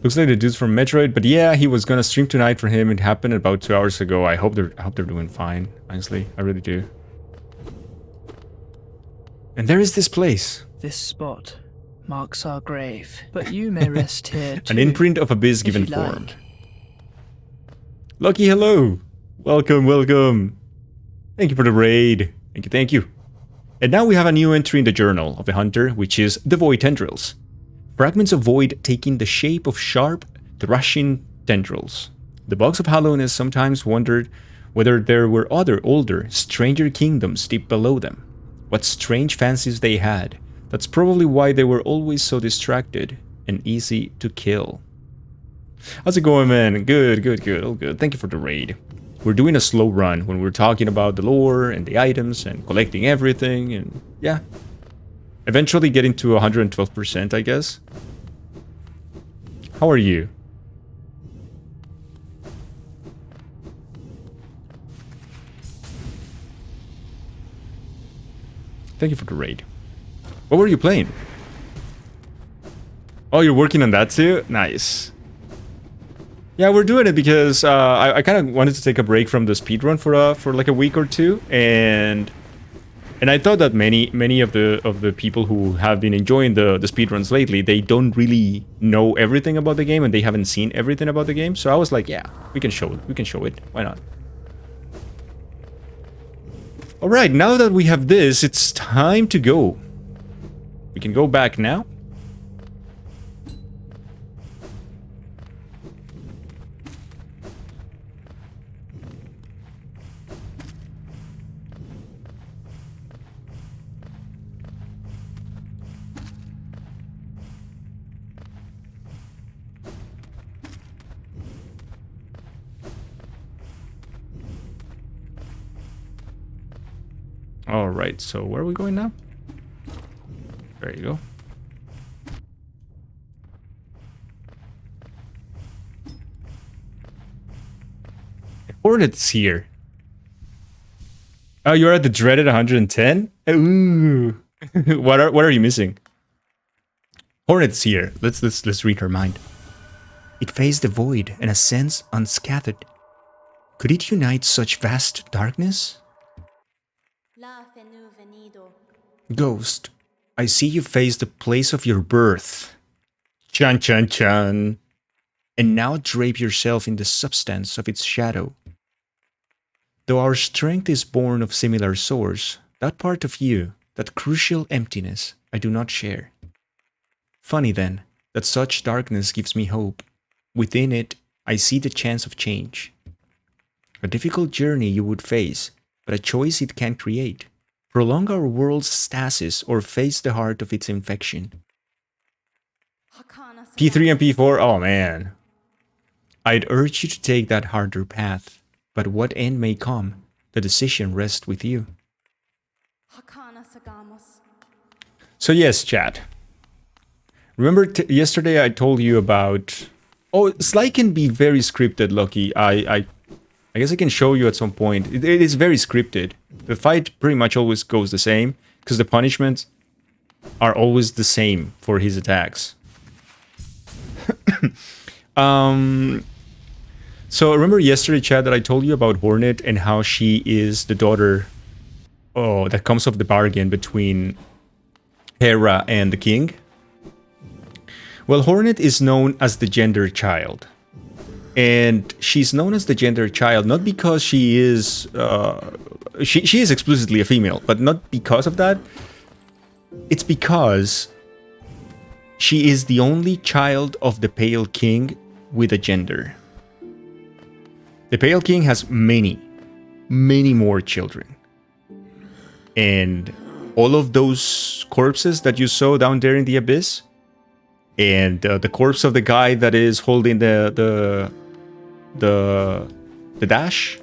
Looks like the dude's from Metroid, but yeah, he was gonna stream tonight for him. It happened about 2 hours ago. I hope they're doing fine. Honestly, I really do. And there is this place. This spot marks our grave, but you may rest here too. An imprint of abyss if given you like. form. Lucky, hello. Welcome, welcome. Thank you for the raid. Thank you. And now we have a new entry in the journal of the hunter, which is the void tendrils. Fragments of void taking the shape of sharp, thrashing tendrils. The bugs of Hallowness sometimes wondered whether there were other, older, stranger kingdoms deep below them. What strange fancies they had. That's probably why they were always so distracted and easy to kill. How's it going, man? Good, all good. Thank you for the raid. We're doing a slow run when we're talking about the lore and the items and collecting everything and yeah. Eventually getting to 112%, I guess. How are you? Thank you for the raid. What were you playing? Oh, you're working on that too? Nice. Yeah, we're doing it because I kind of wanted to take a break from the speedrun for like a week or two, and I thought that many of the people who have been enjoying the speedruns lately, they don't really know everything about the game and they haven't seen everything about the game. So I was like, yeah, we can show it. Why not? All right, now that we have this, it's time to go. We can go back now. All right, so where are we going now? There you go. Hornet's here. Oh, you're at the dreaded 110? Ooh. What are you missing? Hornet's here. Let's read her mind. It faced the void and ascends unscathed. Could it unite such vast darkness? Ghost, I see you face the place of your birth. Chan chan chan. And now drape yourself in the substance of its shadow. Though our strength is born of similar source, that part of you, that crucial emptiness, I do not share. Funny then, that such darkness gives me hope. Within it, I see the chance of change. A difficult journey you would face, but a choice it can create. Prolong our world's stasis or face the heart of its infection. P3 and P4, oh man. I'd urge you to take that harder path, but what end may come, the decision rests with you. So yes, chat. Remember yesterday I told you about... Oh, Sly can be very scripted, Lucky. I guess I can show you at some point. It is very scripted. The fight pretty much always goes the same, because the punishments are always the same for his attacks. So remember yesterday, chat, that I told you about Hornet and how she is the daughter... Oh, that comes off the bargain between Hera and the king? Well, Hornet is known as the gender child. And she's known as the gender child not because she is she is explicitly a female, but not because of that. It's because she is the only child of the Pale King with a gender. The Pale King has many more children. And all of those corpses that you saw down there in the abyss, and the corpse of the guy that is holding the dash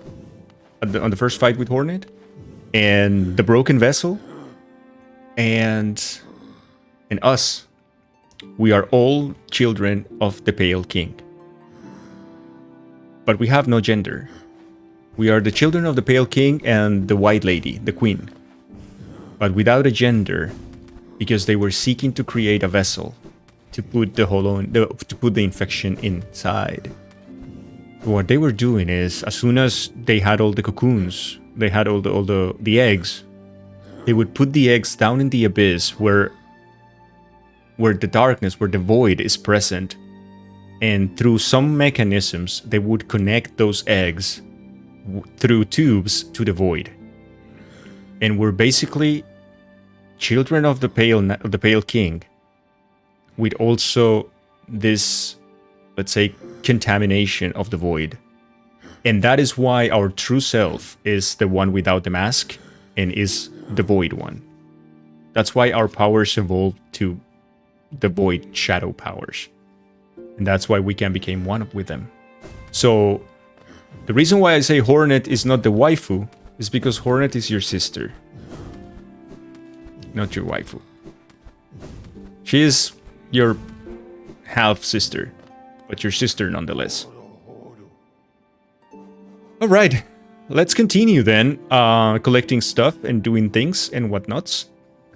on the first fight with Hornet, and the broken vessel, and us, we are all children of the Pale King. But we have no gender. We are the children of the Pale King and the White Lady, the Queen. But without a gender, because they were seeking to create a vessel to put to put the infection inside. What they were doing is, as soon as they had all the cocoons, they had all the eggs, they would put the eggs down in the abyss where the darkness, where the void is present, and through some mechanisms they would connect those eggs through tubes to the void. And we're basically children of the Pale King, with also this, let's say, contamination of the void. And that is why our true self is the one without the mask and is the void one. That's why our powers evolved to the void shadow powers. And that's why we can become one with them. So the reason why I say Hornet is not the waifu is because Hornet is your sister, not your waifu. She is your half sister, but your sister nonetheless. Alright, let's continue then, collecting stuff and doing things and whatnots.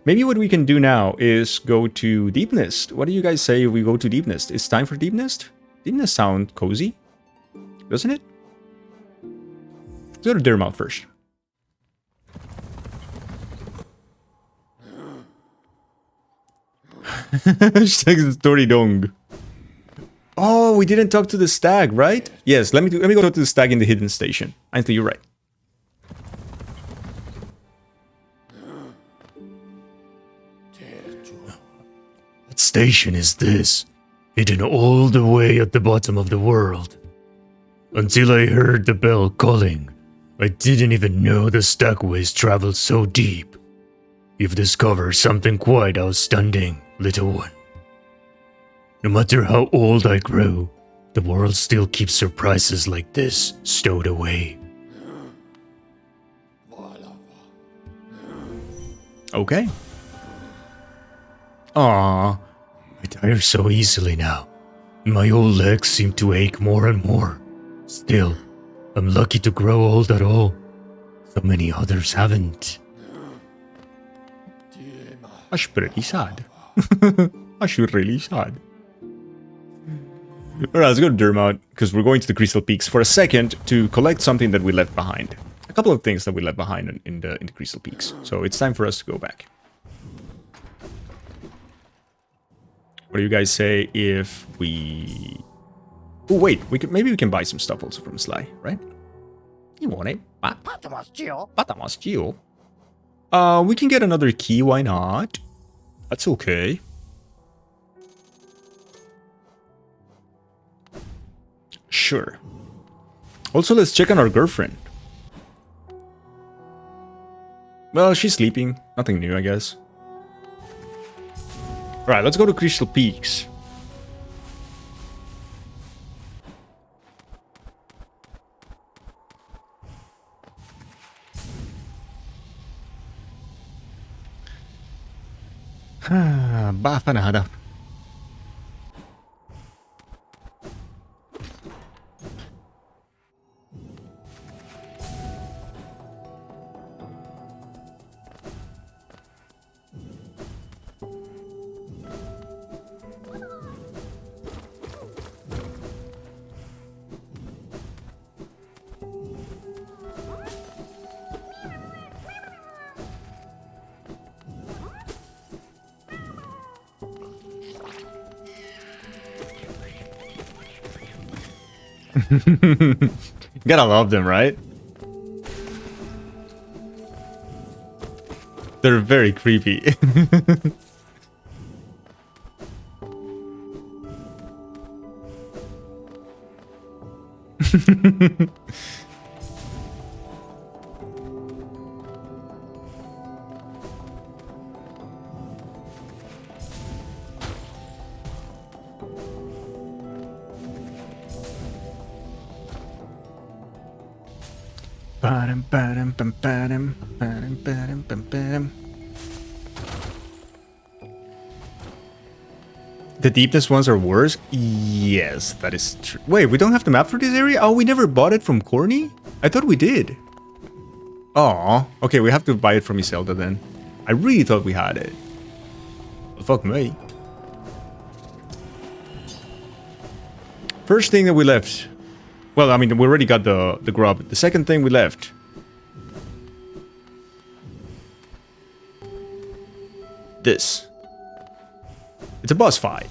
Maybe what we can do now is go to Deep Nest. What do you guys say if we go to Deep Nest? It's time for Deep Nest? Deep Nest sound cozy, doesn't it? Let's go to Dermot first. Hashtag story dong. Oh, we didn't talk to the stag, right? Yes, let me go talk to the stag in the hidden station. I think you're right. What station is this? Hidden all the way at the bottom of the world. Until I heard the bell calling, I didn't even know the stagways traveled so deep. You've discovered something quite outstanding, little one. No matter how old I grow, the world still keeps surprises like this stowed away. Okay. Aww. I tire so easily now. My old legs seem to ache more and more. Still, I'm lucky to grow old at all. So many others haven't. That's pretty sad. That's really sad. Alright, let's go to Dermot, because we're going to the Crystal Peaks for a second to collect something that we left behind. A couple of things that we left behind in the Crystal Peaks. So it's time for us to go back. What do you guys say if we... Oh wait, maybe we can buy some stuff also from Sly, right? You want it? We can get another key, why not? That's okay. Sure. Also, let's check on our girlfriend. Well, she's sleeping. Nothing new, I guess. Alright, let's go to Crystal Peaks. Bafa nada. Gotta love them, right? They're very creepy. The deepest ones are worse? Yes, that is true. Wait, we don't have the map for this area? Oh, we never bought it from Corny? I thought we did. Oh, okay, we have to buy it from Iselda then. I really thought we had it. Well, fuck me. First thing that we left. Well, I mean, we already got the grub. The second thing we left. This. It's a boss fight.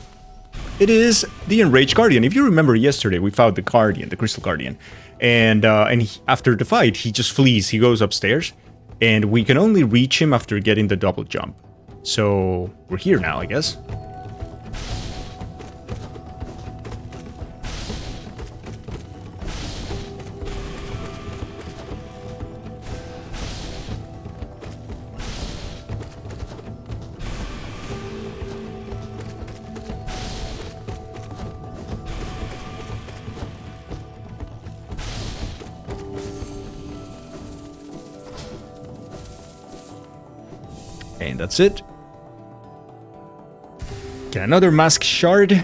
It is the Enraged Guardian. If you remember yesterday, we fought the Guardian, the Crystal Guardian. And after the fight, he just flees. He goes upstairs. And we can only reach him after getting the double jump. So, we're here now, I guess. And that's it. Get another mask shard.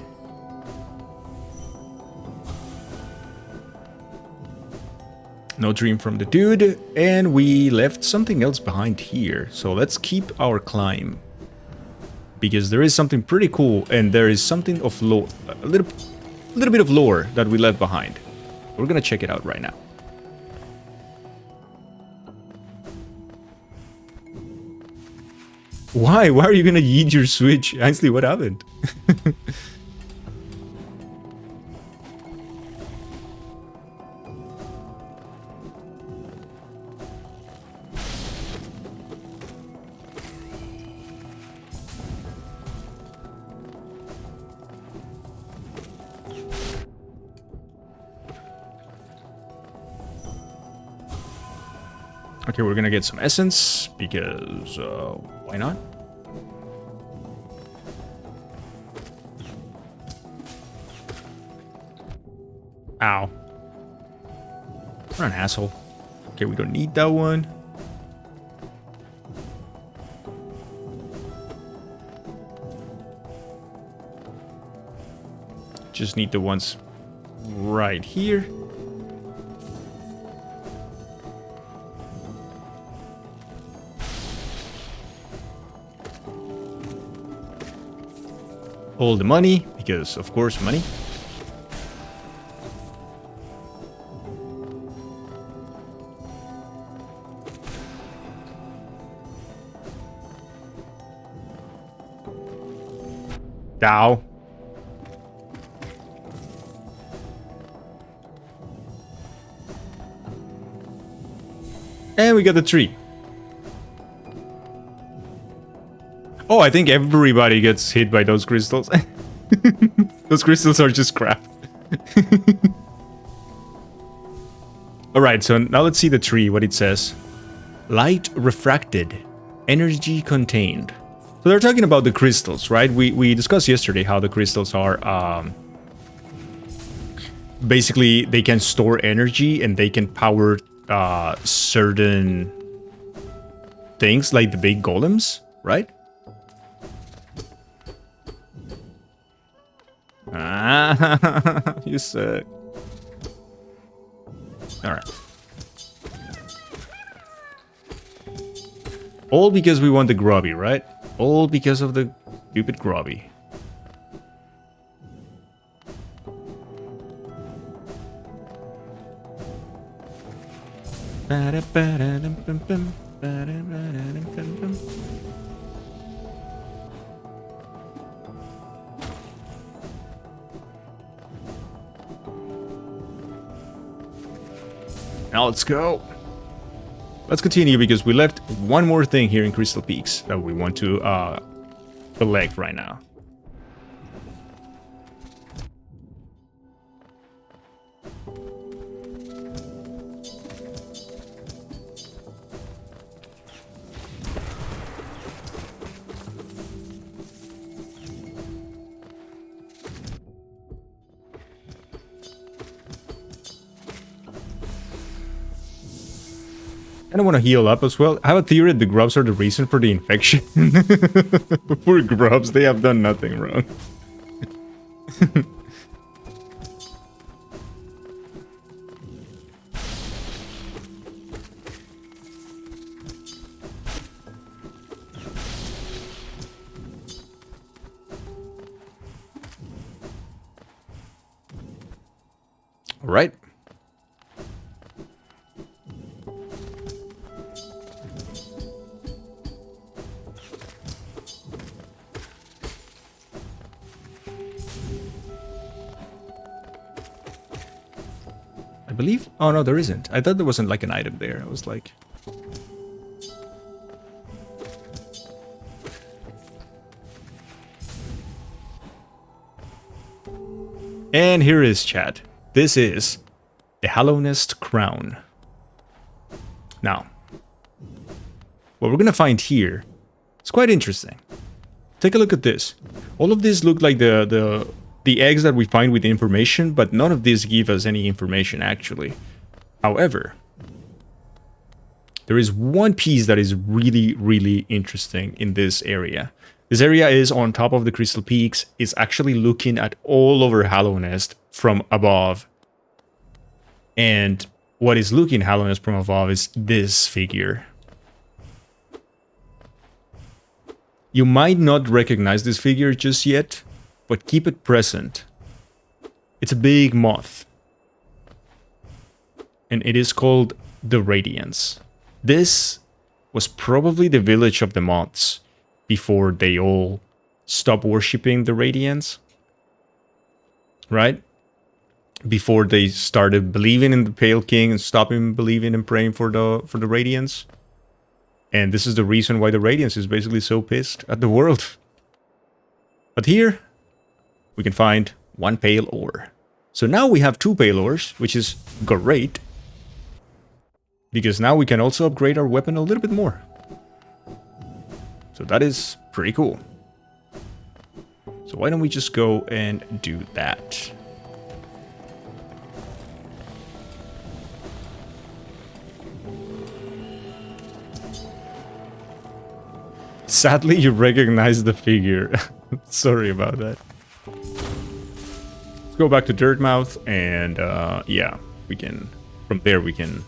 No dream from the dude. And we left something else behind here. So let's keep our climb. Because there is something pretty cool. And there is something of lore. A little bit of lore that we left behind. We're gonna check it out right now. Why? Why are you gonna yeet your switch? Ainsley, what happened? Okay, we're gonna get some essence, because, why not? Ow. What an asshole. Okay, we don't need that one. Just need the ones right here. All the money, because of course money. Ow. And we got the tree. Oh, I think everybody gets hit by those crystals. Those crystals are just crap. Alright, so now let's see the tree, what it says. Light refracted, energy contained. So they're talking about the crystals, right? We discussed yesterday how the crystals are... basically, they can store energy and they can power certain things, like the big golems, right? Ah, you suck. Alright. All because we want the grubby, right? All because of the stupid grubby. Now let's go. Let's continue because we left one more thing here in Crystal Peaks that we want to collect right now. I don't want to heal up as well. I have a theory that the grubs are the reason for the infection. Poor grubs, they have done nothing wrong. All right. I believe... Oh, no, there isn't. I thought there wasn't like an item there. I was like... And here is, chat. This is the Hallownest Crown. Now, what we're gonna find here is quite interesting. Take a look at this. All of these look like the eggs that we find with the information, but none of these give us any information actually. However, there is one piece that is really, really interesting in this area. This area is on top of the Crystal Peaks. It's actually looking at all over Hallownest from above. And what is looking Hallownest from above is this figure. You might not recognize this figure just yet, but keep it present. It's a big moth. And it is called the Radiance. This was probably the village of the moths before they all stopped worshipping the Radiance. Right? Before they started believing in the Pale King and stopping believing and praying for the Radiance. And this is the reason why the Radiance is basically so pissed at the world. But here, we can find one pale ore. So now we have 2 pale ores, which is great. Because now we can also upgrade our weapon a little bit more. So that is pretty cool. So why don't we just go and do that? Sadly, you recognize the figure. Sorry about that. Let's go back to Dirtmouth and yeah, we can... From there we can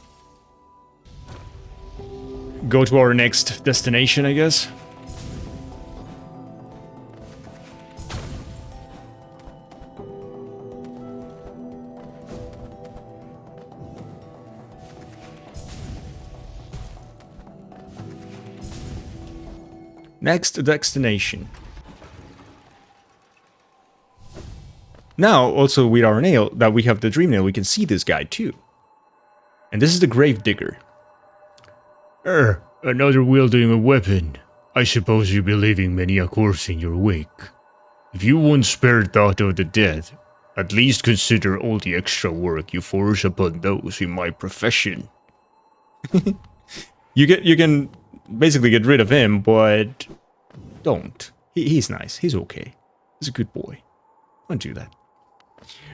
go to our next destination, I guess. Next destination. Now, also with our nail, that we have the Dream Nail, we can see this guy too. And this is the Grave Digger. Another wielding a weapon. I suppose you be leaving many a corpse in your wake. If you won't spare thought of the dead, at least consider all the extra work you force upon those in my profession. You can basically get rid of him, but don't. He's nice. He's okay. He's a good boy. Don't do that.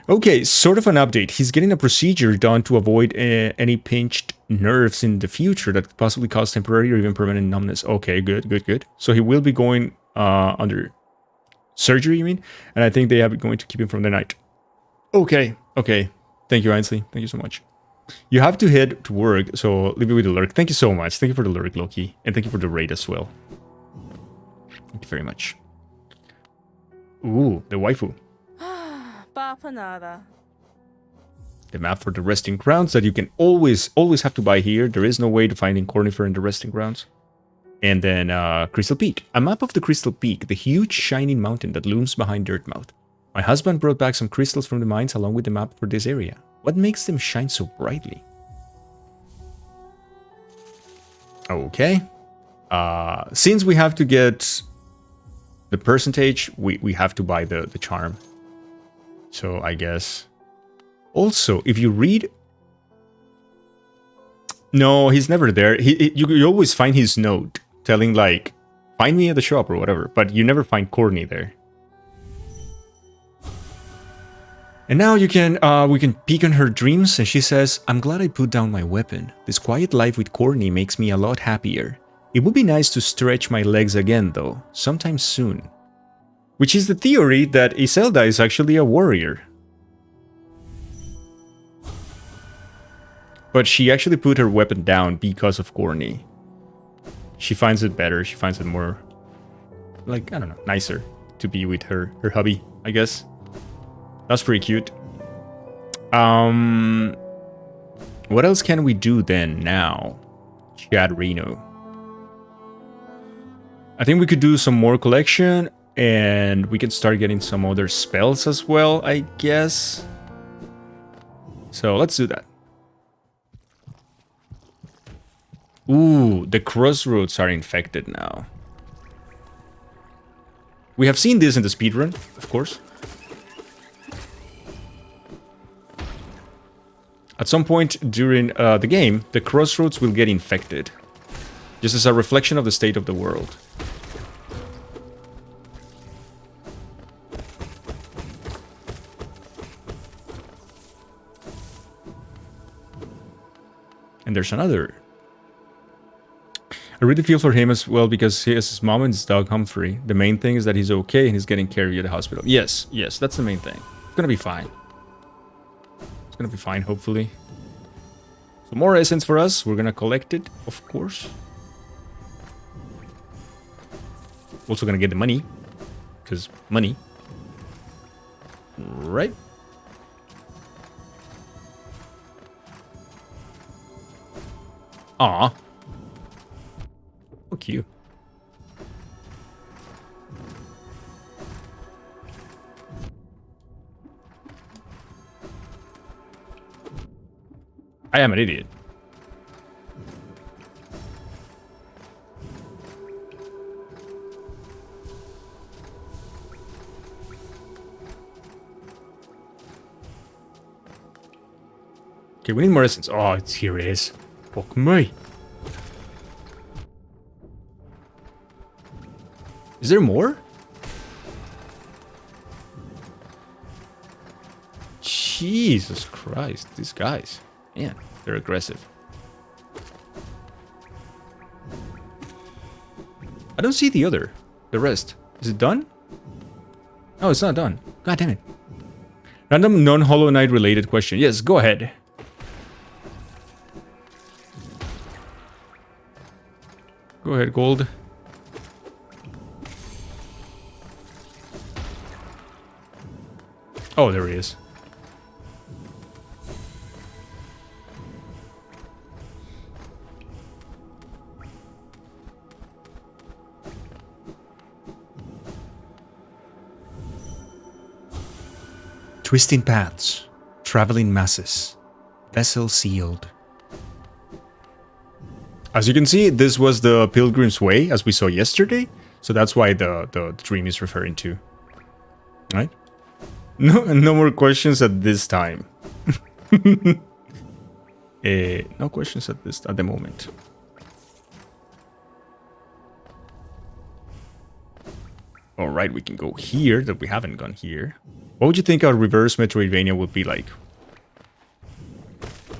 Okay, sort of an update. He's getting a procedure done to avoid any pinched nerves in the future that could possibly cause temporary or even permanent numbness. Okay, good. So he will be going under surgery, you mean? And I think they are going to keep him from the night. Okay. Thank you, Ainsley. Thank you so much. You have to head to work, so leave it with the lurk. Thank you so much. Thank you for the lurk, Loki. And thank you for the raid as well. Thank you very much. Ooh, the waifu. Bapanada. The map for the resting grounds that you can always have to buy here. There is no way to find in Cornifer in the resting grounds. And then Crystal Peak. A map of the Crystal Peak, the huge shining mountain that looms behind Dirtmouth. My husband brought back some crystals from the mines along with the map for this area. What makes them shine so brightly? Okay. Since we have to get the percentage, we have to buy the charm. So I guess... Also, if you read... No, he's never there. You always find his note telling like, find me at the shop or whatever. But you never find Courtney there. And now we can peek on her dreams, and she says, I'm glad I put down my weapon. This quiet life with Courtney makes me a lot happier. It would be nice to stretch my legs again, though, sometime soon. Which is the theory that Iselda is actually a warrior. But she actually put her weapon down because of Courtney. She finds it better, she finds it more, like, I don't know, nicer to be with her hubby, I guess. That's pretty cute. What else can we do then now? Chad Reno. I think we could do some more collection, and we can start getting some other spells as well, I guess. So let's do that. Ooh, the crossroads are infected now. We have seen this in the speedrun, of course. At some point during the game, the crossroads will get infected. Just as a reflection of the state of the world. And there's another. I really feel for him as well because he has his mom and his dog Humphrey. The main thing is that he's okay and he's getting carried to the hospital. Yes, yes, that's the main thing. It's gonna be fine. It's gonna be fine, hopefully. So more essence for us. We're gonna collect it, of course. Also gonna get the money. Because money. Right? Aw. Oh, cute. I am an idiot. Okay, we need more essence. Oh, here it is. Fuck me. Is there more? Jesus Christ, these guys. Man, they're aggressive. I don't see the rest. Is it done? Oh, it's not done. God damn it. Random non-Hollow Knight related question. Yes, go ahead. Go ahead, Gold. Oh, there he is. Twisting paths, traveling masses, vessel sealed. As you can see, this was the Pilgrim's Way, as we saw yesterday. So that's why the dream is referring to. Right? No more questions at this time. No questions at the moment. All right, we can go here. That we haven't gone here. What would you think a reverse Metroidvania would be like?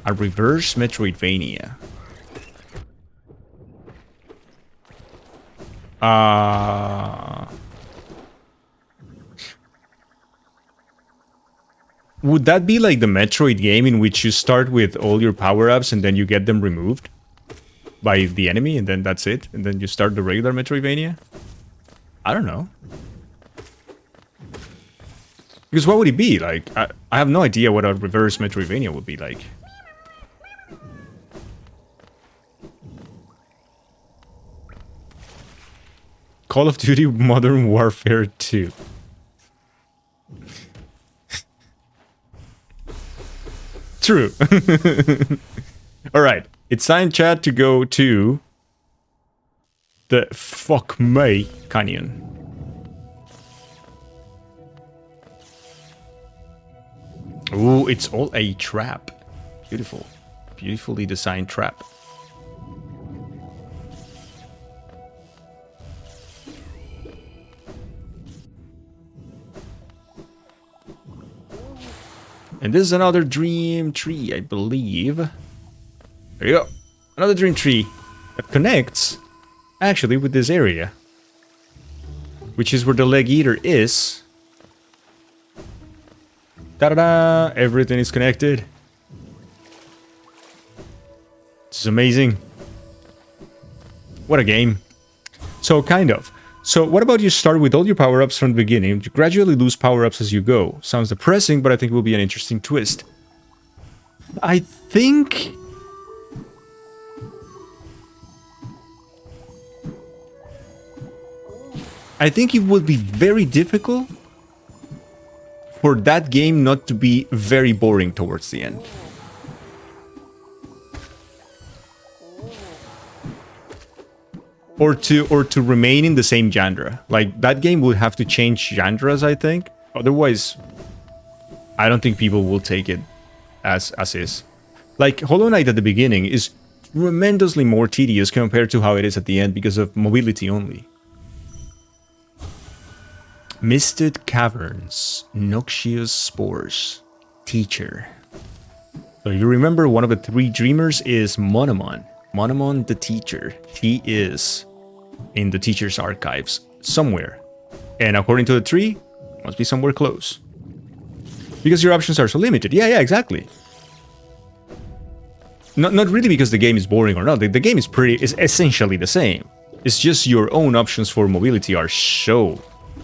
A reverse Metroidvania. Would that be like the Metroid game in which you start with all your power-ups and then you get them removed by the enemy and then that's it? And then you start the regular Metroidvania? I don't know. Because what would it be? Like, I have no idea what a reverse Metroidvania would be like. Call of Duty Modern Warfare 2. True. Alright, it's time, chat, to go to the Fuck Me Canyon. Ooh, it's all a trap. Beautiful. Beautifully designed trap. And this is another dream tree, I believe. There you go. Another dream tree that connects, actually, with this area. Which is where the Leg Eater is. Ta-da-da! Everything is connected. This is amazing. What a game. So, kind of. So, what about you start with all your power-ups from the beginning? You gradually lose power-ups as you go. Sounds depressing, but I think it will be an interesting twist. I think... I think it would be very difficult for that game not to be very boring towards the end. Or to remain in the same genre. Like, that game would have to change genres, I think. Otherwise, I don't think people will take it as is. Like, Hollow Knight at the beginning is tremendously more tedious compared to how it is at the end because of mobility only. Misted Caverns, Noxious Spores, Teacher. So you remember one of the three dreamers is Monomon. Monomon the Teacher. He is in the Teacher's archives somewhere. And according to the tree, must be somewhere close. Because your options are so limited. Yeah, exactly. Not really because the game is boring or not. The game is essentially the same. It's just your own options for mobility are so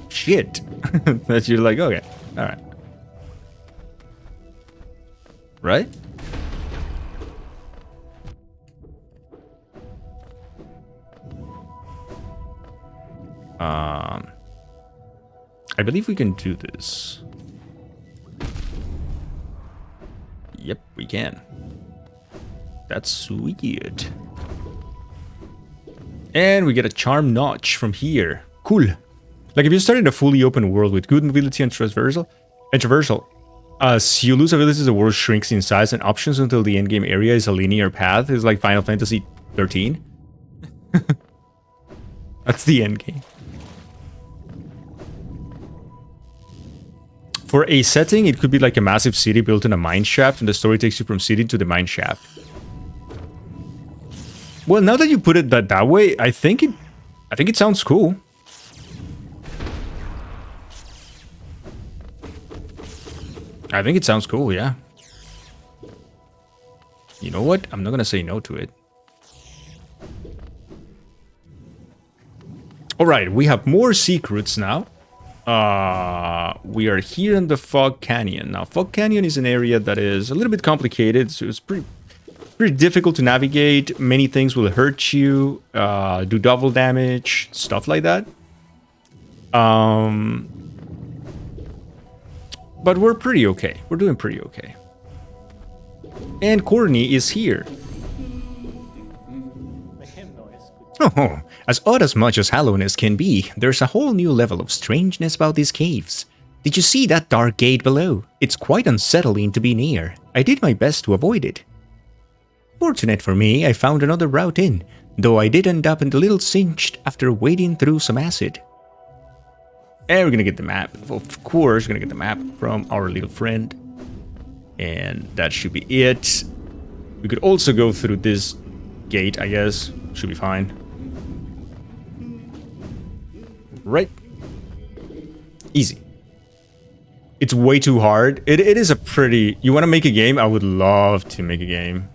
shit that you're like, okay, alright. Right? I believe we can do this. Yep, we can. That's sweet. And we get a charm notch from here. Cool. Like, if you start in a fully open world with good mobility and traversal, as you lose abilities, the world shrinks in size and options until the endgame area is a linear path. It's like Final Fantasy 13. That's the endgame. For a setting, it could be like a massive city built in a mine shaft, and the story takes you from city to the mine shaft. Well, now that you put it that way, I think it sounds cool. I think it sounds cool, yeah. You know what? I'm not gonna say no to it. Alright, we have more secrets now. We are here in the Fog Canyon. Now, Fog Canyon is an area that is a little bit complicated, so it's pretty difficult to navigate. Many things will hurt you, do double damage, stuff like that. But we're pretty okay. We're doing pretty okay. And Courtney is here. Oh, as odd as much as Hallowness can be, there's a whole new level of strangeness about these caves. Did you see that dark gate below? It's quite unsettling to be near. I did my best to avoid it. Fortunate for me, I found another route in, though I did end up a little singed after wading through some acid. And we're gonna get the map. Of course, we're gonna get the map from our little friend. And that should be it. We could also go through this gate, I guess. Should be fine. Right. Easy. It's way too hard. It is a pretty... You want to make a game? I would love to make a game.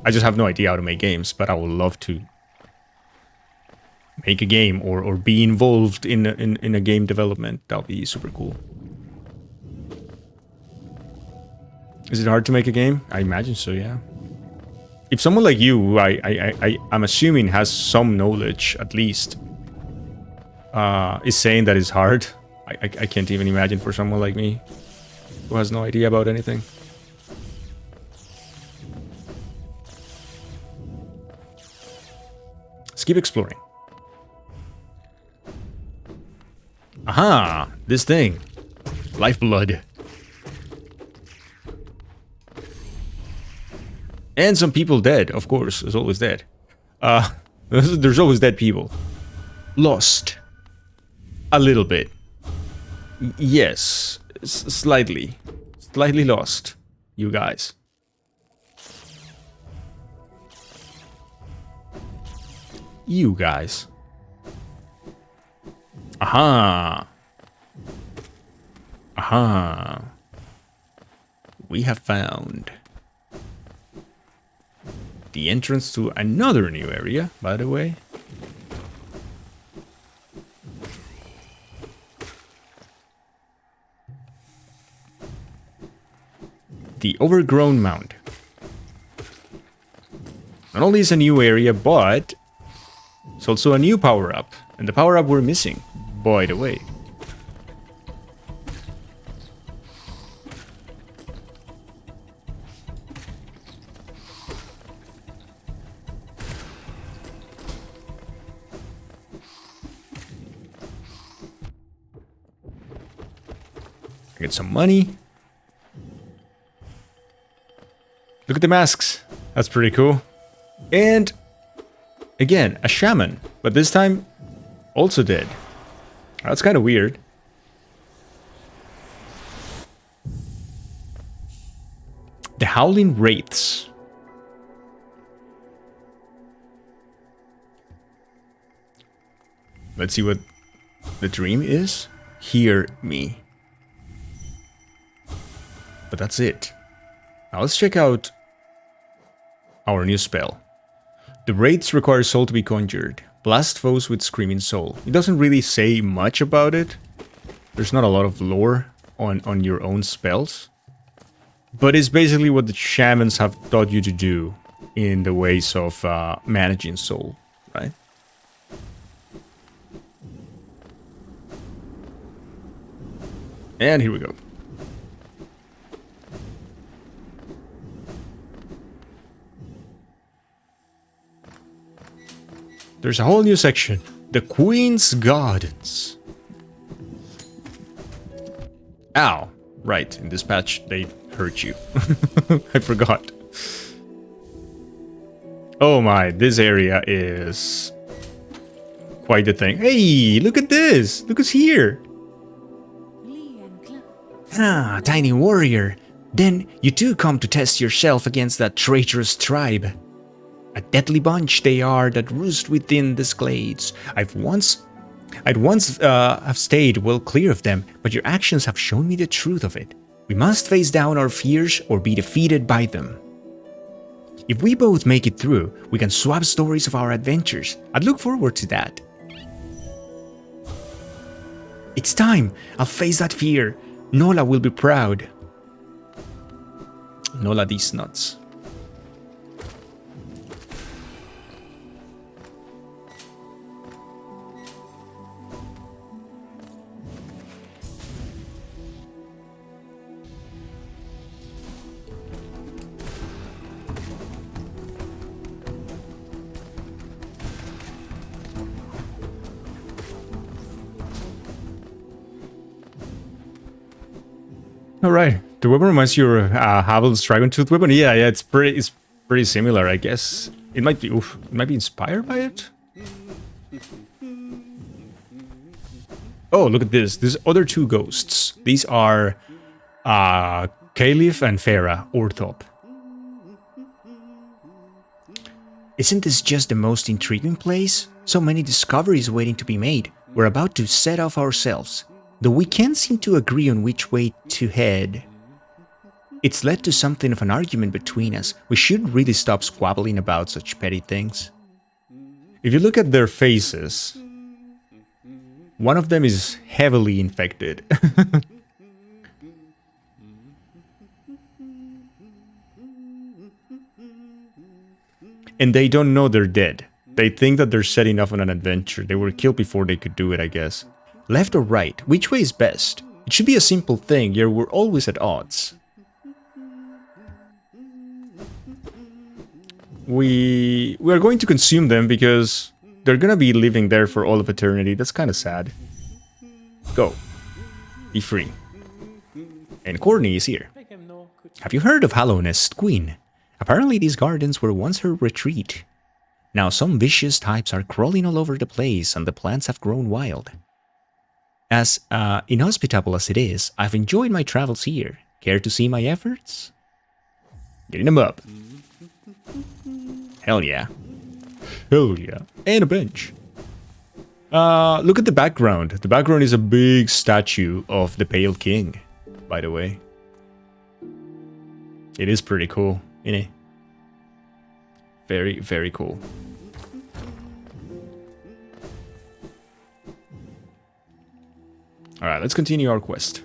I just have no idea how to make games, but I would love to make a game or be involved in a game development. That would be super cool. Is it hard to make a game? I imagine so, yeah. If someone like you, I'm assuming has some knowledge, at least, is saying that it's hard, I can't even imagine for someone like me, who has no idea about anything. Let's keep exploring. Aha! This thing. Lifeblood. And some people dead, of course. There's always dead. There's always dead people. Lost. A little bit. Yes. Slightly. Slightly lost. You guys. You guys. Aha. Aha. We have found the entrance to another new area, by the way. The Overgrown Mound. Not only is a new area, but it's also a new power-up. And the power-up we're missing, by the way. Get some money. Look at the masks. That's pretty cool. And again, a shaman, but this time also dead. That's kind of weird. The Howling Wraiths. Let's see what the dream is. Hear me. But that's it. Now let's check out our new spell. The Wraiths require soul to be conjured. Blast foes with Screaming Soul. It doesn't really say much about it. There's not a lot of lore on your own spells. But it's basically what the shamans have taught you to do in the ways of managing soul, right? And here we go. There's a whole new section. The Queen's Gardens. Ow. Right, in this patch they hurt you. I forgot. Oh my, this area is quite the thing. Hey, look at this. Look who's here. Ah, tiny warrior. Then you too come to test yourself against that traitorous tribe. A deadly bunch they are that roost within these glades. I'd once have stayed well clear of them, but your actions have shown me the truth of it. We must face down our fears or be defeated by them. If we both make it through, we can swap stories of our adventures. I'd look forward to that. It's time. I'll face that fear. Nola will be proud. Nola these nuts. All right, the weapon reminds you of Havel's Dragon-Tooth weapon. Yeah, it's pretty similar, I guess. It might be inspired by it. Oh, look at this. These other two ghosts. These are Caliph and Farah Orthop. Isn't this just the most intriguing place? So many discoveries waiting to be made. We're about to set off ourselves. Though we can't seem to agree on which way to head. It's led to something of an argument between us. We should really stop squabbling about such petty things. If you look at their faces, one of them is heavily infected. And they don't know they're dead. They think that they're setting off on an adventure. They were killed before they could do it, I guess. Left or right? Which way is best? It should be a simple thing, yet we're always at odds. We are going to consume them because they're gonna be living there for all of eternity. That's kind of sad. Go. Be free. And Courtney is here. Have you heard of Hallownest Queen? Apparently these gardens were once her retreat. Now some vicious types are crawling all over the place and the plants have grown wild. As inhospitable as it is, I've enjoyed my travels here. Care to see my efforts? Getting them up. Hell yeah. Hell yeah. And a bench. Look at the background. The background is a big statue of the Pale King, by the way. It is pretty cool, isn't it? Very, very cool. Alright, let's continue our quest.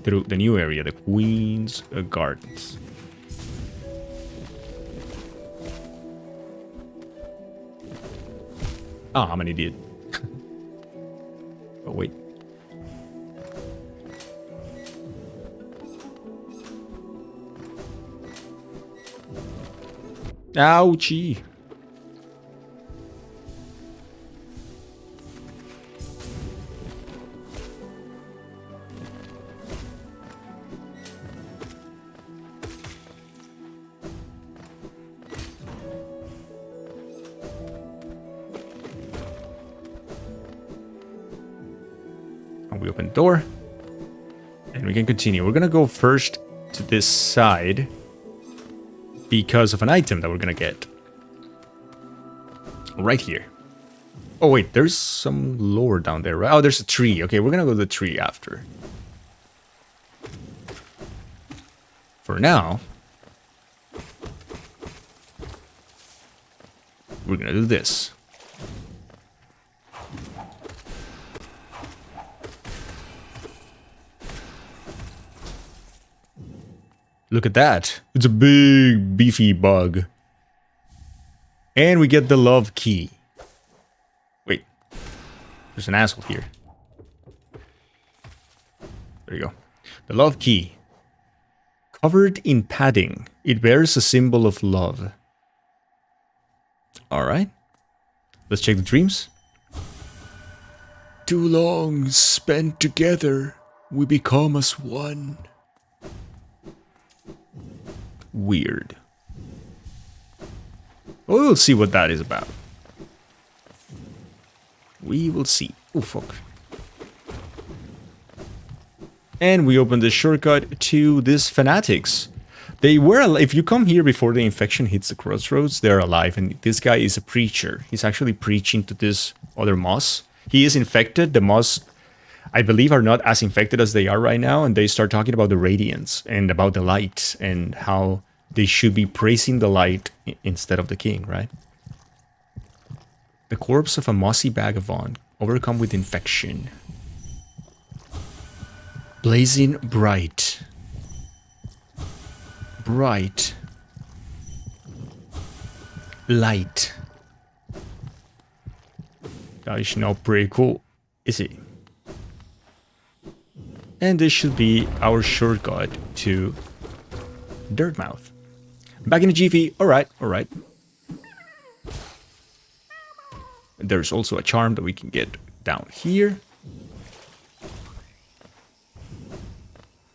Through the new area, the Queen's Gardens. Oh, I'm an idiot. Oh, wait. Ouchie. And we open the door. And we can continue. We're gonna go first to this side because of an item that we're gonna get. Right here. Oh wait, there's some lore down there, right? Oh, there's a tree. Okay, we're gonna go to the tree after. For now, we're gonna do this. Look at that. It's a big, beefy bug. And we get the love key. Wait. There's an asshole here. There you go. The love key. Covered in padding. It bears a symbol of love. Alright. Let's check the dreams. Too long spent together, we become as one. Weird. Well, we'll see what that is about. We will see. Oh, fuck. And we open the shortcut to these fanatics. They were, if you come here before the infection hits the crossroads, they're alive. And this guy is a preacher. He's actually preaching to this other moss. He is infected. The moss, I believe, are not as infected as they are right now. And they start talking about the radiance and about the light and how they should be praising the light instead of the king, right? The corpse of a mossy vagabond overcome with infection. Blazing bright. Bright. Light. That is not pretty cool, is it? And this should be our shortcut to Dirtmouth. Back in the GV. Alright, alright. There's also a charm that we can get down here,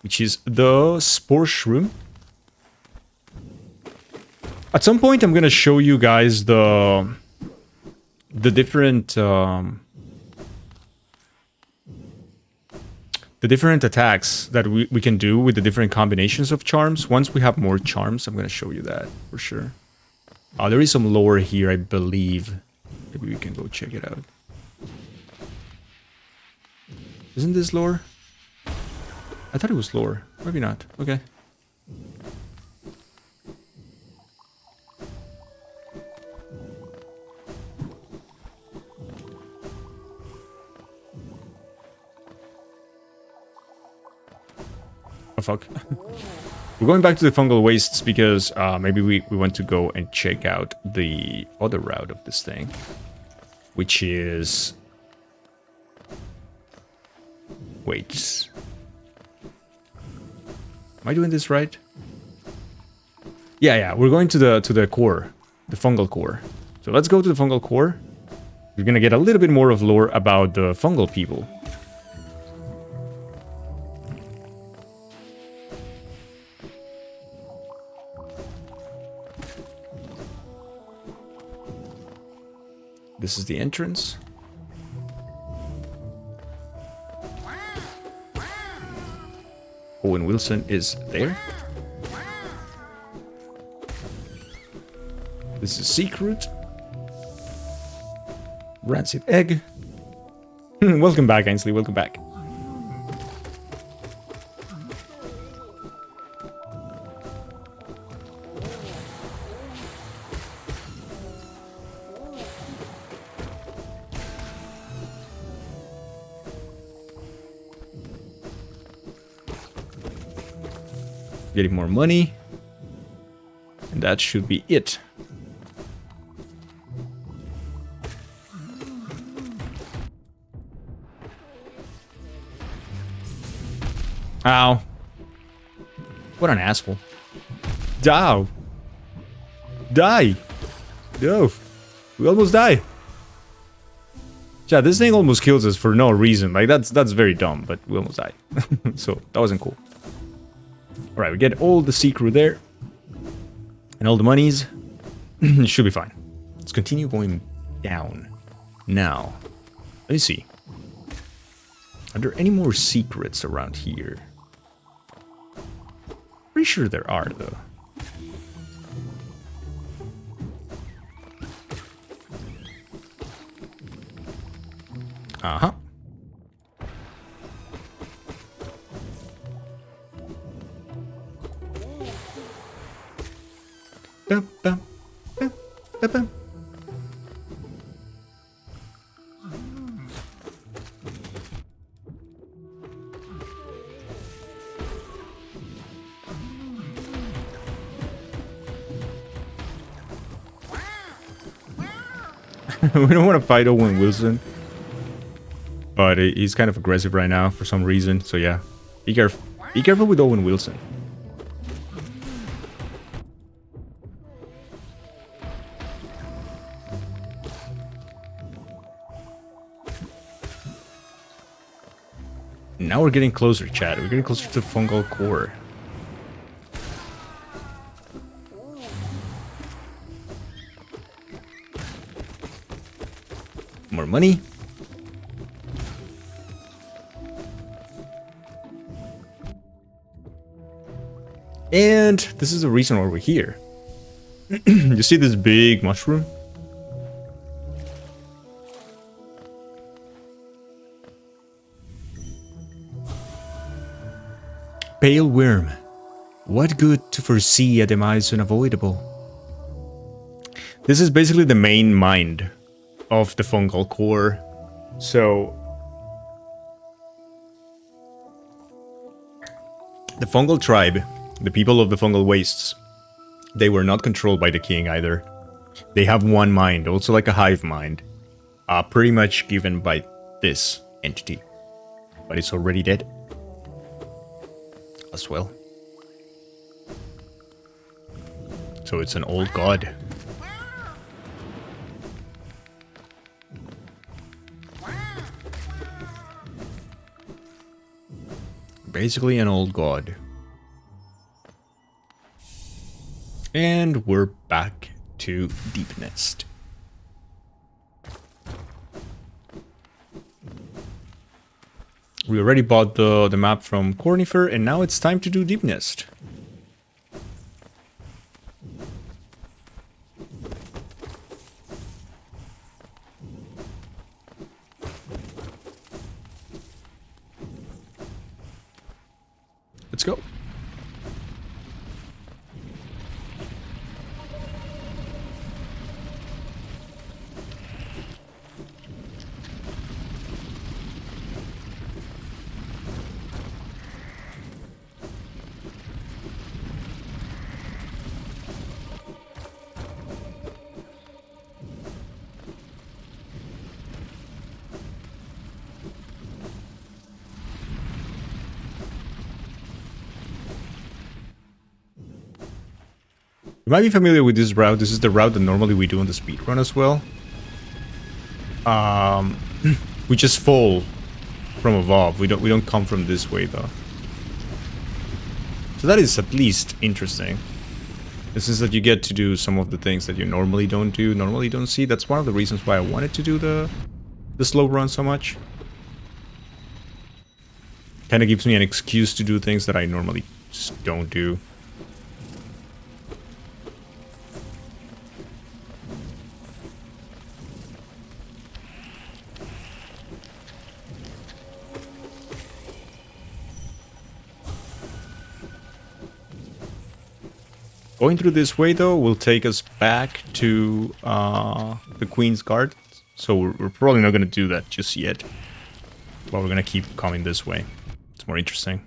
which is the Spore Shroom. At some point, I'm gonna show you guys the different attacks that we can do with the different combinations of charms. Once we have more charms, I'm gonna show you that for sure. There is some lore here, I believe. Maybe we can go check it out. Isn't this lore? I thought it was lore. Maybe not. Okay. Oh, fuck. We're going back to the fungal wastes because maybe we want to go and check out the other route of this thing, which is... Wait. Am I doing this right? Yeah, we're going to the core, the fungal core. So let's go to the fungal core. We're gonna get a little bit more of lore about the fungal people. This is the entrance. Owen Wilson is there. This is secret. Rancid egg. Welcome back, Ainsley. Welcome back. Getting more money. And that should be it. Ow. What an asshole. Dow. Die. No. We almost die. Yeah, this thing almost kills us for no reason. Like, that's very dumb, but we almost died. So, that wasn't cool. Alright, we get all the sea crew there. And all the monies. It should be fine. Let's continue going down. Now, let me see. Are there any more secrets around here? Pretty sure there are, though. Uh-huh. Bum, bum, bum, bum, bum. We don't want to fight Owen Wilson. But he's kind of aggressive right now for some reason. So yeah, be careful. Be careful with Owen Wilson. Now we're getting closer, chat. We're getting closer to Fungal Core. More money. And this is the reason why we're here. You see this big mushroom? Pale worm. What good to foresee a demise unavoidable? This is basically the main mind of the fungal core. So the fungal tribe, the people of the fungal wastes, they were not controlled by the king either. They have one mind, also like a hive mind, pretty much given by this entity, but it's already dead as well. So it's an old god. Basically an old god. And we're back to Deep Nest. We already bought the map from Cornifer, and now it's time to do Deep Nest. Let's go. You might be familiar with this route. This is the route that normally we do on the speedrun as well. We just fall from above. We don't come from this way though. So that is at least interesting. This is that you get to do some of the things that you normally don't do, normally don't see. That's one of the reasons why I wanted to do the slow run so much. Kind of gives me an excuse to do things that I normally just don't do. Going through this way, though, will take us back to the Queen's Guard. So we're probably not going to do that just yet. But we're going to keep coming this way. It's more interesting.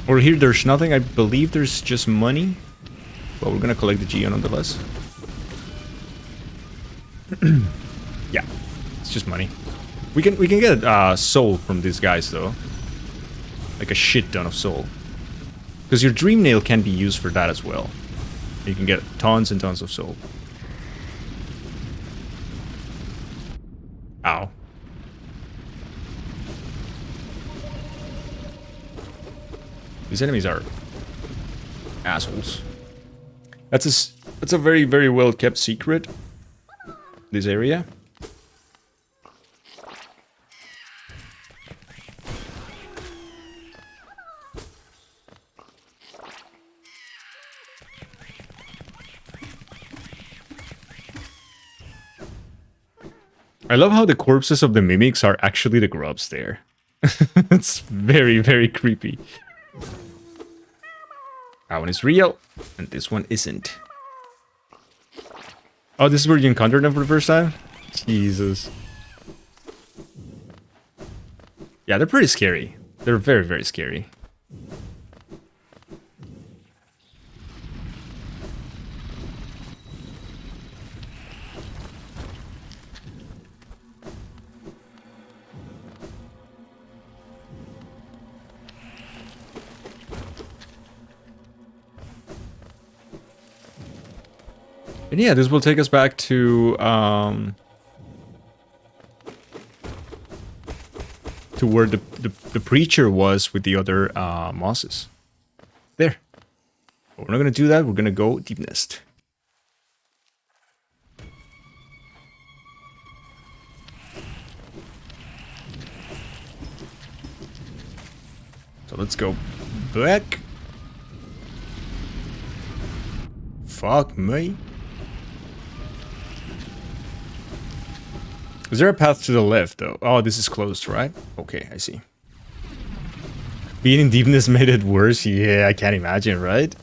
Over here, there's nothing. I believe there's just money. But we're going to collect the Geo nonetheless. Yeah. It's just money. We can get soul from these guys though. Like a shit ton of soul. Because your dream nail can be used for that as well. You can get tons and tons of soul. Ow. These enemies are assholes. That's a very, very well kept secret. This area. I love how the corpses of the mimics are actually the grubs there. It's very, very creepy. That one is real, and this one isn't. Oh, this is where you encountered them for the first time? Jesus. Yeah, they're pretty scary. They're very, very scary. And yeah, this will take us back to where the preacher was with the other mosses. There. But we're not gonna do that. We're gonna go Deep Nest. So let's go back. Fuck me. Is there a path to the left, though? Oh, this is closed, right? Okay, I see. Being in Deepness made it worse? Yeah, I can't imagine, right?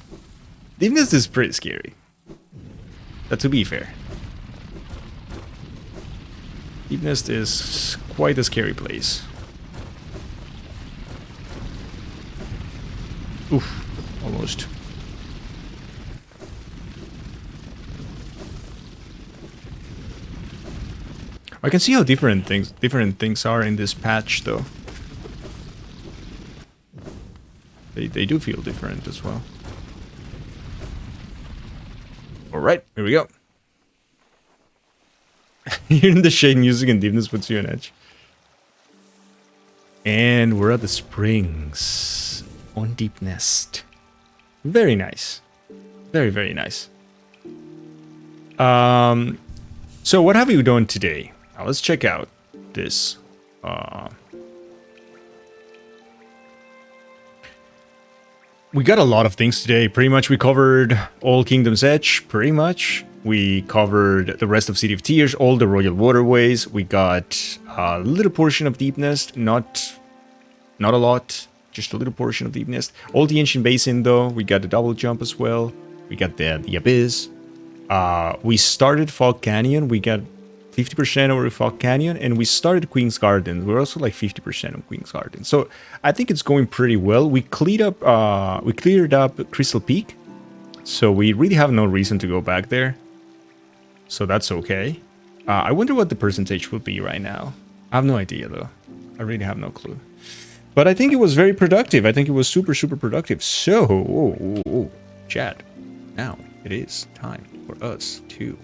Deepness is pretty scary. To be fair. Deepness is quite a scary place. Oof, almost. I can see how different things are in this patch, though. They do feel different as well. Alright, here we go. Hearing the shade music and Deepness puts you on edge. And we're at the springs on Deep Nest. Very nice. Very, very nice. So what have you done today? Now let's check out this. We got a lot of things today. Pretty much we covered all Kingdom's Edge, pretty much. We covered the rest of City of Tears, all the Royal Waterways. We got a little portion of Deep Nest, not a lot, just a little portion of Deep Nest. All the Ancient Basin though, we got the double jump as well. We got the Abyss. We started Fog Canyon, we got 50% over Fog Canyon, and we started Queen's Garden. We're also like 50% of Queen's Garden. So I think it's going pretty well. We cleared up Crystal Peak, so we really have no reason to go back there. So that's okay. I wonder what the percentage will be right now. I have no idea though. I really have no clue. But I think it was very productive. I think it was super, super productive. So, chat. Now it is time for us to